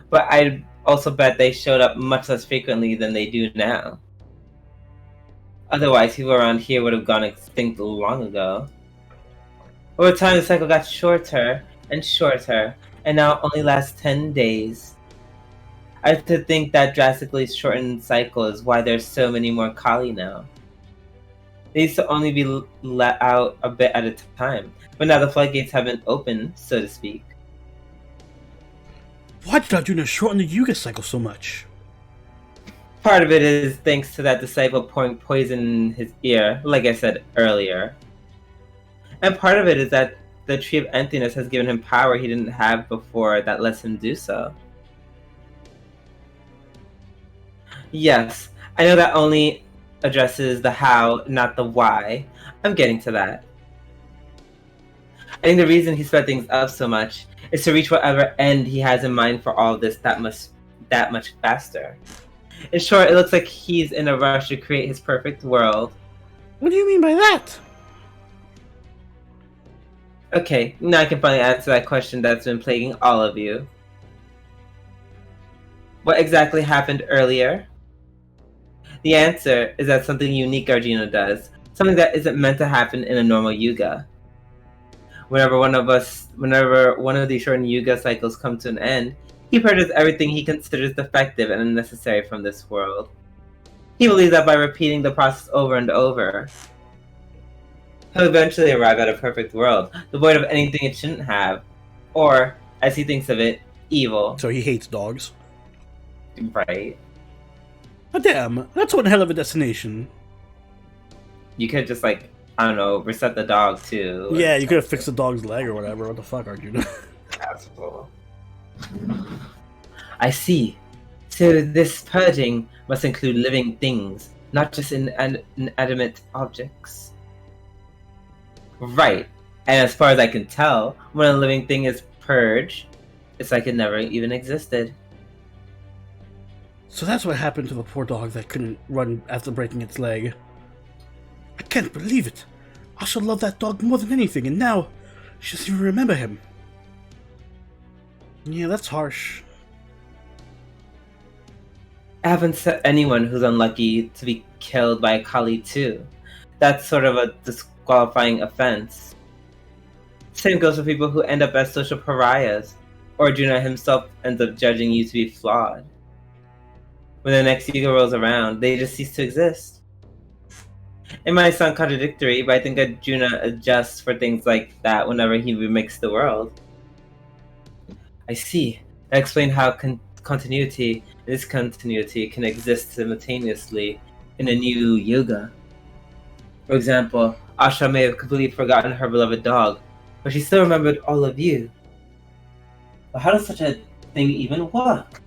But I'd also bet they showed up much less frequently than they do now. Otherwise, people around here would have gone extinct long ago. Over time, the cycle got shorter and shorter, and now only lasts 10 days. I have to think that drastically shortened cycle is why there's so many more Kali now. They used to only be let out a bit at a time, but now the floodgates have been opened, so to speak. Why did Arjuna shorten the Yuga cycle so much? Part of it is thanks to that disciple pouring poison in his ear, like I said earlier. And part of it is that the Tree of Emptiness has given him power he didn't have before that lets him do so. Yes, I know that only addresses the how, not the why. I'm getting to that. I think the reason he sped things up so much is to reach whatever end he has in mind for all of this that much faster. In short, it looks like he's in a rush to create his perfect world. What do you mean by that? Okay, now I can finally answer that question that's been plaguing all of you. What exactly happened earlier? The answer is that something unique Arjuna does, something that isn't meant to happen in a normal yuga. Whenever one of these shortened yuga cycles come to an end, he purges everything he considers defective and unnecessary from this world. He believes that by repeating the process over and over, he'll eventually arrive at a perfect world, devoid of anything it shouldn't have, or, as he thinks of it, evil. So he hates dogs. Right. Oh, damn, that's one hell of a destination. You could just, like, I don't know, reset the dog too. Yeah, you could have fixed the dog's leg or whatever. What the fuck, Arjuna? Asshole. I see. So this purging must include living things, not just inanimate objects. Right. And as far as I can tell, when a living thing is purged, it's like it never even existed. So that's what happened to the poor dog that couldn't run after breaking its leg. I can't believe it. I should love that dog more than anything, and now she doesn't even remember him. Yeah, that's harsh. I haven't set anyone who's unlucky to be killed by a Kali too. That's sort of a disqualifying offense. Same goes for people who end up as social pariahs, or Arjuna himself ends up judging you to be flawed. When the next Yuga rolls around, they just cease to exist. It might sound contradictory, but I think Arjuna adjusts for things like that whenever he remixes the world. I see. That explains how continuity and discontinuity can exist simultaneously in a new Yuga. For example, Asha may have completely forgotten her beloved dog, but she still remembered all of you. But how does such a thing even work?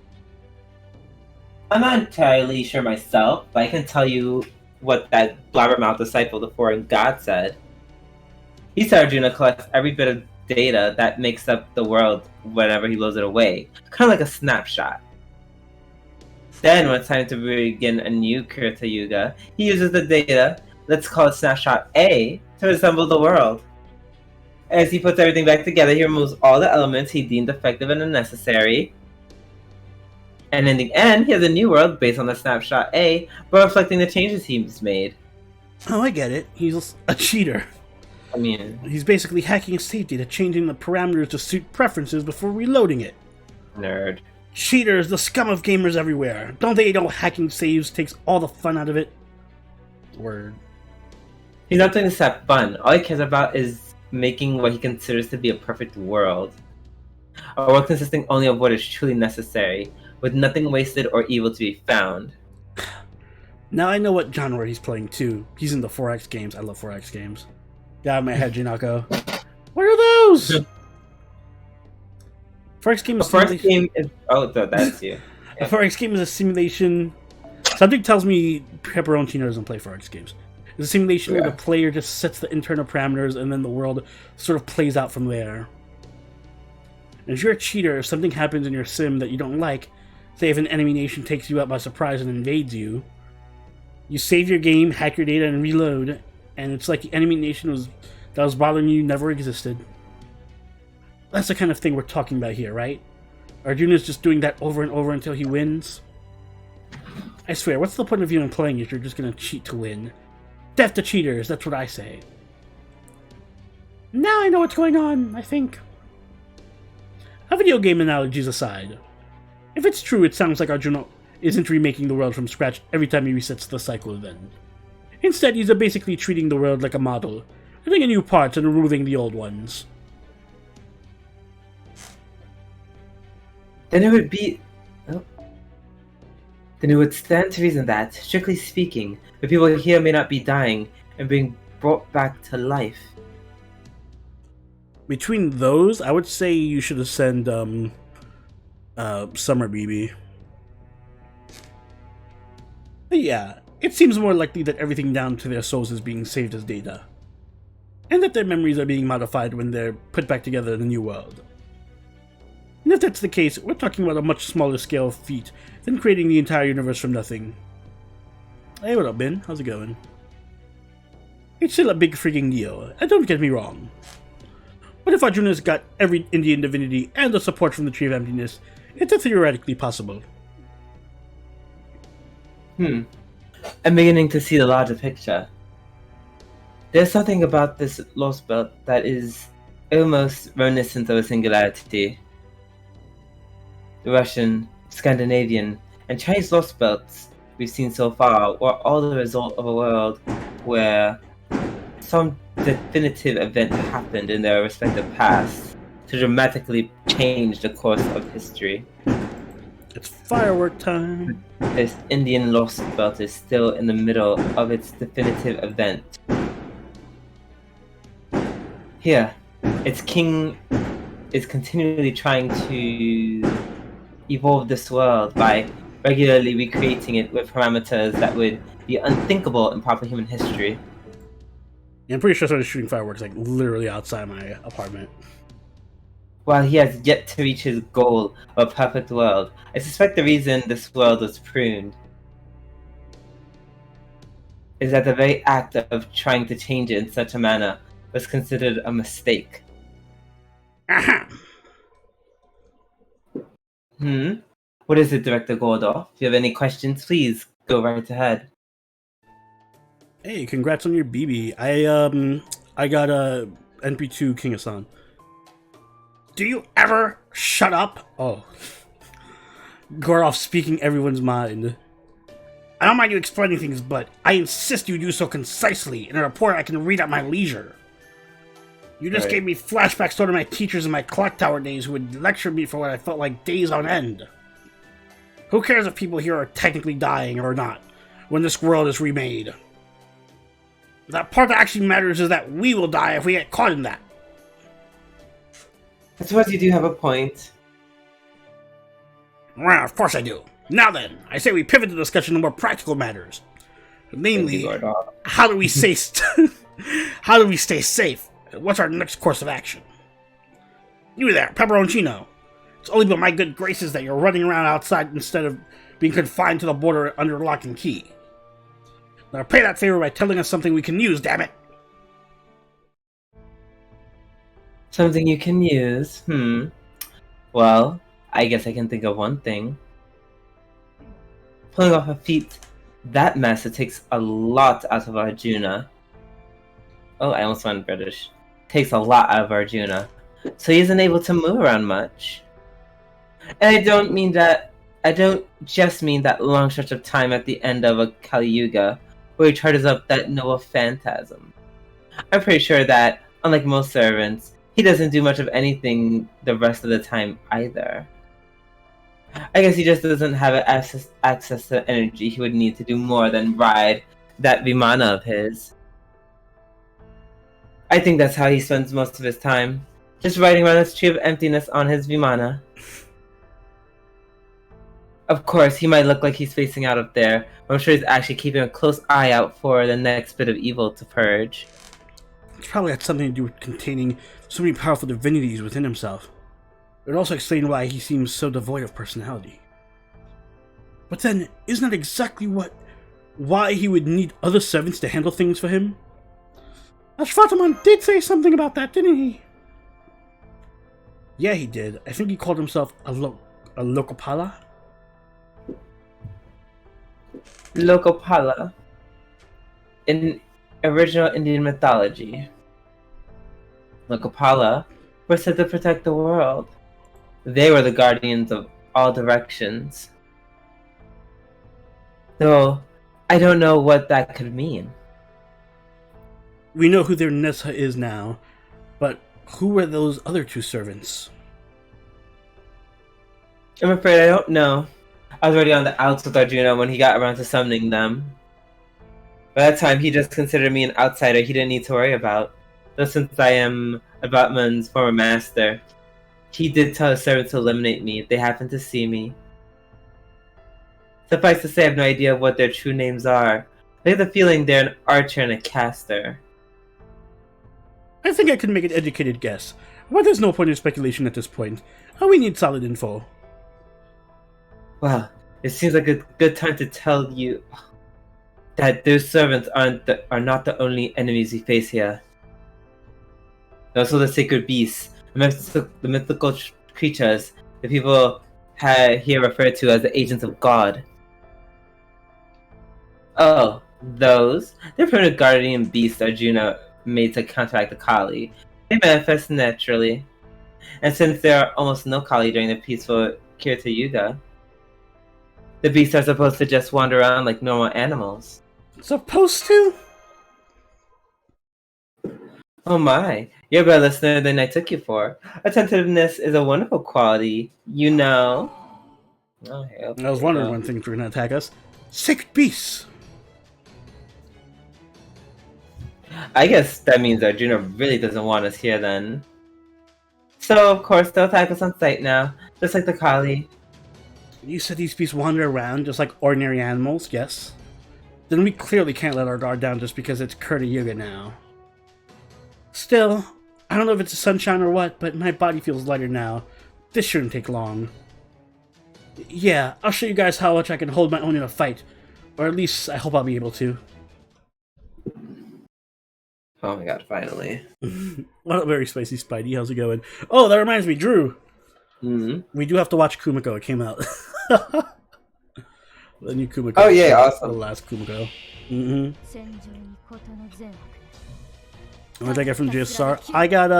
I'm not entirely sure myself, but I can tell you what that blabbermouth disciple of the foreign god said. He said Arjuna collects every bit of data that makes up the world whenever he blows it away, kind of like a snapshot. Then, when it's time to begin a new Krita Yuga, he uses the data, let's call it snapshot A, to assemble the world. As he puts everything back together, he removes all the elements he deemed defective and unnecessary. And in the end, he has a new world based on the snapshot A, but reflecting the changes he's made. Oh, I get it. He's a cheater. I mean, He's basically hacking save data, changing the parameters to suit preferences before reloading it. nerd. Cheaters, the scum of gamers everywhere. Don't they know hacking saves takes all the fun out of it? Word. He's not doing this to have fun. All he cares about is making what he considers to be a perfect world. A world consisting only of what is truly necessary, with nothing wasted or evil to be found. Now I know what genre he's playing too. He's in the 4X games. I love 4X games. Get out of my head, Junako. What are those? 4X game The is first game is... Oh, that's you. A 4X game is a simulation. Something tells me Pepperoncino doesn't play 4X games. It's a simulation where the player just sets the internal parameters and then the world sort of plays out from there. And if you're a cheater, if something happens in your sim that you don't like, say if an enemy nation takes you out by surprise and invades you, you save your game, hack your data, and reload, and it's like the enemy nation that was bothering you never existed. That's the kind of thing we're talking about here, right? Arjuna's just doing that over and over until he wins. I swear, what's the point of even playing if you're just gonna cheat to win? Death to cheaters, that's what I say. Now I know what's going on, I think. A video game analogies aside, if it's true, it sounds like Arjuna isn't remaking the world from scratch every time he resets the cycle event. Instead, he's basically treating the world like a model, adding new parts and removing the old ones. Then it would be... Oh. Then it would stand to reason that, strictly speaking, the people here may not be dying and being brought back to life. Between those, I would say you should send Summer BB. But yeah, it seems more likely that everything down to their souls is being saved as data, and that their memories are being modified when they're put back together in the new world. And if that's the case, we're talking about a much smaller scale feat than creating the entire universe from nothing. Hey, what up, Ben? How's it going? It's still a big freaking deal, and don't get me wrong. But if Arjuna's got every Indian divinity and the support from the Tree of Emptiness, it's theoretically possible. I'm beginning to see the larger picture. There's something about this lost belt that is almost reminiscent of a singularity. The Russian, Scandinavian, and Chinese lost belts we've seen so far were all the result of a world where some definitive event happened in their respective past to dramatically change the course of history. It's firework time! This Indian lost belt is still in the middle of its definitive event. Here, its king is continually trying to evolve this world by regularly recreating it with parameters that would be unthinkable in proper human history. Yeah, I'm pretty sure I started shooting fireworks like literally outside my apartment. While he has yet to reach his goal of a perfect world, I suspect the reason this world was pruned is that the very act of trying to change it in such a manner was considered a mistake. Aha! What is it, Director Gordor? If you have any questions, please go right ahead. Hey, congrats on your BB. I got NP2 King-san. Do you ever shut up? Oh. Goroff speaking everyone's mind. I don't mind you explaining things, but I insist you do so concisely in a report I can read at my leisure. You just gave me flashbacks to one of my teachers in my clock tower days who would lecture me for what I felt like days on end. Who cares if people here are technically dying or not when this world is remade? That part that actually matters is that we will die if we get caught in that. I suppose you do have a point. Well, of course I do. Now then, I say we pivot the discussion to more practical matters. Namely, how do we stay how do we stay safe? What's our next course of action? You there, Pepperoncino. It's only by my good graces that you're running around outside instead of being confined to the border under lock and key. Now pay that favor by telling us something we can use, damn it! Something you can use? Well, I guess I can think of one thing. Pulling off a feat that massive takes a lot out of Arjuna. Oh, I almost went British. Takes a lot out of Arjuna. So he isn't able to move around much. And I don't just mean that long stretch of time at the end of a Kali Yuga where he charges up that noble phantasm. I'm pretty sure that, unlike most servants, he doesn't do much of anything the rest of the time either. I guess he just doesn't have access to energy he would need to do more than ride that Vimana of his. I think that's how he spends most of his time, just riding around this tree of emptiness on his Vimana. Of course, he might look like he's facing out up there, but I'm sure he's actually keeping a close eye out for the next bit of evil to purge. It's probably had something to do with containing so many powerful divinities within himself. It would also explain why he seems so devoid of personality. But then, isn't that exactly why he would need other servants to handle things for him? Ashwataman did say something about that, didn't he? Yeah, he did. I think he called himself a Lokapala. Lokapala. In original Indian mythology, Lokapala were said to protect the world. They were the guardians of all directions. Though, I don't know what that could mean. We know who their Nessa is now, but who were those other two servants? I'm afraid I don't know. I was already on the outs with Arjuna when he got around to summoning them. By that time, he just considered me an outsider he didn't need to worry about. Though since I am Abatman's former master, he did tell his servants to eliminate me if they happen to see me. Suffice to say, I have no idea what their true names are. I have the feeling they're an archer and a caster. I think I can make an educated guess, but there's no point in speculation at this point. We need solid info. Well, it seems like a good time to tell you that those servants are not the only enemies we face here. They're also the sacred beasts, the mythical creatures the people here refer to as the agents of God. Oh, those? They're primitive guardian beasts Arjuna made to counteract the Kali. They manifest naturally. And since there are almost no Kali during the peaceful Kirta Yuga, the beasts are supposed to just wander around like normal animals. Supposed to? Oh my, you're a better listener than I took you for. Attentiveness is a wonderful quality, you know. Oh, I was wondering when things were going to attack us. Sacred beasts! I guess that means Arjuna really doesn't want us here then. So, of course, they'll attack us on sight now, just like the Kali. You said these beasts wander around just like ordinary animals, yes? Then we clearly can't let our guard down just because it's Kirta Yuga now. Still, I don't know if it's the sunshine or what, but my body feels lighter now. This shouldn't take long. Yeah, I'll show you guys how much I can hold my own in a fight. Or at least, I hope I'll be able to. Oh my god, finally. Well, very spicy Spidey, how's it going? Oh, that reminds me, Drew! We do have to watch Kumiko, it came out. The new Kumiko. Oh yeah, awesome. The last Kumiko. What did I get from JSR? I got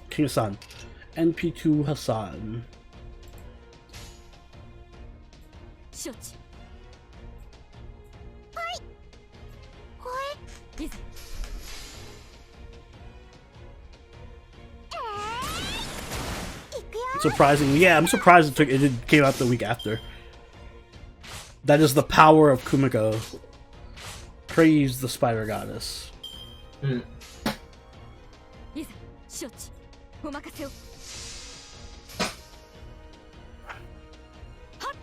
King Hassan. NP2 Hassan. 承知。はい。いざ。Surprisingly, yeah, I'm surprised it came out the week after. That is the power of Kumiko. Praise the spider goddess. いざ承知。お任せを。はっ。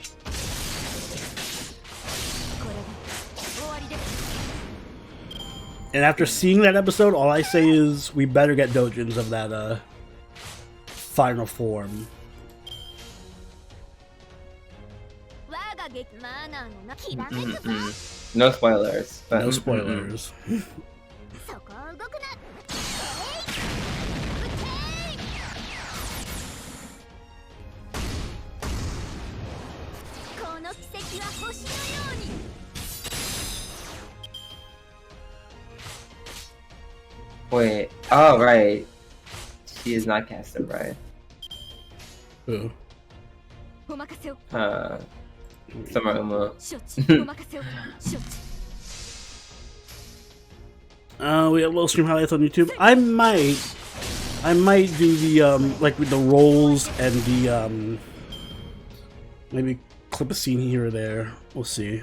これで終わりです。 And after seeing that episode, all I say is we better get dojins of that final form. 我が劇マナーのなきらめくぞ。 No spoilers. But, No spoilers. そこを動くな。この奇跡は星のように。 Wait. Oh, right. She is not casted, right? Ooh. お任せを。 Summer Uma. 承知。お任せを。承知。 We have little stream highlights on YouTube. I might do the like with the rolls and the maybe clip a scene here or there. We'll see.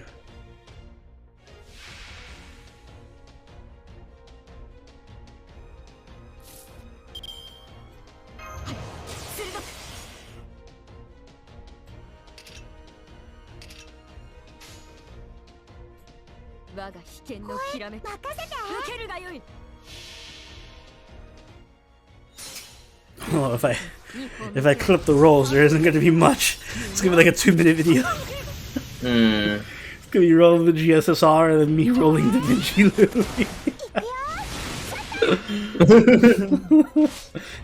Oh, if I clip the rolls, there isn't going to be much. It's going to be like a 2-minute video. It's going to be rolling the GSSR and then me rolling Da Vinci Lily.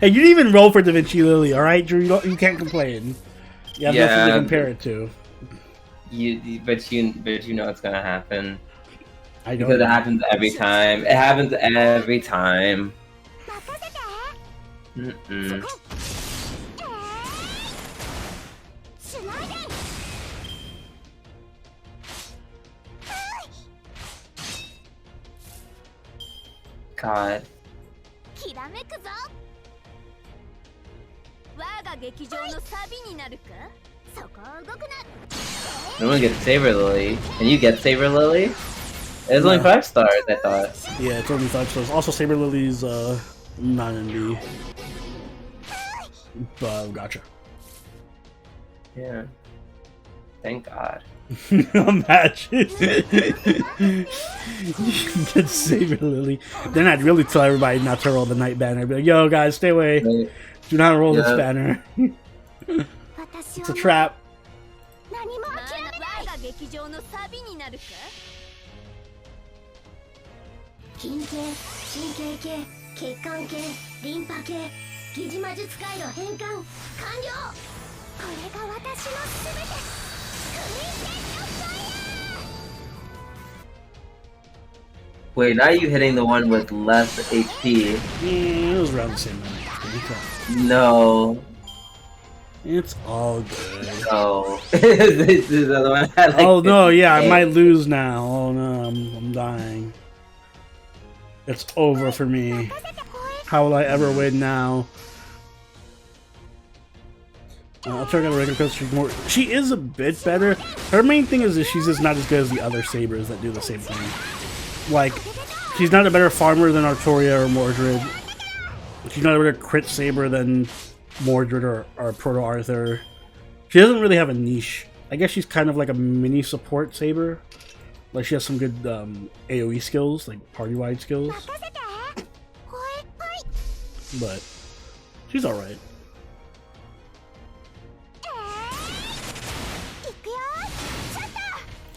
Hey, you didn't even roll for Da Vinci Lily, alright, Drew? You can't complain. You have nothing to compare it to. But you know it's gonna happen. I don't. Because it happens every time. It happens every time. God. きらめくぞ。我が劇場のサビになるか。そこを動くな。 No one gets Saber Lily, and you get Saber Lily. It's only 5 stars, I thought. Yeah, it's only 5 stars. Also, Saber Lily's not in B. Gotcha. Yeah. Thank God. Imagine. Get Saber Lily. Then I'd really tell everybody not to roll the night banner. I'd be like, yo, guys, stay away. Do not roll this banner. It's a trap. 我が劇場のサビになるか。筋系、神経系、血管系、リンパ系、疑似魔術回路変換完了。これが私のすべて。クリステッドファイヤー。 Wait, now you hitting the one with less HP. Yeah, it was around the same amount. No. It's all good. Oh. This is the other one. I like Oh no, yeah, I 58. might lose now. Oh no, I'm dying. It's over for me. How will I ever win now? I'll check out regular because she's more. She is a bit better. Her main thing is that she's just not as good as the other sabers that do the same thing. Like, she's not a better farmer than Artoria or Mordred. She's not a better crit saber than Mordred or Proto Arthur. She doesn't really have a niche. I guess she's kind of like a mini support saber. Like, she has some good AoE skills, like party-wide skills. But she's alright.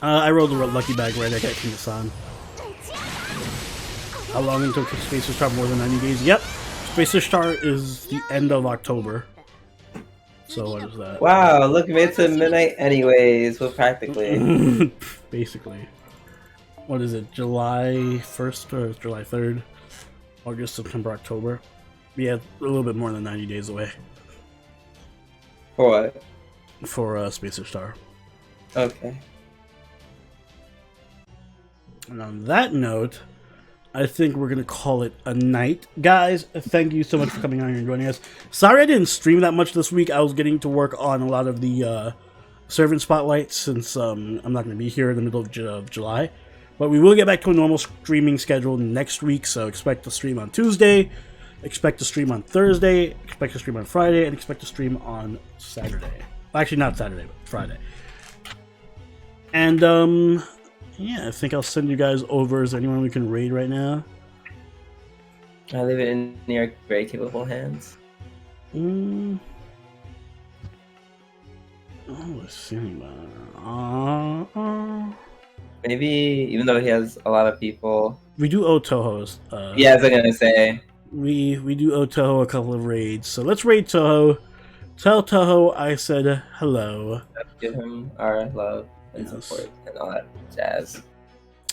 I rolled a lucky bag right. I got King Hassan. How long until Spacer start? More than 90 days? Yep. Spacer start is the end of October. So what is that? Wow, look, we made it to midnight anyways. Well, practically. Basically. what is it, July 1st or July 3rd? August, September, October. Yeah, a little bit more than 90 days away. For what? For Spacer Star. Okay. And on that note, I think we're going to call it a night. Guys, thank you so much for coming on here and joining us. Sorry I didn't stream that much this week. I was getting to work on a lot of the servant spotlights since I'm not going to be here in the middle of July. But we will get back to a normal streaming schedule next week, so expect to stream on Tuesday, expect to stream on Thursday, expect to stream on Friday, and expect to stream on Saturday. Well, actually, not Saturday, but Friday. And, yeah, I think I'll send you guys over. Is there anyone we can raid right now? I leave it in your very capable hands. Oh, let's see. Maybe, even though he has a lot of people. We do owe Toho's. Yeah, I was gonna say. We do owe Toho a couple of raids, so let's raid Toho. Tell Toho I said hello. Let's give him our love and Yes. support and all that jazz.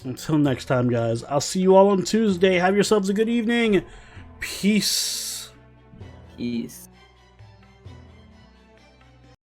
Until next time, guys, I'll see you all on Tuesday. Have yourselves a good evening. Peace. Peace.